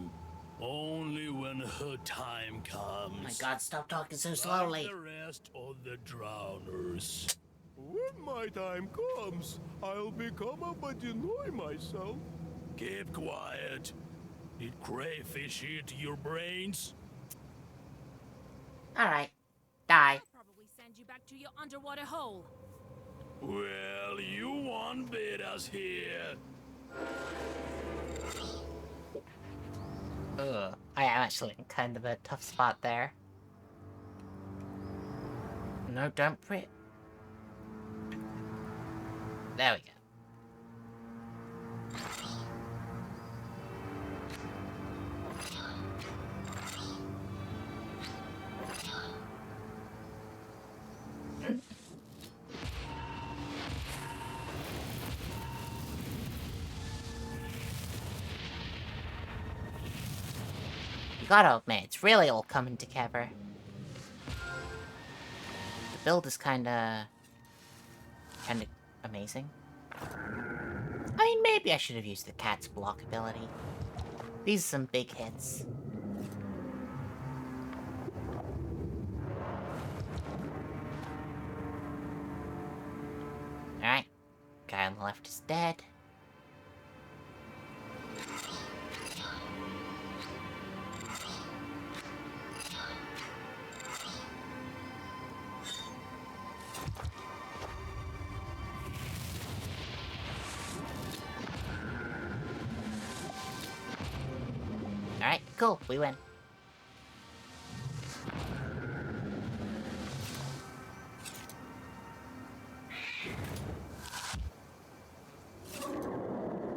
Only when her time comes. Oh my god, stop talking so slowly. Like the rest of the drowners. When my time comes, I'll become a Vodyanoi myself. Keep quiet. Did crayfish eat your brains? Alright. Die. Send you back to your underwater hole. Well, you won't beat us here. Ugh. I am actually in kind of a tough spot there. No, don't print. There we go. Gotta admit, it's really all coming together. The build is kinda amazing. I mean, maybe I should have used the cat's block ability. These are some big hits. on the left is dead. Alright, cool, we win.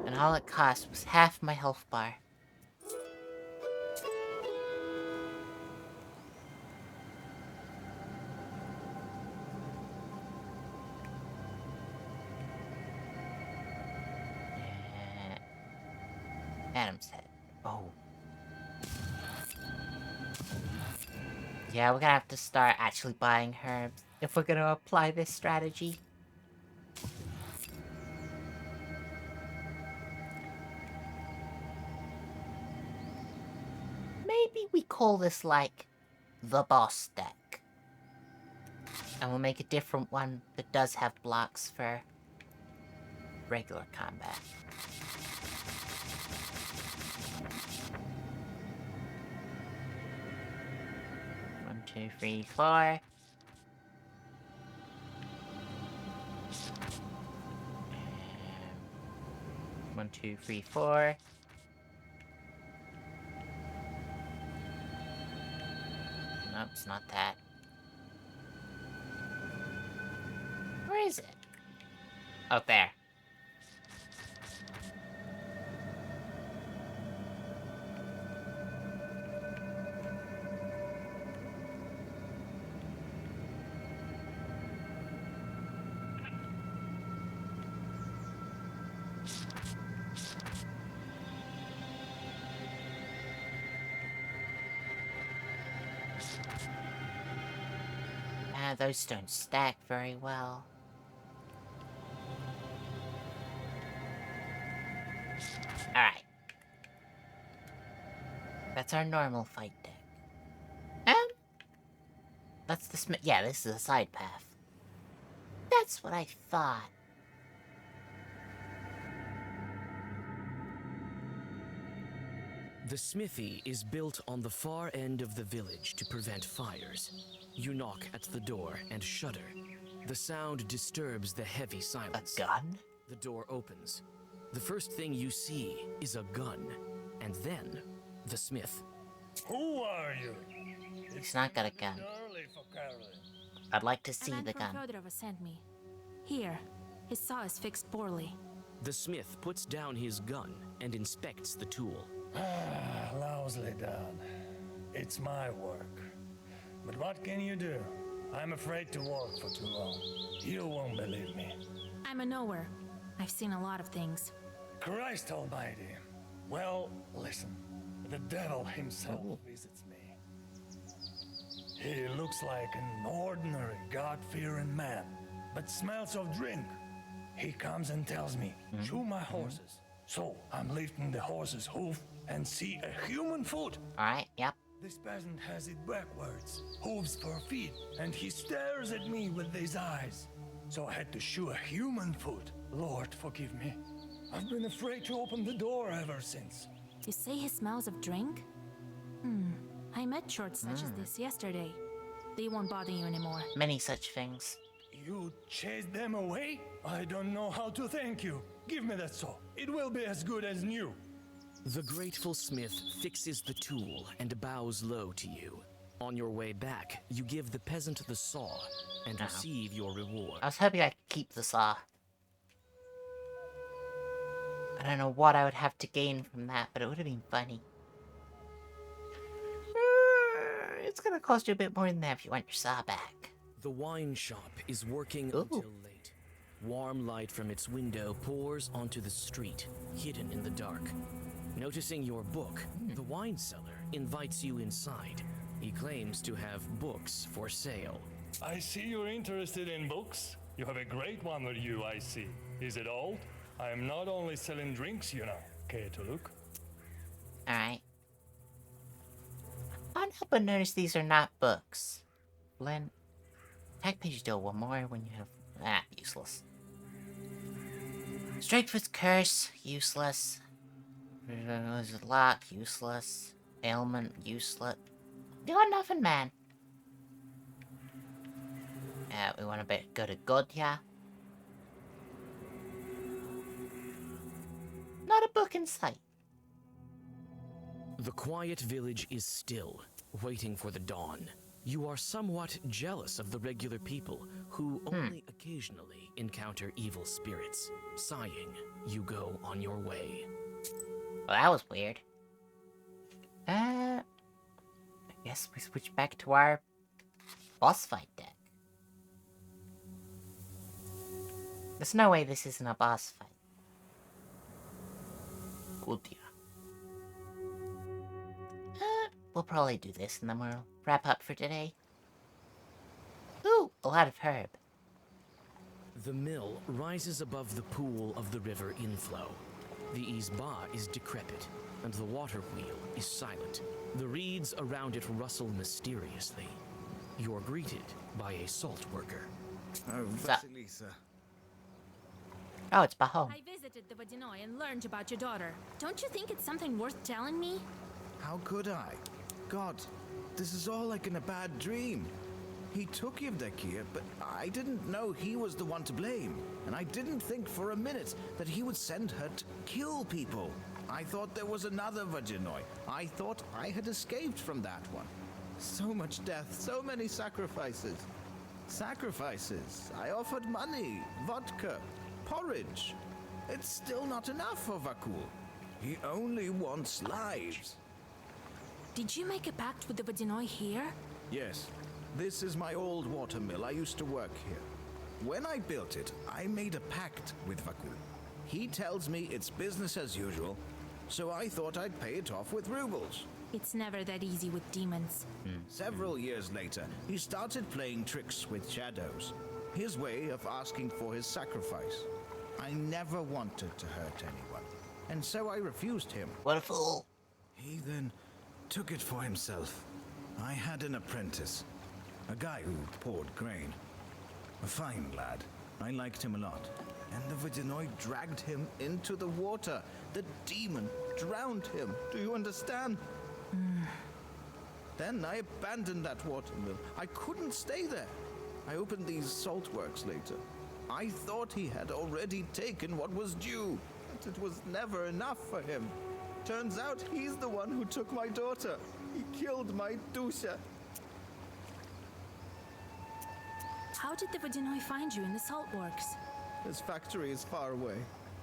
And all it cost was half my health bar. Adam's head. Oh. Yeah, we're gonna have to start actually buying herbs if we're gonna apply this strategy. Maybe we call this, like, the boss deck. And we'll make a different one that does have blocks for regular combat. One, two, three, four. One, two, three, four. Nope, it's not that. Where is it? Oh, there. Those don't stack very well. Alright. That's our normal fight deck. That's the Smith. Yeah, this is a side path. That's what I thought. The smithy is built on the far end of the village to prevent fires. You knock at the door and shudder. The sound disturbs the heavy silence. A gun? The door opens. The first thing you see is a gun, and then the smith. Who are you? He's not got a gun. I'd like to see the gun. Fedorova sent me. Here, his saw is fixed poorly. The smith puts down his gun and inspects the tool. Lousily done. It's my work. But what can you do? I'm afraid to work for too long. You won't believe me. I'm a knower. I've seen a lot of things. Christ almighty. Well, listen. The devil himself visits me. He looks like an ordinary God-fearing man, but smells of drink. He comes and tells me, shoot my horses. So I'm lifting the horse's hoof and see a human foot. Alright, yep. This peasant has it backwards, hooves for feet, and he stares at me with his eyes. So I had to shoe a human foot. Lord, forgive me. I've been afraid to open the door ever since. You say he smells of drink? I met shorts such as this yesterday. They won't bother you anymore. Many such things. You chased them away? I don't know how to thank you. Give me that saw. It will be as good as new. The grateful smith fixes the tool and bows low to you. On your way back, you give the peasant the saw and receive your reward. I was hoping I could keep the saw. I don't know what I would have to gain from that, but it would have been funny. It's gonna cost you a bit more than that if you want your saw back. The wine shop is working until late. Warm light from its window pours onto the street, hidden in the dark. Noticing your book, the wine seller invites you inside. He claims to have books for sale. I see you're interested in books. You have a great one with you, I see. Is it old? I am not only selling drinks, you know. Care to look? Alright. I can't help but notice these are not books. Len, tag page do one more when you have... useless. Straightfoot's curse, useless. Was it lock, useless. Ailment, useless. Doing nothing, man. We want to go to Godya. Not a book in sight. The quiet village is still, waiting for the dawn. You are somewhat jealous of the regular people, who only occasionally encounter evil spirits. Sighing, you go on your way. Well, that was weird. I guess we switch back to our boss fight deck. There's no way this isn't a boss fight. Godya. We'll probably do this and then we'll wrap up for today. Ooh, a lot of herb. The mill rises above the pool of the river inflow. The Izba is decrepit, and the water wheel is silent. The reeds around it rustle mysteriously. You're greeted by a salt worker. Oh, Vasilisa. Oh, it's Bahom. I visited the Vodinoi and learned about your daughter. Don't you think it's something worth telling me? How could I? God, this is all like in a bad dream. He took Yevdokia, but I didn't know he was the one to blame. And I didn't think for a minute that he would send her to kill people. I thought there was another Vodinoi. I thought I had escaped from that one. So much death, so many sacrifices. Sacrifices. I offered money, vodka, porridge. It's still not enough for Vakul. He only wants lives. Did you make a pact with the Vodinoi here? Yes. This is my old water mill. I used to work here. When I built it, I made a pact with Vakul. He tells me it's business as usual, so I thought I'd pay it off with rubles. It's never that easy with demons. Several years later, he started playing tricks with shadows. His way of asking for his sacrifice. I never wanted to hurt anyone, and so I refused him. What a fool. He then took it for himself. I had an apprentice, a guy who poured grain. A fine lad. I liked him a lot. And the Vodinoi dragged him into the water. The demon drowned him. Do you understand? Then I abandoned that water mill. I couldn't stay there. I opened these salt works later. I thought he had already taken what was due, but it was never enough for him. Turns out he's the one who took my daughter. He killed my Dusha. How did the Vodinoi find you in the salt works? This factory is far away.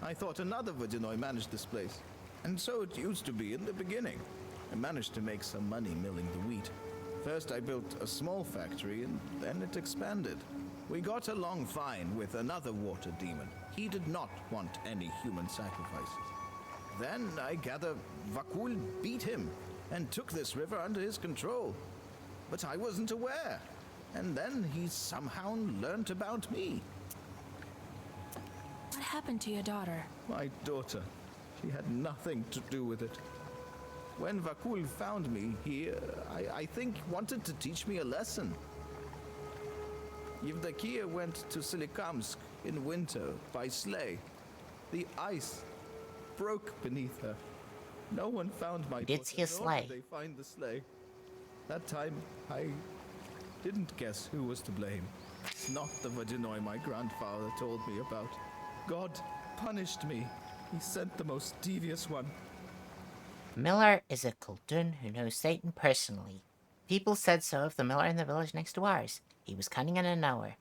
I thought another Vodinoi managed this place. And so it used to be in the beginning. I managed to make some money milling the wheat. First I built a small factory and then it expanded. We got along fine with another water demon. He did not want any human sacrifices. Then I gather Vakul beat him and took this river under his control. But I wasn't aware. And then he somehow learned about me. What happened to your daughter? My daughter. She had nothing to do with it. When Vakul found me, he, I think, wanted to teach me a lesson. Yevdokia went to Solikamsk in winter by sleigh. The ice broke beneath her. No one found my daughter. Did see a sleigh. Nor did they find the sleigh. That time, I didn't guess who was to blame. It's not the Vodinoi my grandfather told me about. God punished me. He sent the most devious one. Miller is a Kultun who knows Satan personally. People said so of the miller in the village next to ours. He was cunning and a knower.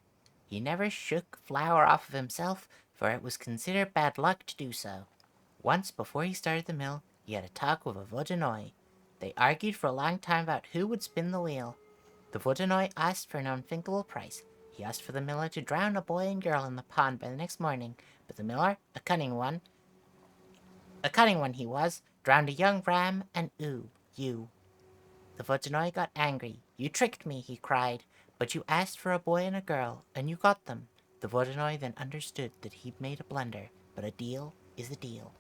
He never shook flour off of himself, for it was considered bad luck to do so. Once, before he started the mill, he had a talk with a Vodinoi. They argued for a long time about who would spin the wheel. The Vodinoi asked for an unthinkable price. He asked for the miller to drown a boy and girl in the pond by the next morning, but the miller, a cunning one he was, drowned a young ram and you. The Vodinoi got angry. You tricked me, he cried, but you asked for a boy and a girl, and you got them. The Vodinoi then understood that he'd made a blunder, but a deal is a deal.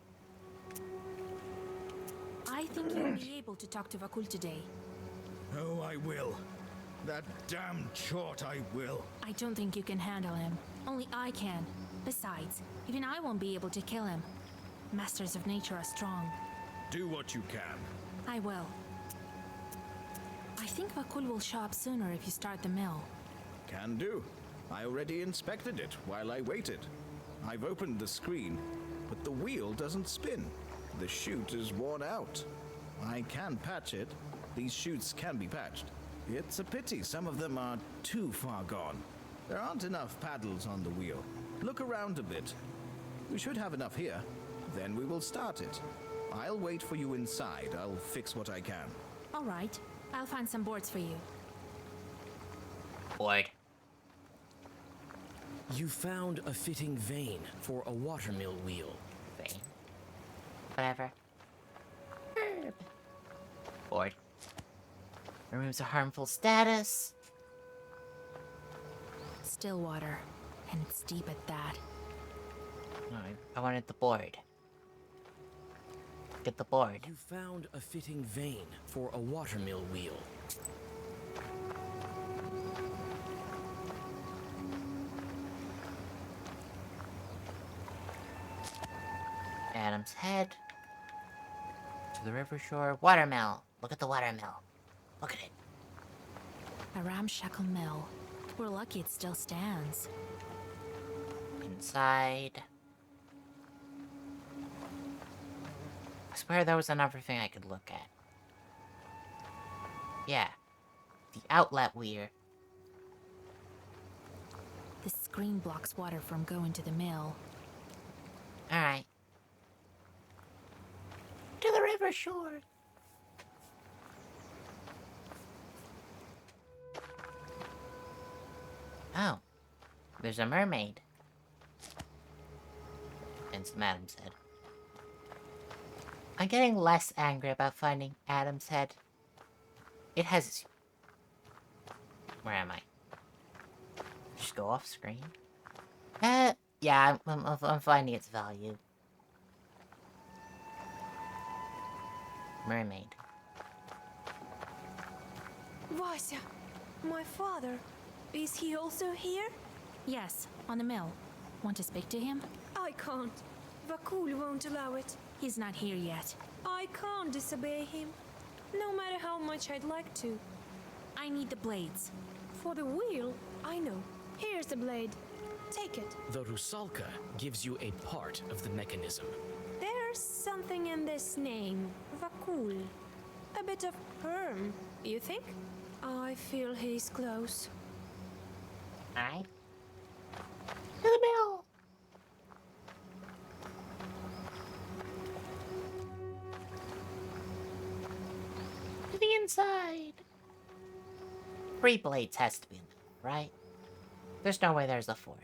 I think you'll be able to talk to Vakul today. Oh, I will. That damn chort I will. I don't think you can handle him. Only I can. Besides, even I won't be able to kill him. Masters of nature are strong. Do what you can. I will. I think Vakul will show up sooner if you start the mill. Can do. I already inspected it while I waited. I've opened the screen, but the wheel doesn't spin. The chute is worn out. I can patch it. These chutes can be patched. It's a pity some of them are too far gone. There aren't enough paddles on the wheel. Look around a bit. We should have enough here. Then we will start it. I'll wait for you inside. I'll fix what I can. All right. I'll find some boards for you. Board. You found a fitting vane for a watermill wheel. Vane. Whatever. Herb. Board. Removes a harmful status. Still water. And it's deep at that. No, I wanted the board. Get the board. You found a fitting vane for a watermill wheel. Adam's head. To the river shore. Watermill. Look at the watermill. Look at it. A ramshackle mill. We're lucky it still stands. Inside. I swear there was another thing I could look at. Yeah. The outlet weir. The screen blocks water from going to the mill. Alright. To the river shore. Oh. There's a mermaid. And some Adam's head. I'm getting less angry about finding Adam's head. It has... Where am I? Just go off screen? Yeah, I'm finding its value. Mermaid. Vasya, my father, is he also here? Yes, on the mill. Want to speak to him? I can't. Vakul won't allow it. He's not here yet. I can't disobey him, no matter how much I'd like to. I need the blades. For the wheel, I know. Here's the blade. Take it. The Rusalka gives you a part of the mechanism. There's something in this name, Vakul. A bit of perm, you think? I feel he's close. Alright. To the mill! To the inside! 3 blades has to be in there, right? There's no way there's a 4th.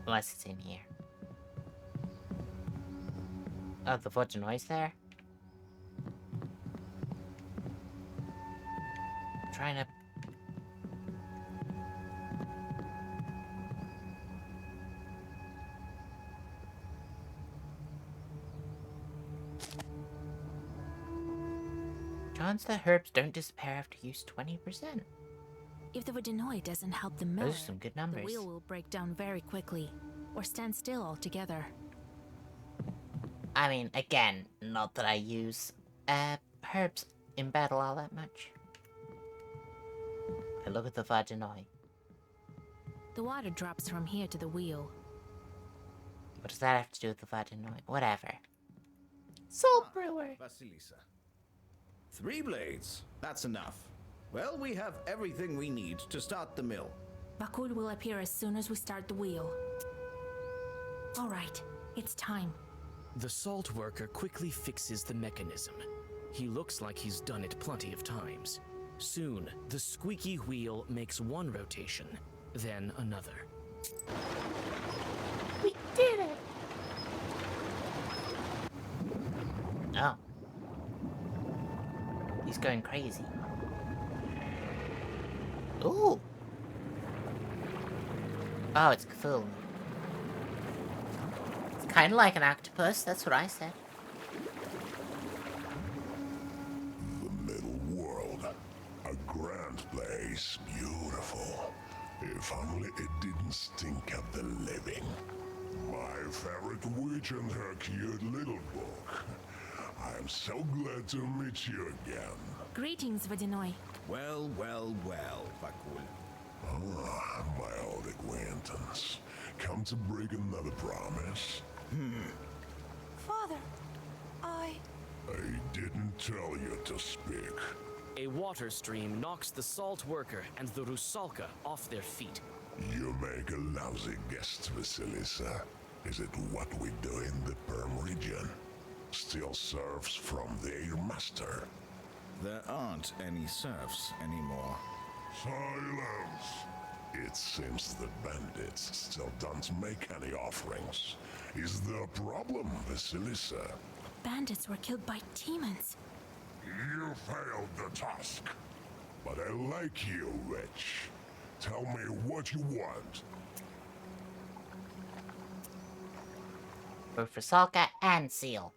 Unless it's in here. Oh, the Votanoi's there? I'm trying to... Chance that herbs don't disappear after use 20%. If the Vodanoi doesn't help the mill, Those are some good numbers. the wheel will break down very quickly, or stand still altogether. I mean, again, not that I use herbs in battle all that much. I look at the Vodanoi. The water drops from here to the wheel. What does that have to do with the Vodanoi? Whatever. Salt brewer. Vasilisa. 3 blades. That's enough. Well, we have everything we need to start the mill. Vakul will appear as soon as we start the wheel. All right, it's time. The salt worker quickly fixes the mechanism. He looks like he's done it plenty of times. Soon, the squeaky wheel makes one rotation, then another. We did it! Oh. He's going crazy. Ooh! Oh, it's Cthulhu. It's kind of like an octopus, that's what I said. The middle world. A grand If only it didn't stink of the living. My favorite witch and her cute little book. I'm so glad to meet you again. Greetings, Vodinoy. Well, Bakul. Ah, my old acquaintance. Come to break another promise? Father, I didn't tell you to speak. A water stream knocks the salt worker and the Rusalka off their feet. You make a lousy guest, Vasilisa. Is it what we do in the Perm region? Steal serfs from their master. There aren't any serfs anymore. Silence! It seems the bandits still don't make any offerings. Is there a problem, Vasilisa? Bandits were killed by demons. You failed the task. But I like you, witch. Tell me what you want. Both Rusalka and Seal.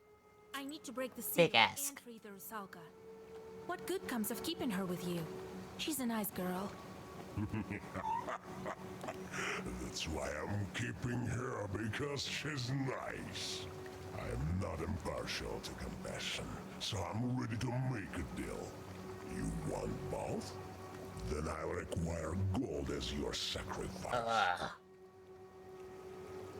I need to break the seal Big and ask. free the Rusalka. What good comes of keeping her with you? She's a nice girl. That's why I'm keeping her, because she's nice. I'm not impartial to compassion, so I'm ready to make a deal. You want both? Then I'll require gold as your sacrifice.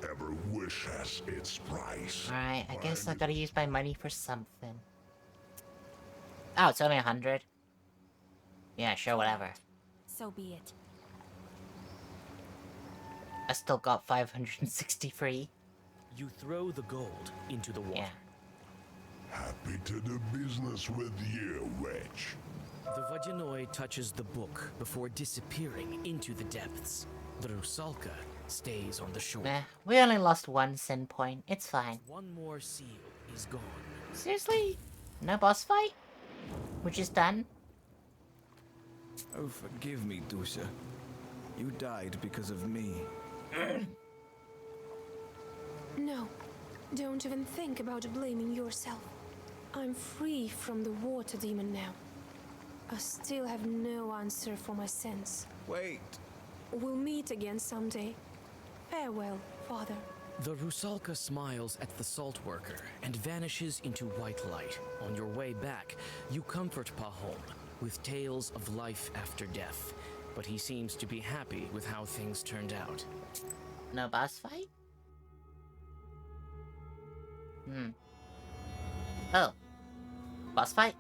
Every wish has its price. Alright, I guess I gotta use my money for something. Oh, it's only 100? Yeah, sure, whatever. So be it. I still got 563. You throw the gold into the water. Happy to do business with you, witch. The Vodinoy touches the book before disappearing into the depths. The Rusalka stays on the shore. Meh, we only lost 1 sin point. It's fine. One more seal is gone. Seriously? No boss fight? We're just done? Oh, forgive me, Dusha. You died because of me. No, don't even think about blaming yourself. I'm free from the water demon now. I still have no answer for my sins. Wait. We'll meet again someday. Farewell, Father. The Rusalka smiles at the salt worker and vanishes into white light. On your way back, you comfort Pahom with tales of life after death, but he seems to be happy with how things turned out. No boss fight? Oh. Boss fight?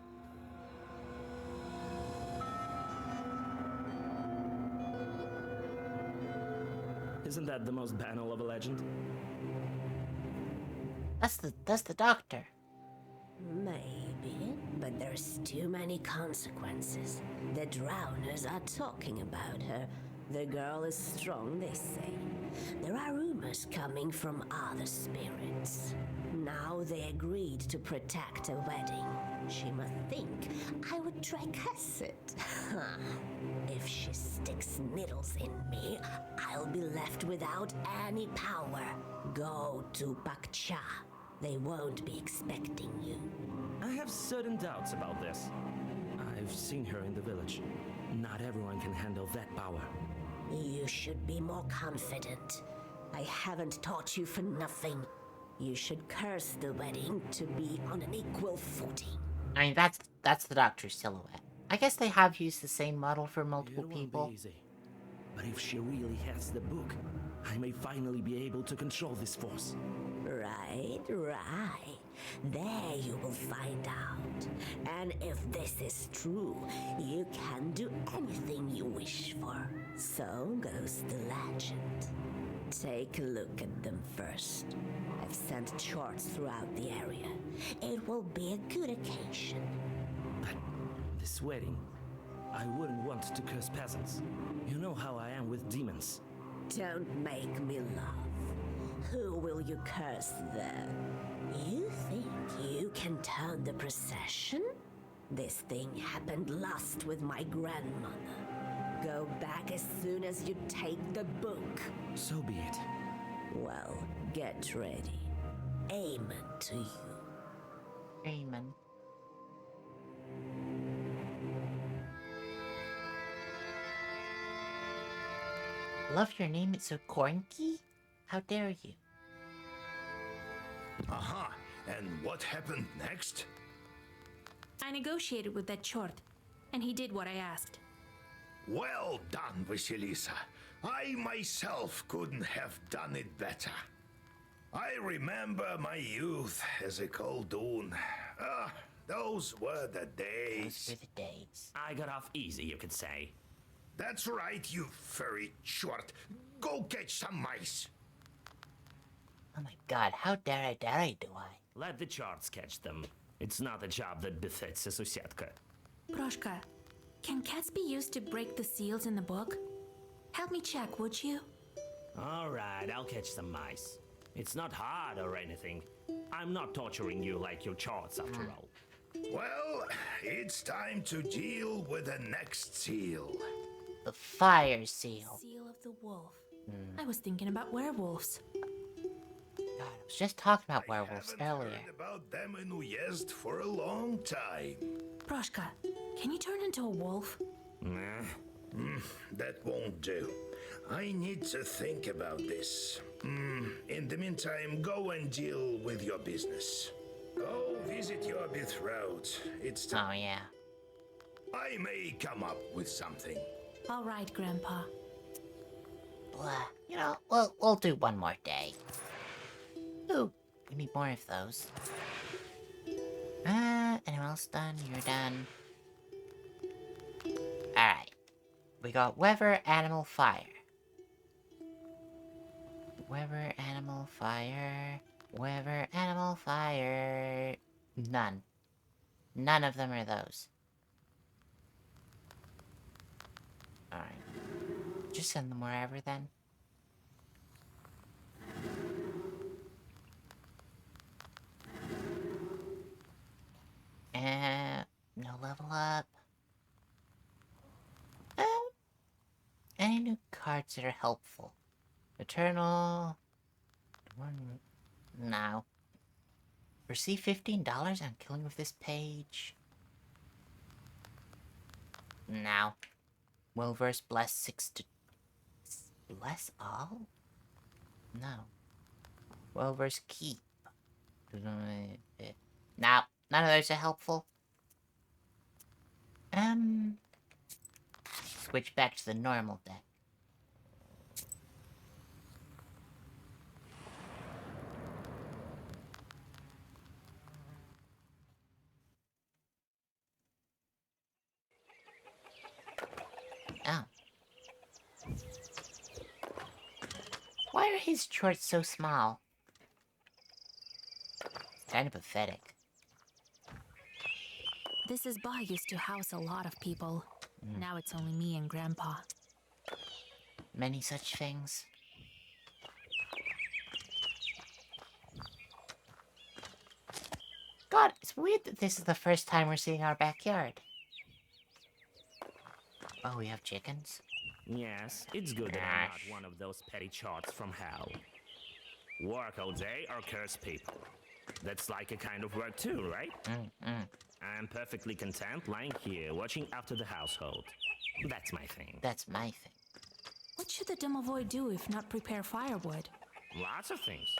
Isn't that the most banal of a legend? That's the doctor. Maybe, but there's too many consequences. The drowners are talking about her. The girl is strong, they say. There are rumors coming from other spirits. Now they agreed to protect a wedding. She must think I would tracas it. If she sticks needles in me, I'll be left without any power. Go to Bakcha. They won't be expecting you. I have certain doubts about this. I've seen her in the village. Not everyone can handle that power. You should be more confident. I haven't taught you for nothing. You should curse the wedding to be on an equal footing. I mean, that's the doctor's silhouette. I guess they have used the same model for multiple people. Easy. But if she really has the book, I may finally be able to control this force. Right. There you will find out. And if this is true, you can do anything you wish for. So goes the legend. Take a look at them first. I've sent charts throughout the area. It will be a good occasion. But this wedding, I wouldn't want to curse peasants. You know how I am with demons. Don't make me laugh. Who will you curse then? You think you can turn the procession? This thing happened last with my grandmother. Go back as soon as you take the book. So be it. Well, get ready. Amen to you. Amen. Love your name, it's so cornky? How dare you? Aha! And what happened next? I negotiated with that chort, and he did what I asked. Well done, Vasilisa. I myself couldn't have done it better. I remember my youth as a Khaldun. Those were the days. Those were the days. I got off easy, you could say. That's right, you furry short. Go catch some mice. Oh my god, how dare I do I? Let the charts catch them. It's not a job that befits a Susietka. Proshka, can cats be used to break the seals in the book? Help me check, would you? Alright, I'll catch some mice. It's not hard or anything. I'm not torturing you like your charts after all. Well, it's time to deal with the next seal. The fire seal. Seal of the wolf. I was thinking about werewolves. God, I was just talking about werewolves earlier. Heard about them in Uyezd for a long time. Proshka, can you turn into a wolf? That won't do. I need to think about this. In the meantime, go and deal with your business. Go visit your betrothed. It's time. Oh, yeah. I may come up with something. All right, Grandpa. Blah. You know, we'll do one more day. Ooh, we need more of those. Anyone else done? You're done. Alright. We got weather, animal, fire. Weather, animal, fire. Weather, animal, fire. None. None of them are those. Alright. Just send them wherever then. No level up. Any new cards that are helpful? Eternal. No. Receive $15 on killing with this page. No. Willverse bless 6 to... Bless all? No. Willverse keep. No. None of those are helpful. Switch back to the normal deck. Oh. Why are his shorts so small? It's kind of pathetic. This is bar used to house a lot of people. Now it's only me and Grandpa. Many such things. God, it's weird that this is the first time we're seeing our backyard. Oh, we have chickens? Yes, it's good that I'm not one of those petty charts from hell. Work all day or curse people. That's like a kind of work too, right? I'm perfectly content lying here, watching after the household. That's my thing. That's my thing. What should the Domovoy do if not prepare firewood? Lots of things.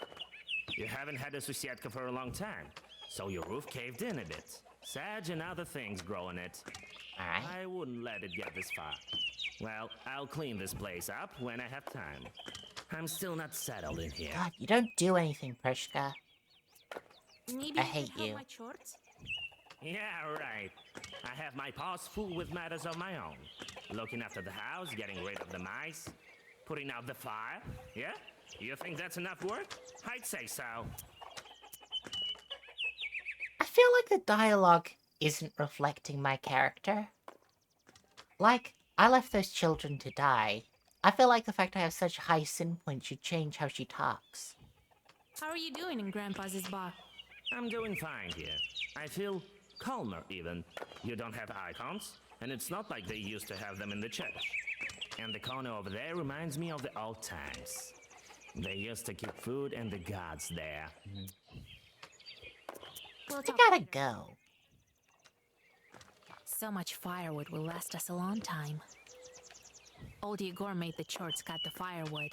You haven't had a Susietka for a long time, so your roof caved in a bit. Sedge and other things grow in it. Alright. I wouldn't let it get this far. Well, I'll clean this place up when I have time. I'm still not settled in here. God, you don't do anything, Proshka. Maybe I hate have you. my shorts? Yeah, right. I have my paws full with matters of my own. Looking after the house, getting rid of the mice, putting out the fire. Yeah? You think that's enough work? I'd say so. I feel like the dialogue isn't reflecting my character. Like, I left those children to die. I feel like the fact I have such high sin points should change how she talks. How are you doing in Grandpa's bar? I'm doing fine here. I feel calmer, even. You don't have icons, and it's not like they used to have them in the church. And the corner over there reminds me of the old times. They used to keep food and the gods there. I gotta go. So much firewood will last us a long time. Old Igor made the Chorts cut the firewood.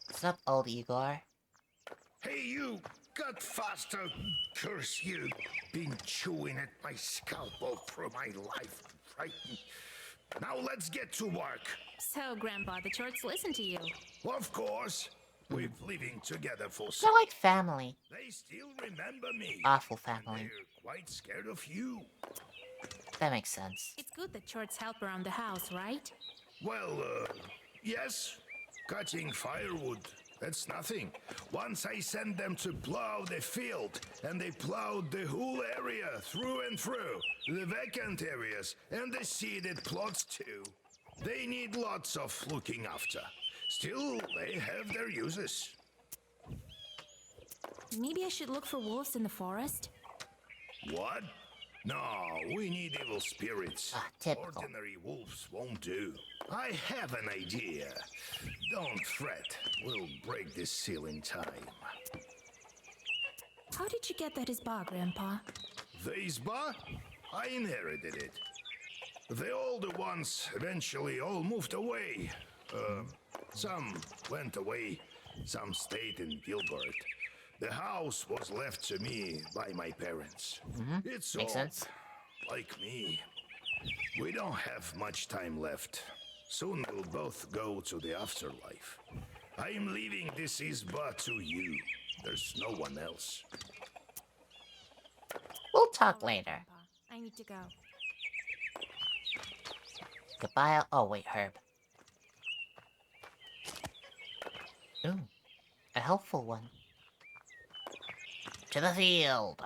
What's up, old Igor? Hey, you! Cut faster! Curse you! Been chewing at my scalp all through my life. Frightened. Now let's get to work. So, Grandpa, the Chorts listen to you. Of course. We've living together for They're like family. They still remember me. Awful family. They're quite scared of you. That makes sense. It's good that Chorts help around the house, right? Well, yes. Cutting firewood. That's nothing. Once I sent them to plow the field, and they plowed the whole area through and through. The vacant areas, and the seeded plots too. They need lots of looking after. Still, they have their uses. Maybe I should look for wolves in the forest? What? No, we need evil spirits. Typical. Ordinary wolves won't do. I have an idea. Don't fret. We'll break this seal in time. How did you get that Isba, Grandpa? The Isba? I inherited it. The older ones eventually all moved away. Some went away, some stayed in Gilbert. The house was left to me by my parents. It's Makes all sense. like me. We don't have much time left. Soon we'll both go to the afterlife. I'm leaving this Isba to you. There's no one else. We'll talk later. I need to go. Goodbye. Oh, wait, Herb. Ooh, a helpful one. To the field.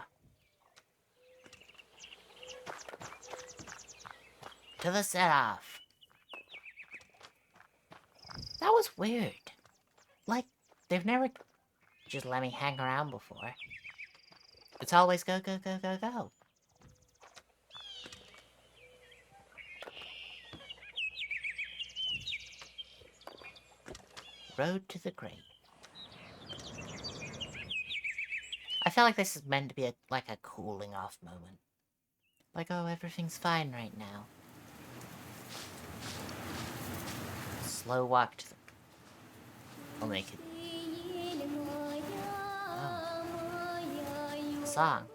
To the set-off. That was weird. Like, they've never just let me hang around before. It's always go, go, go, go, go. Road to the grave. I feel like this is meant to be like a cooling off moment. Like, oh, everything's fine right now. Slow walk to the... I'll make it. Oh. Song.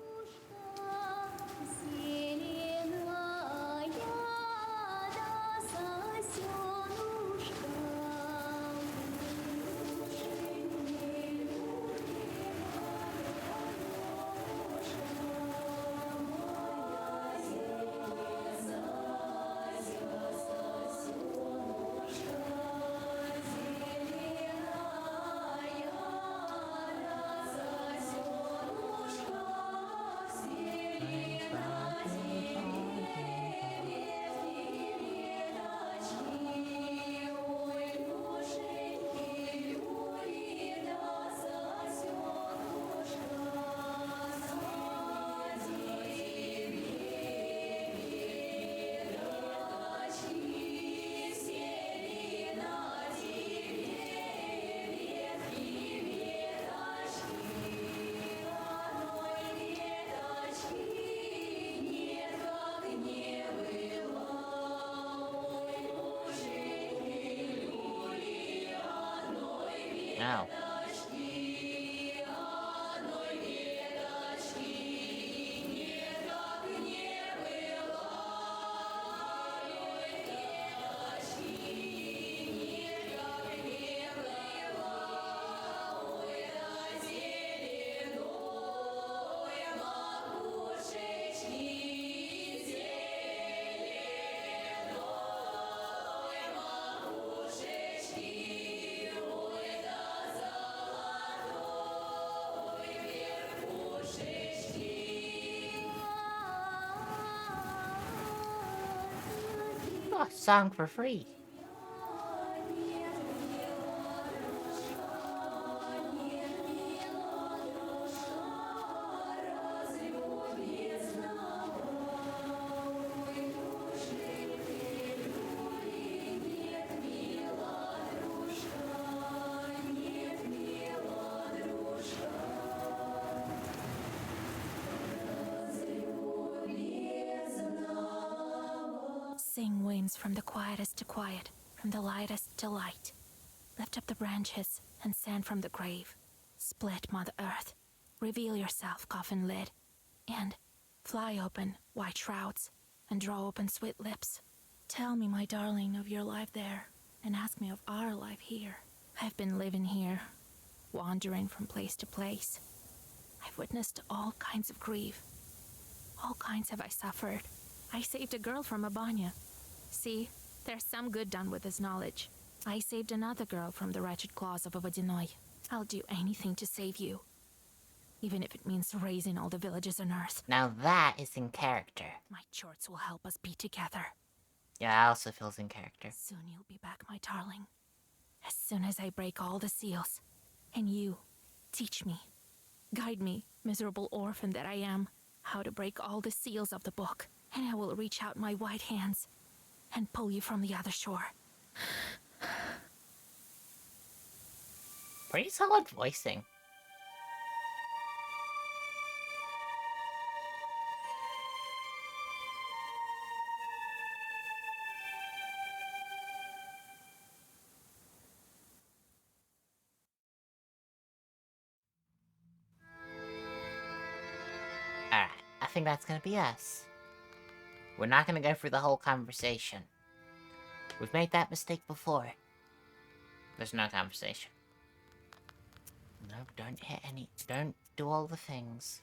Now. Oh, song for free. Sing winds from the quietest to quiet, from the lightest to light. Lift up the branches and sand from the grave. Split Mother Earth. Reveal yourself, coffin lid. And fly open, white shrouds, and draw open sweet lips. Tell me, my darling, of your life there, and ask me of our life here. I've been living here, wandering from place to place. I've witnessed all kinds of grief. All kinds have I suffered. I saved a girl from Abanya. See, there's some good done with this knowledge. I saved another girl from the wretched claws of a Vodinoy. I'll do anything to save you. Even if it means raising all the villages on Earth. Now that is in character. My chorts will help us be together. Yeah, I also feels in character. Soon you'll be back, my darling. As soon as I break all the seals. And you, teach me. Guide me, miserable orphan that I am, how to break all the seals of the book. And I will reach out my white hands and pull you from the other shore. Pretty solid voicing. Alright, I think that's gonna be us. We're not gonna go through the whole conversation. We've made that mistake before. There's no conversation. No, don't hit any... Don't do all the things.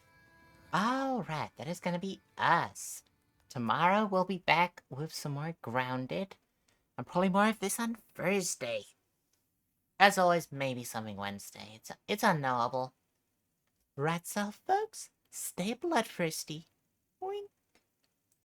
Alright, that is gonna be us. Tomorrow we'll be back with some more Grounded. And probably more of this on Thursday. As always, maybe something Wednesday. It's unknowable. Right, so folks, stay bloodthirsty. Wink.